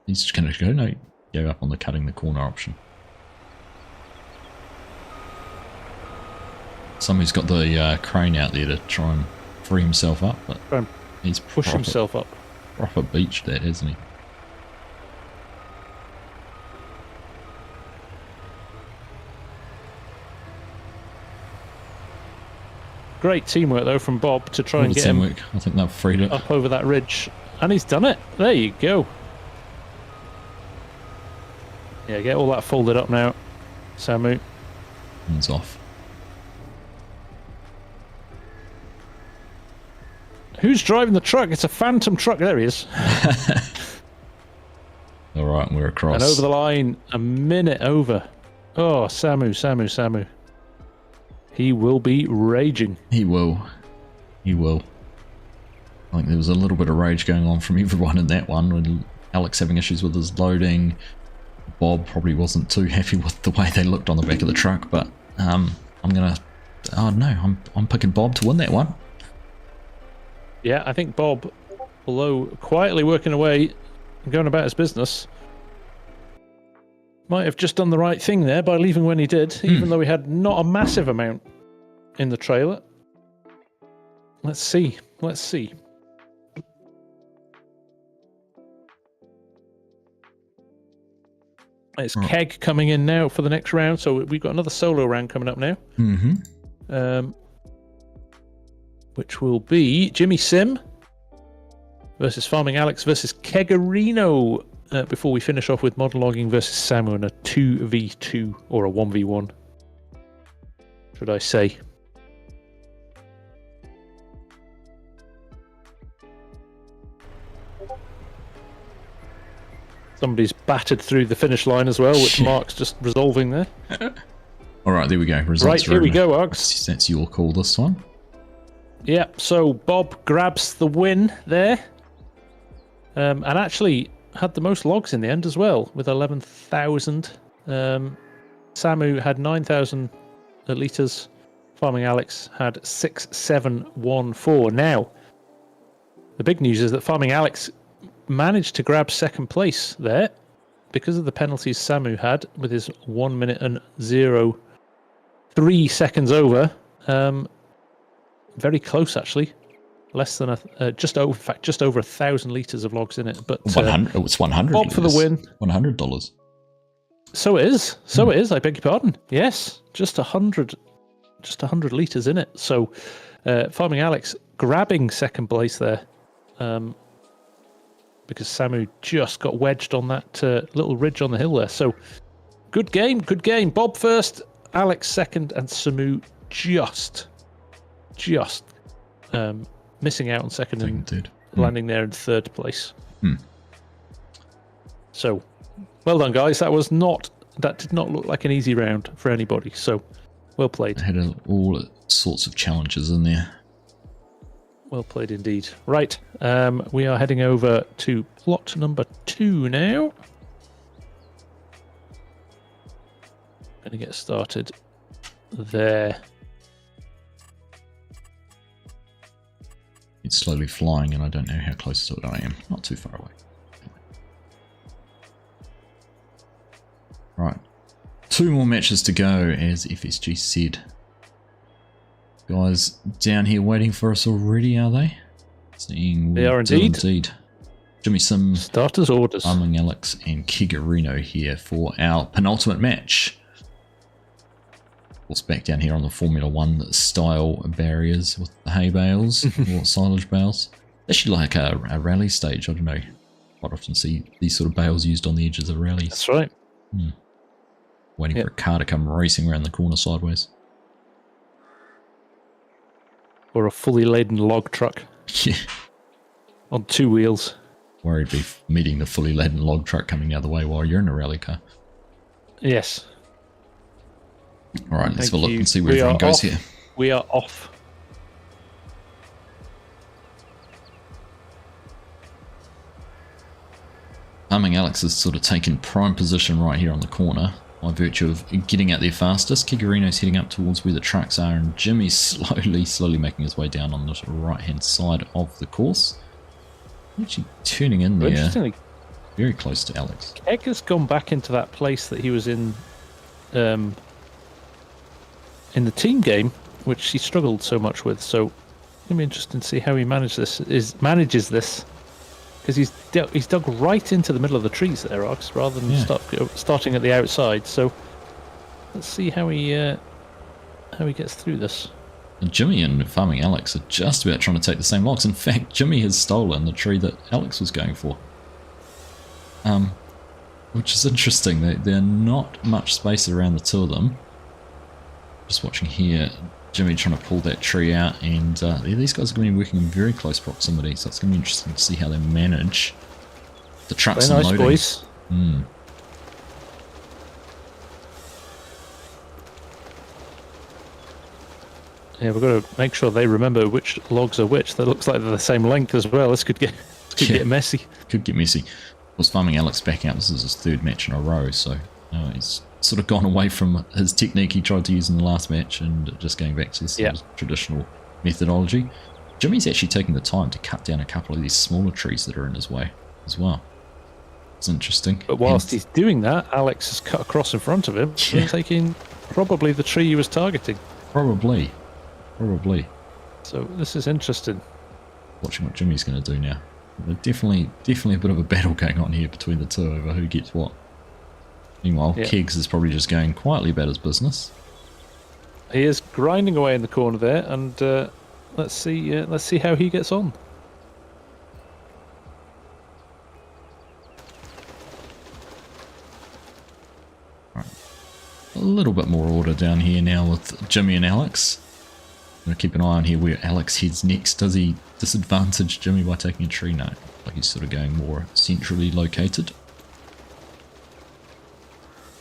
he's just going to go up on the cutting the corner option. Somebody's got the crane out there to try and free himself up, but he's push himself up. Proper beached that, hasn't he? Great teamwork though from Bob to try and get him I think they've freed it up over that ridge, and he's done it. There you go. Yeah, get all that folded up now, Samu. Hands off. Who's driving the truck? It's a phantom truck. There he is. All right, we're across. And over the line, a minute over. Oh, Samu. He will be raging. He will. I think there was a little bit of rage going on from everyone in that one. With Alex having issues with his loading. Bob probably wasn't too happy with the way they looked on the back of the truck, but I'm picking Bob to win that one. Yeah, I think Bob, although quietly working away and going about his business, might have just done the right thing there by leaving when he did, even though he had not a massive amount in the trailer. Let's see. It's Keg coming in now for the next round, so we've got another solo round coming up now. Which will be Jimmy Sim versus Farming Alex versus Kegarino, before we finish off with Modern Logging versus Samu in a 2v2 or a 1v1, should I say. Somebody's battered through the finish line as well, which Mark's just resolving there. All right, there we go. Results right, here we go, Args. That's your call this one. Yeah, so Bob grabs the win there, and actually had the most logs in the end as well, with 11,000. Samu had 9,000 litres. Farming Alex had 6,714. Now, the big news is that Farming Alex managed to grab second place there because of the penalties Samu had with his 1 minute and 0.3 seconds over. Very close, actually. Less than just over 1,000 litres of logs in it. But 100. It's 100. Bob for the win. $100. So it is. So it is. I beg your pardon. Yes, just 100 litres in it. So, Farming Alex grabbing second place there, because Samu just got wedged on that little ridge on the hill there. So, good game. Bob first, Alex second, and Samu just just missing out on second Taking and third. landing there in third place. Hmm. So, well done, guys. That did not look like an easy round for anybody. So, well played. I had all sorts of challenges in there. Well played indeed. Right, we are heading over to plot number 2 now. Going to get started there. It's slowly flying, and I don't know how close to it I am. Not too far away. Right. 2 more matches to go, as FSG said. Guys down here waiting for us already, are they? Seeing They are indeed. Jimmy Sim, Starters orders. Arming Alex, and Kigarino here for our penultimate match. What's back down here on the Formula 1 style barriers with the hay bales or silage bales. Actually like a rally stage, I don't know. Quite often see these sort of bales used on the edges of rallies. That's right. Waiting for a car to come racing around the corner sideways. Or a fully laden log truck. Yeah. On 2 wheels. Worried be meeting the fully laden log truck coming the other way while you're in a rally car. Yes. Alright, let's have a look you. and see where everyone goes here. We are off. Arming Alex has sort of taken prime position right here on the corner by virtue of getting out there fastest. Kigarino's heading up towards where the trucks are, and Jimmy's slowly making his way down on the right hand side of the course. Actually turning in there Interestingly, very close to Alex. Keg has gone back into that place that he was in the team game, which he struggled so much with. So it's gonna be interesting to see how he manages this. Because he's dug right into the middle of the trees there, Args, rather than starting at the outside. So let's see how he gets through this. And Jimmy and Farming Alex are just about trying to take the same logs. In fact, Jimmy has stolen the tree that Alex was going for. Which is interesting. There's not much space around the 2 of them. Just watching here, Jimmy trying to pull that tree out, and these guys are going to be working in very close proximity, so it's going to be interesting to see how they manage the trucks Very and nice, loading. boys. Yeah, we've got to make sure they remember which logs are which. That looks like they're the same length as well. This could get messy. Could get messy. Was Farming Alex back out? This is his 3rd match in a row, so he's sort of gone away from his technique he tried to use in the last match and just going back to the sort of traditional methodology. Jimmy's actually taking the time to cut down a couple of these smaller trees that are in his way as well. It's interesting. But whilst he's doing that, Alex has cut across in front of him and taking probably the tree he was targeting. Probably. So this is interesting. Watching what Jimmy's going to do now. Definitely a bit of a battle going on here between the 2 over who gets what. Meanwhile, Keggs is probably just going quietly about his business. He is grinding away in the corner there, and let's see how he gets on. Right. A little bit more order down here now with Jimmy and Alex. I'm going to keep an eye on here where Alex heads next. Does he disadvantage Jimmy by taking a tree? No. Like he's sort of going more centrally located.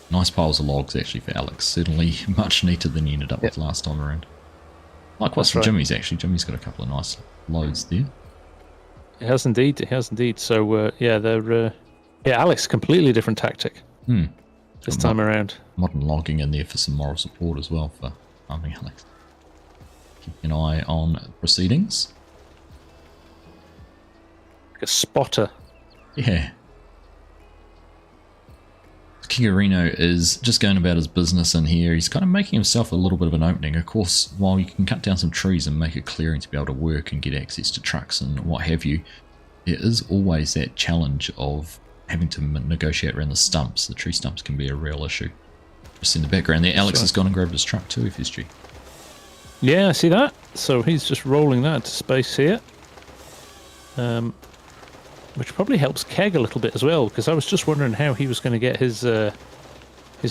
Nice piles of logs actually for Alex. Certainly much neater than he ended up with last time around. Likewise for Jimmy's actually. Jimmy's got a couple of nice loads there. It has indeed. So they're Alex, completely different tactic this time around. Modern logging in there for some moral support as well for Farming Alex. Keeping an eye on proceedings. Like a spotter. Yeah. Kigarino is just going about his business in here. He's kind of making himself a little bit of an opening. Of course, while you can cut down some trees and make a clearing to be able to work and get access to trucks and what have you, there is always that challenge of having to negotiate around the stumps. The tree stumps can be a real issue. Just in the background there, Alex has gone and grabbed his truck too, FSG. Yeah, I see that. So he's just rolling that into space here. Which probably helps Keg a little bit as well, because I was just wondering how he was going to get his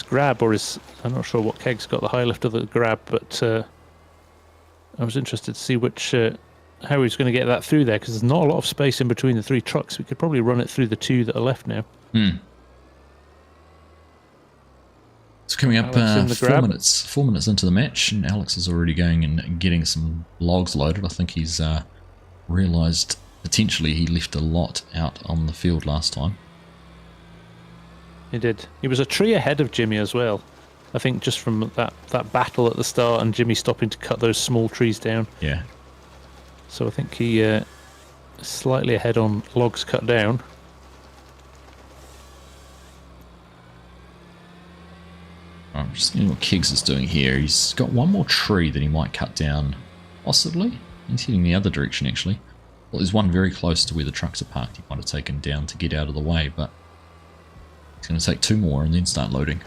grab, or his... I'm not sure what Keg's got the high lift of the grab, but I was interested to see which how he's going to get that through there, because there's not a lot of space in between the 3 trucks. We could probably run it through the 2 that are left now. It's coming up 4 minutes into the match, and Alex is already going and getting some logs loaded. I think he's realised potentially he left a lot out on the field last time. He did. He was a tree ahead of Jimmy as well. I think just from that battle at the start and Jimmy stopping to cut those small trees down. Yeah. So I think he slightly ahead on logs cut down. I'm just seeing what Kiggs is doing here. He's got one more tree that he might cut down, possibly. He's heading the other direction, actually. Well, there's one very close to where the trucks are parked he might have taken down to get out of the way, but he's going to take 2 more and then start loading.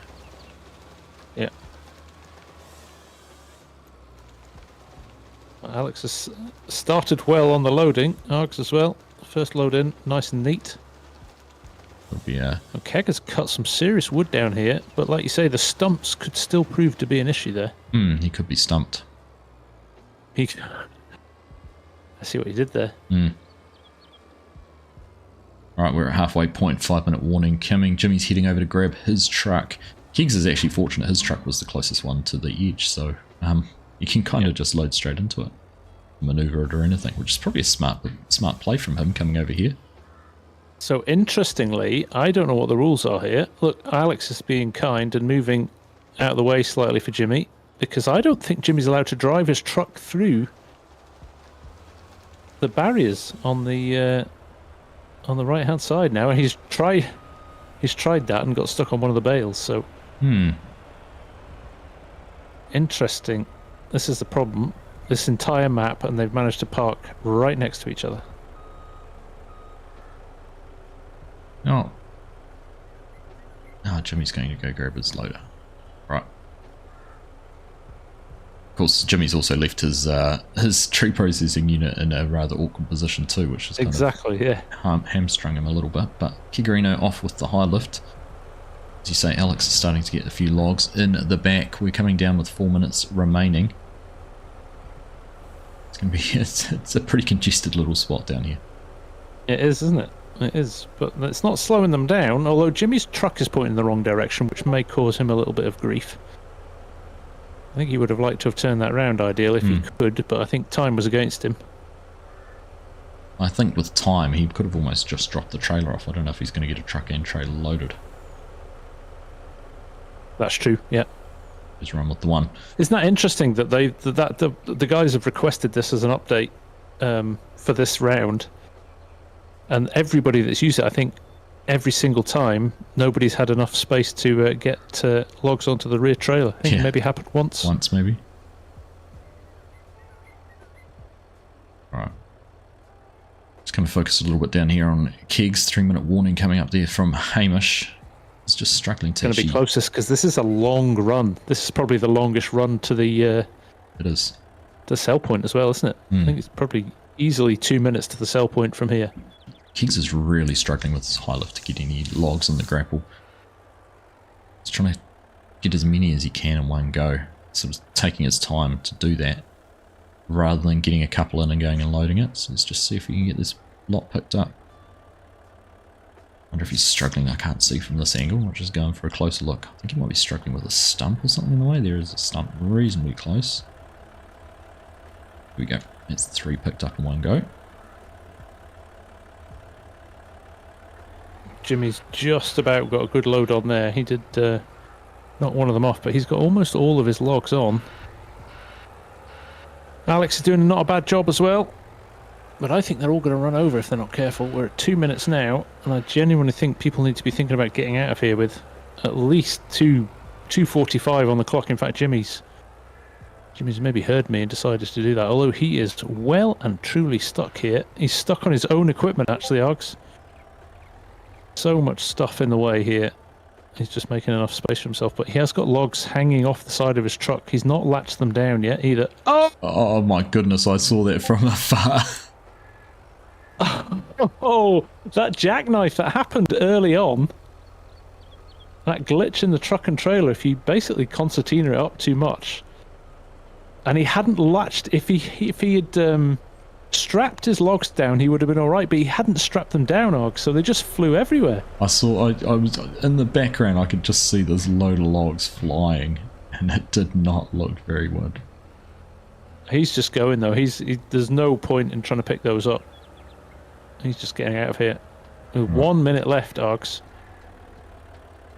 Yeah. Alex has started well on the loading. Args as well. First load in, nice and neat. It'll be Keg has cut some serious wood down here, but like you say, the stumps could still prove to be an issue there. He could be stumped. I see what he did there. Alright, we're at halfway point, 5-minute warning coming. Jimmy's heading over to grab his truck. Kiggs is actually fortunate his truck was the closest one to the edge, so you can kind of just load straight into it. Maneuver it or anything, which is probably a smart play from him coming over here. So interestingly, I don't know what the rules are here. Look, Alex is being kind and moving out of the way slightly for Jimmy, because I don't think Jimmy's allowed to drive his truck through the barriers on the right-hand side now. He's tried that and got stuck on one of the bales. So interesting. This is the problem. This entire map, and they've managed to park right next to each other. Oh, Jimmy's going to go grab his loader. Right. Of course, Jimmy's also left his tree processing unit in a rather awkward position too, which is kind of hamstrung him a little bit. But Kigarino off with the high lift. As you say, Alex is starting to get a few logs in the back. We're coming down with 4 minutes remaining. It's going to be it's a pretty congested little spot down here. It is, isn't it? It is, but it's not slowing them down, although Jimmy's truck is pointing in the wrong direction, which may cause him a little bit of grief. I think he would have liked to have turned that round ideal if he could, but I think time was against him. I think with time, he could have almost just dropped the trailer off. I don't know if he's going to get a truck and trailer loaded. That's true, yeah. Just run with the one. Isn't that interesting that the guys have requested this as an update for this round? And everybody that's used it, I think, every single time, nobody's had enough space to get logs onto the rear trailer. I think it maybe happened once. Once, maybe. Alright. Just going to focus a little bit down here on Kiggs. 3-minute warning coming up there from Hamish. It's just struggling to... It's going to be closest, because this is a long run. This is probably the longest run to the... it is. The sell point as well, isn't it? I think it's probably easily 2 minutes to the sell point from here. Kiggs is really struggling with his high lift to get any logs in the grapple. He's trying to get as many as he can in one go. Sort of taking his time to do that, rather than getting a couple in and going and loading it. So let's just see if we can get this lot picked up. I wonder if he's struggling. I can't see from this angle. I'll just going for a closer look. I think he might be struggling with a stump or something in the way. There is a stump reasonably close. Here we go. That's 3 picked up in one go. Jimmy's just about got a good load on there. He did knock one of them off, but he's got almost all of his logs on. Alex is doing not a bad job as well, but I think they're all going to run over if they're not careful. We're at 2 minutes now, and I genuinely think people need to be thinking about getting out of here with at least 2:45 on the clock. In fact, Jimmy's maybe heard me and decided to do that, although he is well and truly stuck here. He's stuck on his own equipment, actually, Args. So much stuff in the way here. He's just making enough space for himself, but he has got logs hanging off the side of his truck. He's not latched them down yet either. Oh my goodness, I saw that from afar. Oh, that jackknife that happened early on. That glitch in the truck and trailer, if you basically concertina it up too much, and he hadn't latched. If he had strapped his logs down, he would have been all right. But he hadn't strapped them down, Arg, so they just flew everywhere. I was in the background. I could just see this load of logs flying, and it did not look very good. He's just going though. There's no point in trying to pick those up. He's just getting out of here. With 1 minute left, Args.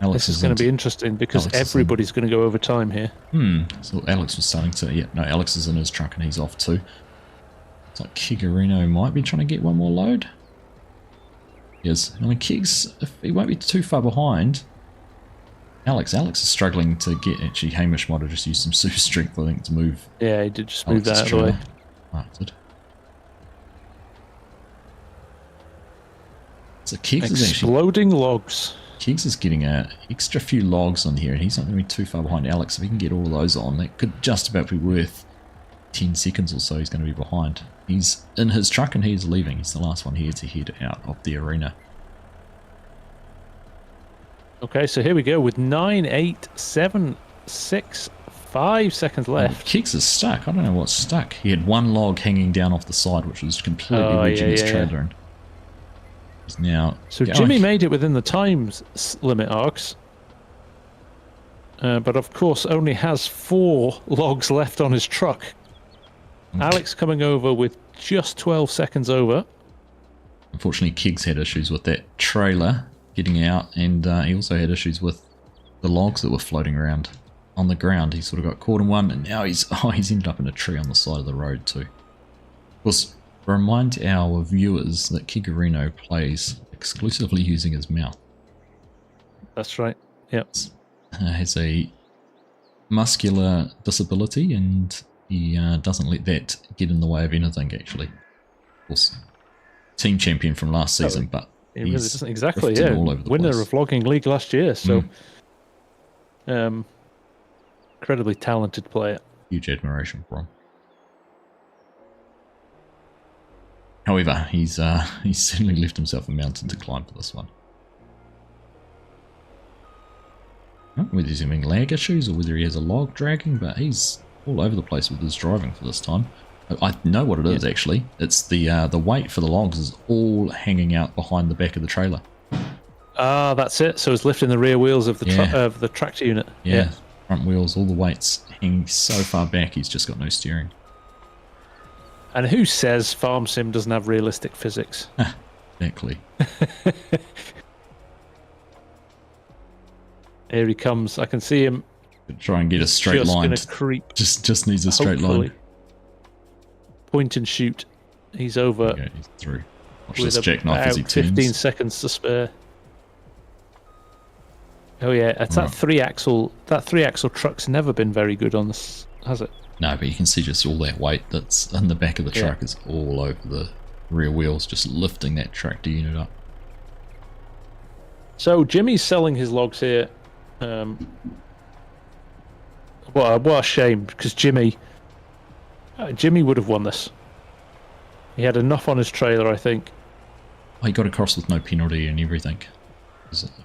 Alex this is going to be interesting because everybody's going to go over time here. So Alex was starting to... Yeah, no, Alex is in his truck and he's off too. It's like Kigarino might be trying to get one more load. Yes, I mean, Kiggs, he won't be too far behind. Alex is struggling to get... Actually, Hamish might have just used some super strength, I think, to move. Yeah, he did just move that out of the way. Ah, did. So Kiggs is actually... Exploding logs. Kiggs is getting an extra few logs on here, and he's not going to be too far behind Alex. If he can get all of those on, that could just about be worth 10 seconds or so. He's going to be behind. He's in his truck and he's leaving. He's the last one here to head out of the arena. Okay, so here we go with 9, 8, 7, 6, 5 seconds left. Kiggs is stuck. I don't know what's stuck. He had one log hanging down off the side, which was completely wedging his trailer in. He's now... So Jimmy made it within the time limit, Args. But of course only has 4 logs left on his truck. Alex coming over with just 12 seconds over. Unfortunately, Kiggs had issues with that trailer getting out, and he also had issues with the logs that were floating around on the ground. He sort of got caught in one, and now he's ended up in a tree on the side of the road too. Of course, remind our viewers that Kigarino plays exclusively using his mouth. That's right. Yep. Has a muscular disability, and he doesn't let that get in the way of anything, actually. Of course, team champion from last season, but he really doesn't exactly, yeah. All over the winner place. of Vlogging League last year, so incredibly talented player. Huge admiration for him. However, he's certainly left himself a mountain to climb for this one. I don't know whether he's having lag issues or whether he has a log dragging, but he's all over the place with his driving for this time. I know what it is, actually. It's the weight for the logs is all hanging out behind the back of the trailer. Ah, that's it. So it's lifting the rear wheels of the of the tractor unit. Yeah, front wheels, all the weights hanging so far back, he's just got no steering. And who says Farm Sim doesn't have realistic physics? Exactly. Here he comes. I can see him. Try and get a straight line. Just gonna creep. Just needs a straight line. Point and shoot. He's over. Okay, he's through. Watch this jackknife as he turns. 15 seconds to spare. Oh yeah, it's that three-axle. That three-axle truck's never been very good on this, has it? No, but you can see just all that weight that's in the back of the truck is all over the rear wheels, just lifting that tractor unit up. So Jimmy's selling his logs here. What a shame, because Jimmy would have won this. He had enough on his trailer, I think. Oh, he got across with no penalty and everything.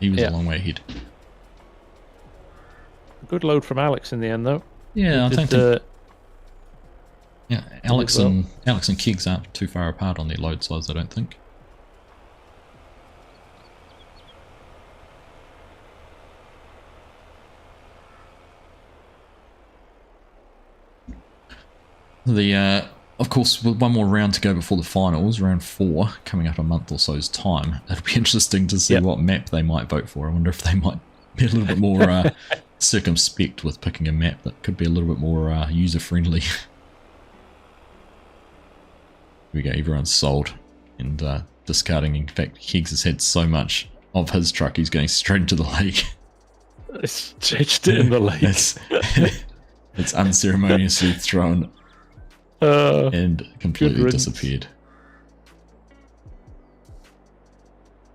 He was a long way ahead. Good load from Alex in the end, though. Yeah, I think. Yeah, Alex and Kiggs aren't too far apart on their load size, I don't think. Of course, with one more round to go before the finals, round 4, coming up a month or so's time, it'll be interesting to see what map they might vote for. I wonder if they might be a little bit more circumspect with picking a map that could be a little bit more user-friendly. Here we go, everyone's sold and discarding. In fact, Kiggs has had so much of his truck, he's going straight into the lake. It's ditched it in the lake. It's unceremoniously thrown and completely disappeared.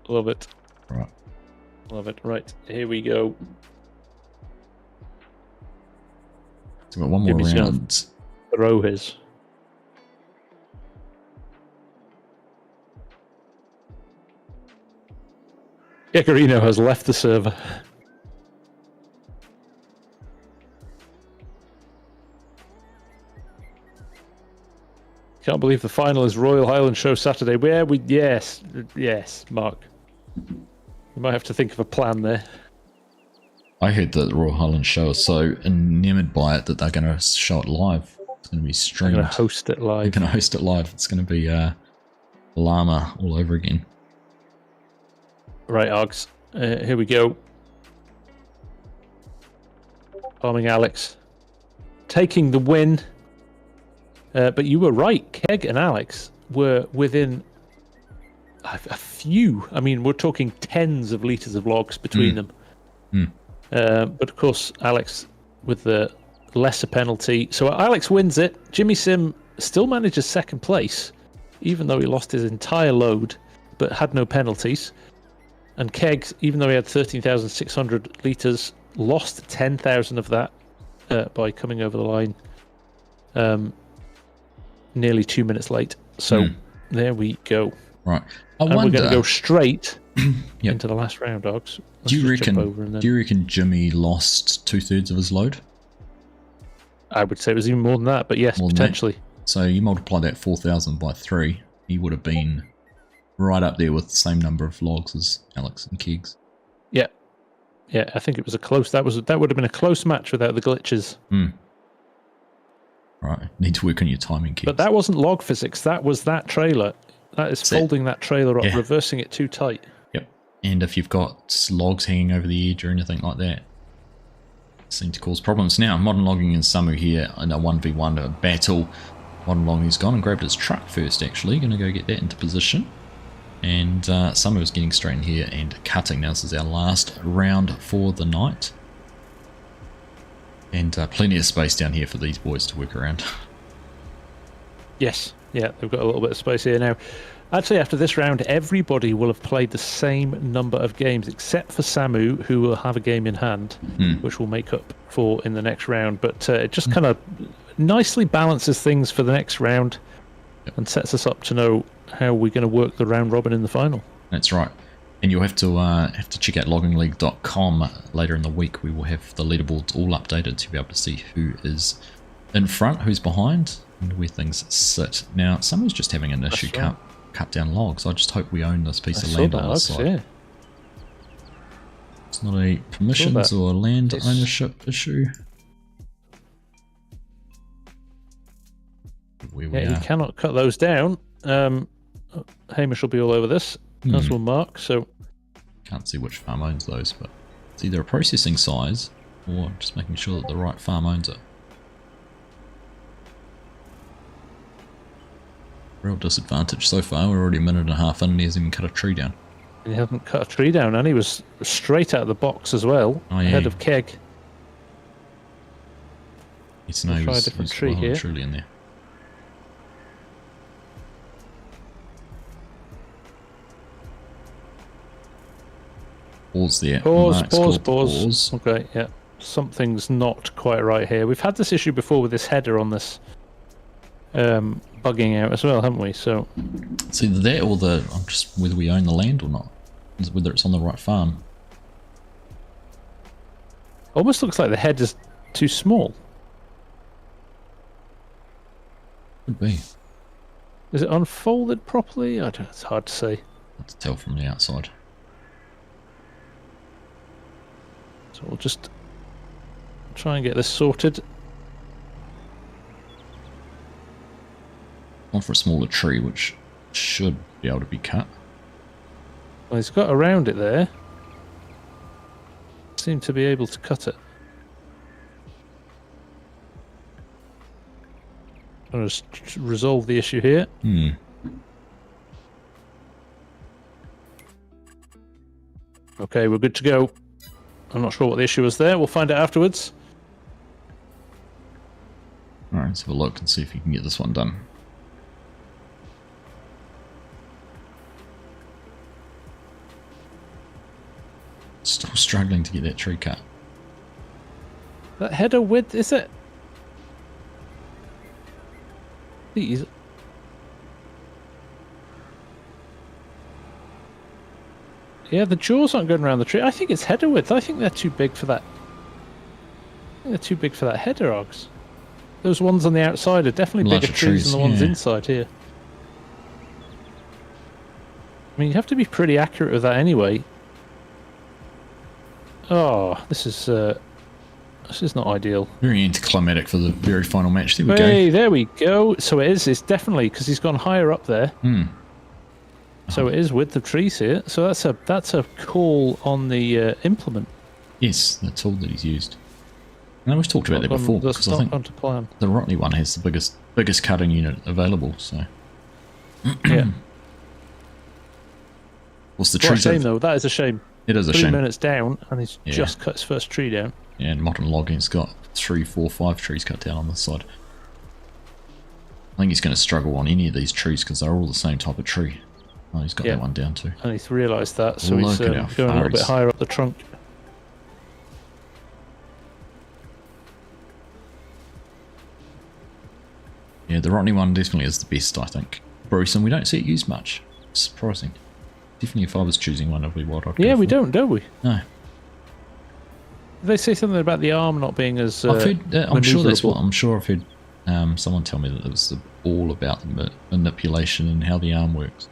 Love it. Right. Love it. Right, here we go. So we've got one more round. Throw his. Yakarino has left the server. Can't believe the final is Royal Highland Show Saturday. Yes, Mark. We might have to think of a plan there. I heard that the Royal Highland Show is so enamored by it that they're going to show it live. It's going to be streamed. They're going to host it live. They're going to host it live. It's going to be llama all over again. Right, Args. Here we go. Farming Alex. Taking the win. But you were right. Keg and Alex were within a few. I mean, we're talking tens of litres of logs between them. But of course, Alex with the lesser penalty. So Alex wins it. Jimmy Sim still manages second place, even though he lost his entire load, but had no penalties. And Keg, even though he had 13,600 litres, lost 10,000 of that by coming over the line nearly 2 minutes late. So there we go. Right. We're going to go straight into the last round, Dogs. Do you reckon Jimmy lost 2/3 of his load? I would say it was even more than that, but yes, potentially. So you multiply that 4,000 by 3, he would have been right up there with the same number of logs as Alex and Kegs. Yeah. Yeah, I think it was a close... That would have been a close match without the glitches. Right. Need to work on your timing, Kegs. But that wasn't log physics. That was that trailer. That is folding that trailer up, reversing it too tight. Yep. And if you've got logs hanging over the edge or anything like that, seem to cause problems. Now, Modern Logging and Samu here in a 1v1 battle. Modern Logging's gone and grabbed his truck first, actually. Going to go get that into position. And Samu is getting straight in here and cutting. Now, this is our last round for the night. And plenty of space down here for these boys to work around. Yes. Yeah, they've got a little bit of space here now. Actually, after this round, everybody will have played the same number of games, except for Samu, who will have a game in hand, which will make up for in the next round. But it just kind of nicely balances things for the next round and sets us up to know how we're going to work the round robin in the final. That's right. And you'll have to check out loggingleague.com later in the week. We will have the leaderboards all updated to be able to see who is in front, who's behind, and where things sit. Now, someone's just having an issue cut down logs. I just hope we own this piece of land on the side. Yeah. It's not a permissions or land ownership issue. Where we are. You cannot cut those down. Hamish will be all over this, as will Mark. So can't see which farm owns those, but it's either a processing size or just making sure that the right farm owns it. Real disadvantage so far. We're already a minute and a half in and he hasn't even cut a tree down. He hasn't cut a tree down, and he was straight out of the box as well, ahead of Keg. It's no, try a different tree here. Truly in there. Pause there. Pause. Okay, yeah. Something's not quite right here. We've had this issue before with this header on this bugging out as well, haven't we? So it's either that or just whether we own the land or not. Whether it's on the right farm. Almost looks like the head is too small. Could be. Is it unfolded properly? I don't know, it's hard to say. Hard to tell from the outside. So we'll just try and get this sorted. One for a smaller tree, which should be able to be cut. Well, he's got around it there. Seem to be able to cut it. I'll just resolve the issue here. Okay, we're good to go. I'm not sure what the issue was there. We'll find out afterwards. Alright, let's have a look and see if you can get this one done. Still struggling to get that tree cut. That header width, is it? These. Yeah, the jaws aren't going around the tree. I think it's header width. I think they're too big for that. I think they're too big for that header, Args. those ones on the outside are definitely Larger bigger trees than the ones yeah. inside here. I mean, you have to be pretty accurate with that anyway. Oh, this is not ideal. Very anticlimactic for the very final match. There we go. Hey, there we go. So it is. It's definitely because he's gone higher up there. So it is with the trees here. So that's a call on the implement. Yes, the tool that he's used. And we've talked about that before because I think the Rotney one has the biggest cutting unit available. So yeah. What's the What a trees? shame though. That is a shame. It is a 3 shame. minutes down, and he's just cut his first tree down. Yeah, and modern logging's got 3, 4, 5 trees cut down on this side. I think he's going to struggle on any of these trees because they're all the same type of tree. Oh, he's got that one down too. And he's realised that, so Look he's at how going a little bit higher up the trunk. Yeah, the Rotney one definitely is the best, I think. Bruce, and we don't see it used much. It's surprising. Definitely if I was choosing one, it'd be what I'd Yeah, go we for. don't we? No. They say something about the arm not being as I've heard, I'm sure that's what, manoeuvrable. I'm sure I've heard someone tell me that it was all about the manipulation and how the arm works.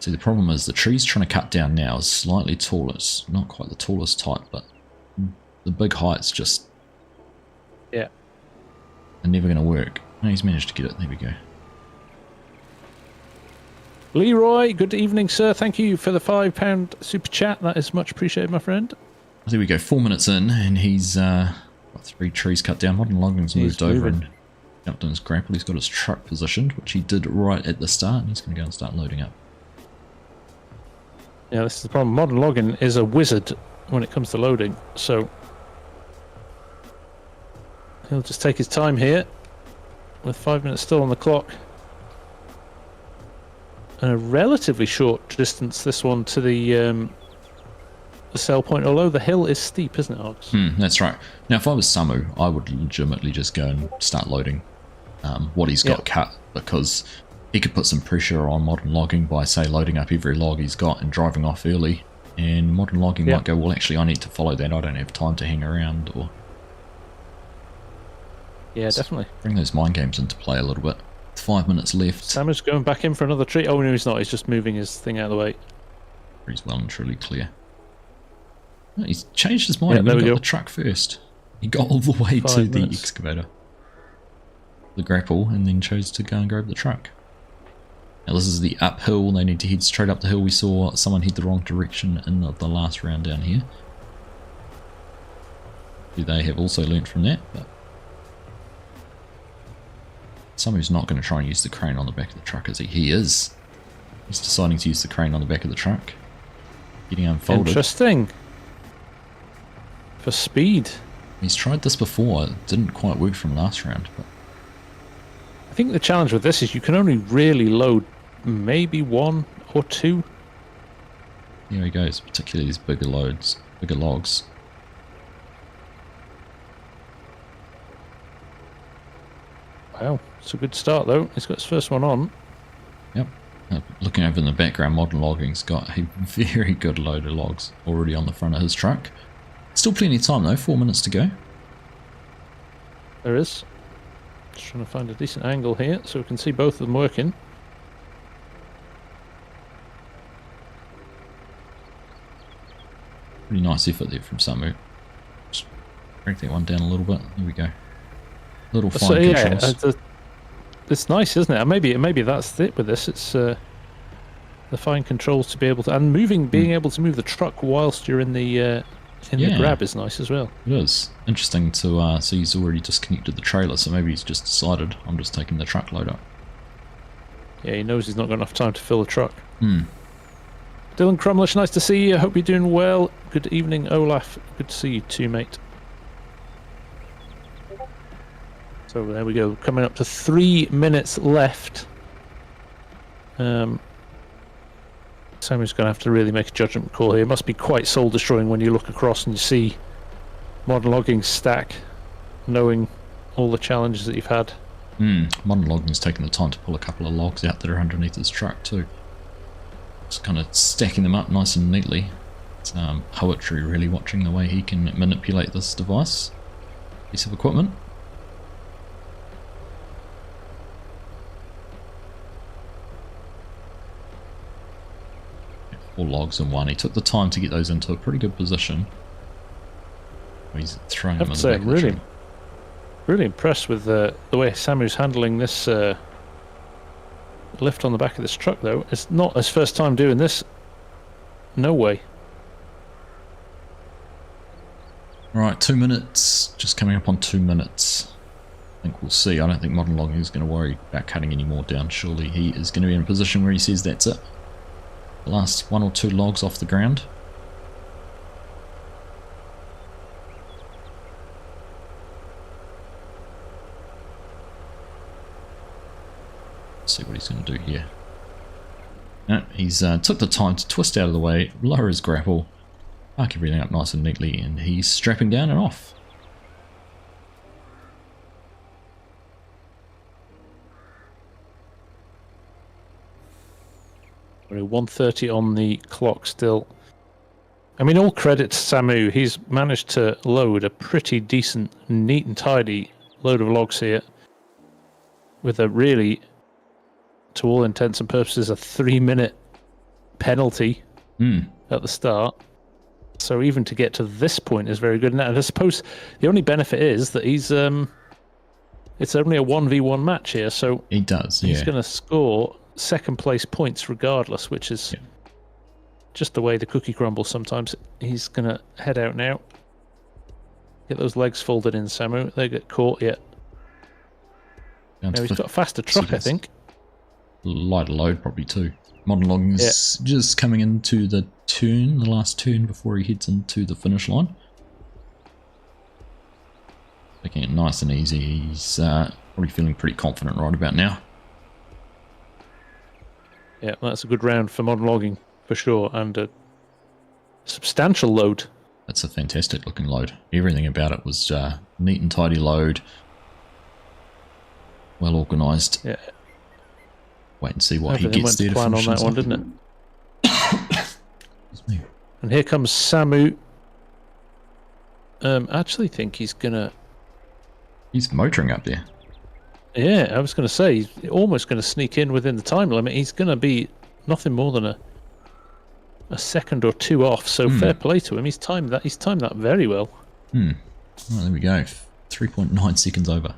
See, the problem is the tree's trying to cut down now is slightly taller. It's not quite the tallest type, but the big heights just Yeah. are never going to work. No, he's managed to get it. There we go. Leroy, good evening, sir. Thank you for the £5 super chat. That is much appreciated, my friend. There we go. 4 minutes in, and he's got 3 trees cut down. Modern logging's moved over and jumped on his grapple. He's got his truck positioned, which he did right at the start, and he's going to go and start loading up. Yeah, this is the problem. Modern logging is a wizard when it comes to loading, so he'll just take his time here with 5 minutes still on the clock. And a relatively short distance, this one, to the sell point, although the hill is steep, isn't it, Args? That's right. Now, if I was Samu, I would legitimately just go and start loading what he's got cut, because he could put some pressure on modern logging by, say, loading up every log he's got and driving off early, and modern logging might go, well, actually, I need to follow that. I don't have time to hang around, or... Yeah, definitely. Bring those mind games into play a little bit. 5 minutes left. Samu's going back in for another tree. Oh, no, he's not. He's just moving his thing out of the way. He's well and truly clear. No, he's changed his mind. Yeah, He got the truck first. He got all the way to the excavator, the grapple, and then chose to go and grab the truck. Now this is the uphill. They need to head straight up the hill. We saw someone head the wrong direction in the last round down here. They have also learnt from that, but someone's not going to try and use the crane on the back of the truck, is he? He is. He's deciding to use the crane on the back of the truck. Getting unfolded. Interesting. For speed. He's tried this before. It didn't quite work from last round, but I think the challenge with this is you can only really load maybe 1 or 2. here he goes, particularly these bigger loads, bigger logs. Wow, it's a good start though. He's got his first one on. Yep. Looking over in the background, modern logging's got a very good load of logs already on the front of his truck. Still plenty of time though, 4 minutes to go. There is. Just trying to find a decent angle here so we can see both of them working. Pretty nice effort there from Samu. Just break that one down a little bit. There we go. Little fine controls. It's nice, isn't it? Maybe that's it with this. It's the fine controls to be able to, and being able to move the truck whilst you're in the grab is nice as well. It is interesting to see he's already disconnected the trailer, so maybe he's just decided I'm just taking the truck load up. Yeah, he knows he's not got enough time to fill the truck. Dylan Crumlish, nice to see you. I hope you're doing well. Good evening, Olaf. Good to see you too, mate. So there we go. Coming up to 3 minutes left. Samuel's going to have to really make a judgment call here. It must be quite soul destroying when you look across and you see modern logging stack, knowing all the challenges that you've had. Modern logging's taken the time to pull a couple of logs out that are underneath his truck too. Just kind of stacking them up nice and neatly. It's poetry, really, watching the way he can manipulate this device, piece of equipment. Four logs in one. He took the time to get those into a pretty good position. He's throwing them in the back of the truck. Really impressed with the way Samu's handling this lift on the back of this truck, though. It's not his first time doing this. No way. Right, 2 minutes. Just coming up on 2 minutes. I think we'll see. I don't think Modern Logging is going to worry about cutting any more down. Surely he is going to be in a position where he says that's it. The last 1 or 2 logs off the ground. See what he's going to do here. No, he's took the time to twist out of the way, lower his grapple, park everything up nice and neatly, and he's strapping down and off. We're at 1:30 on the clock still. I mean, all credit to Samu. He's managed to load a pretty decent, neat and tidy load of logs here with a really, to all intents and purposes, a 3-minute penalty at the start. So even to get to this point is very good. And I suppose the only benefit is that he's it's only a 1v1 match here, so he does. He's going to score second place points regardless, which is just the way the cookie crumbles sometimes. He's going to head out now. Get those legs folded in, Samu. They get caught yet. Now he's got a faster truck, I think. Lighter load probably too. Modern Logging is just coming into the turn, the last turn before he heads into the finish line. Taking it nice and easy. He's probably feeling pretty confident right about now. Yeah, that's a good round for Modern Logging for sure, and a substantial load. That's a fantastic looking load. Everything about it was neat and tidy load. Well organised. Yeah. Wait and see what he gets there to plan on that one, didn't it? And here comes Samu. I actually think he's gonna. He's motoring up there. Yeah, I was going to say he's almost going to sneak in within the time limit. He's going to be nothing more than a second or two off. So fair play to him. He's timed that. He's timed that very well. Oh, there we go. 3.9 seconds over.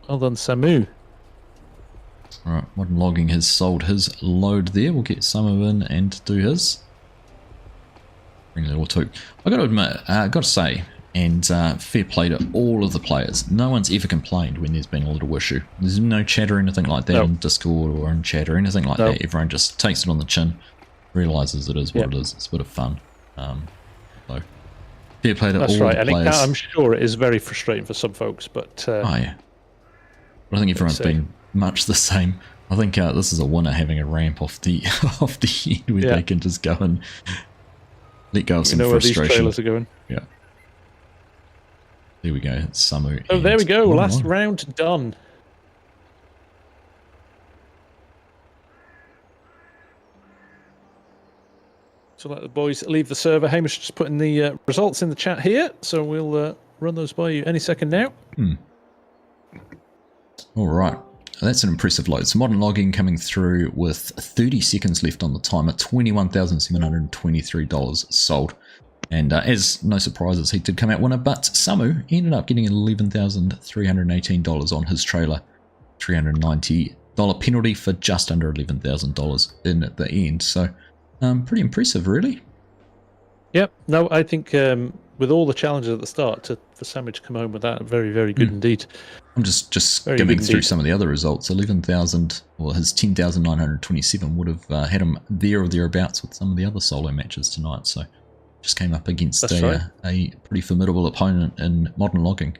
Well done, Samu. Alright, Modern Logging has sold his load there. We'll get Samu in and do his. Bring a little toque. I got to admit, I got to say, and fair play to all of the players. No one's ever complained when there's been a little issue. There's no chat or anything like that in Discord or in chat or anything like that. Everyone just takes it on the chin, realises it is what it is. It's a bit of fun. So fair play to all the players. And I'm sure it is very frustrating for some folks, but oh yeah. But I think everyone's been much the same. I think this is a winner, having a ramp off the off the end where they can just go and let go of some frustration. Where these trailers are going. Yeah. There we go. It's Samu. Oh, there we go. Last round done. So let the boys leave the server. Hamish just putting the results in the chat here, so we'll run those by you any second now. All right. That's an impressive load. So Modern Logging coming through with 30 seconds left on the timer, $21,723 sold. And as no surprises, he did come out winner, but Samu ended up getting $11,318 on his trailer. $390 penalty for just under $11,000 in at the end. So pretty impressive, really. Yep. No, I think with all the challenges at the start, for Samu to come home with that, very, very good indeed. I'm just skimming through some of the other results. 11,000, or his 10,927 would have had him there or thereabouts with some of the other solo matches tonight. So just came up against a pretty formidable opponent in Modern Logging.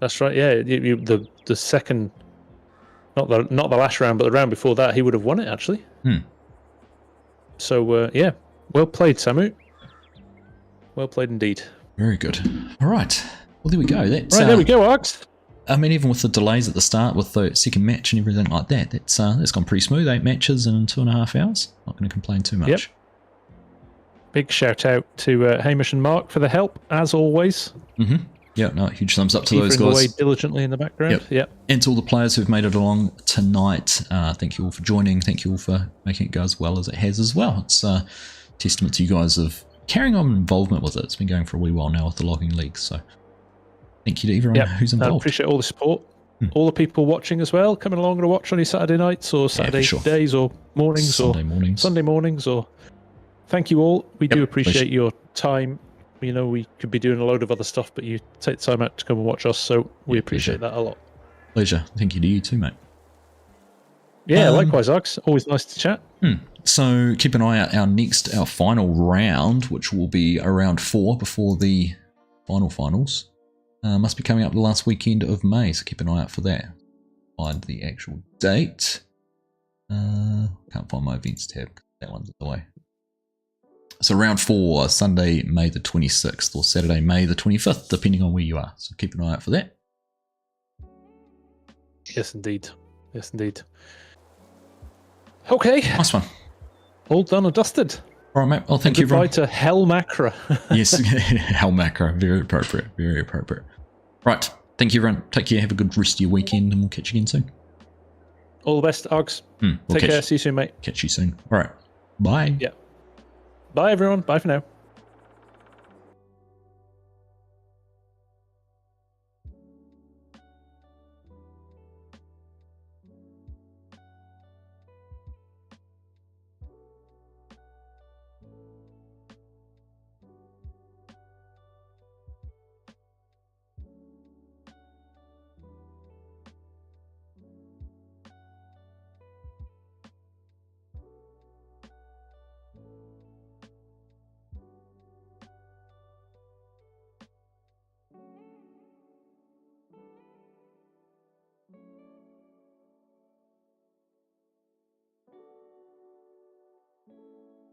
That's right. Yeah, the second, not the last round, but the round before that, he would have won it actually. So yeah, well played, Samu. Well played indeed. Very good. All right. Well, there we go. That's, there we go, Args. I mean, even with the delays at the start, with the second match and everything like that, that's gone pretty smooth. 8 matches in 2.5 hours. Not going to complain too much. Yep. big shout out to Hamish and Mark for the help, as always. Yeah, no, huge thumbs up to Keeping those guys. away diligently in the background. Yep. And to all the players who've made it along tonight, thank you all for joining. Thank you all for making it go as well as it has as well. It's a testament to you guys of carrying on involvement with it. It's been going for a wee while now with the logging league, so thank you to everyone who's involved. I appreciate all the support. All the people watching as well, coming along to watch on your Saturday nights or Saturday days or mornings Sunday mornings. Or thank you all. We do appreciate your time. You know, we could be doing a load of other stuff, but you take the time out to come and watch us, so we appreciate that a lot. Pleasure. Thank you to you too, mate. Yeah, likewise, Args. Always nice to chat. So keep an eye out our final round, which will be around 4 before the finals. Must be coming up the last weekend of May, so keep an eye out for that. Find the actual date. Can't find my events tab. That one's the way. So round 4, Sunday, May the 26th, or Saturday, May the 25th, depending on where you are. So keep an eye out for that. Yes, indeed. Yes, indeed. Okay. Nice one. All done and dusted. All right, mate. Well, thank you, everyone. Goodbye to Holmakra. Yes, Holmakra. Very appropriate. Very appropriate. Right. Thank you, everyone. Take care. Have a good rest of your weekend, and we'll catch you again soon. All the best, Args. Take care. See you soon, mate. Catch you soon. All right. Bye. Yeah. Bye, everyone. Bye for now.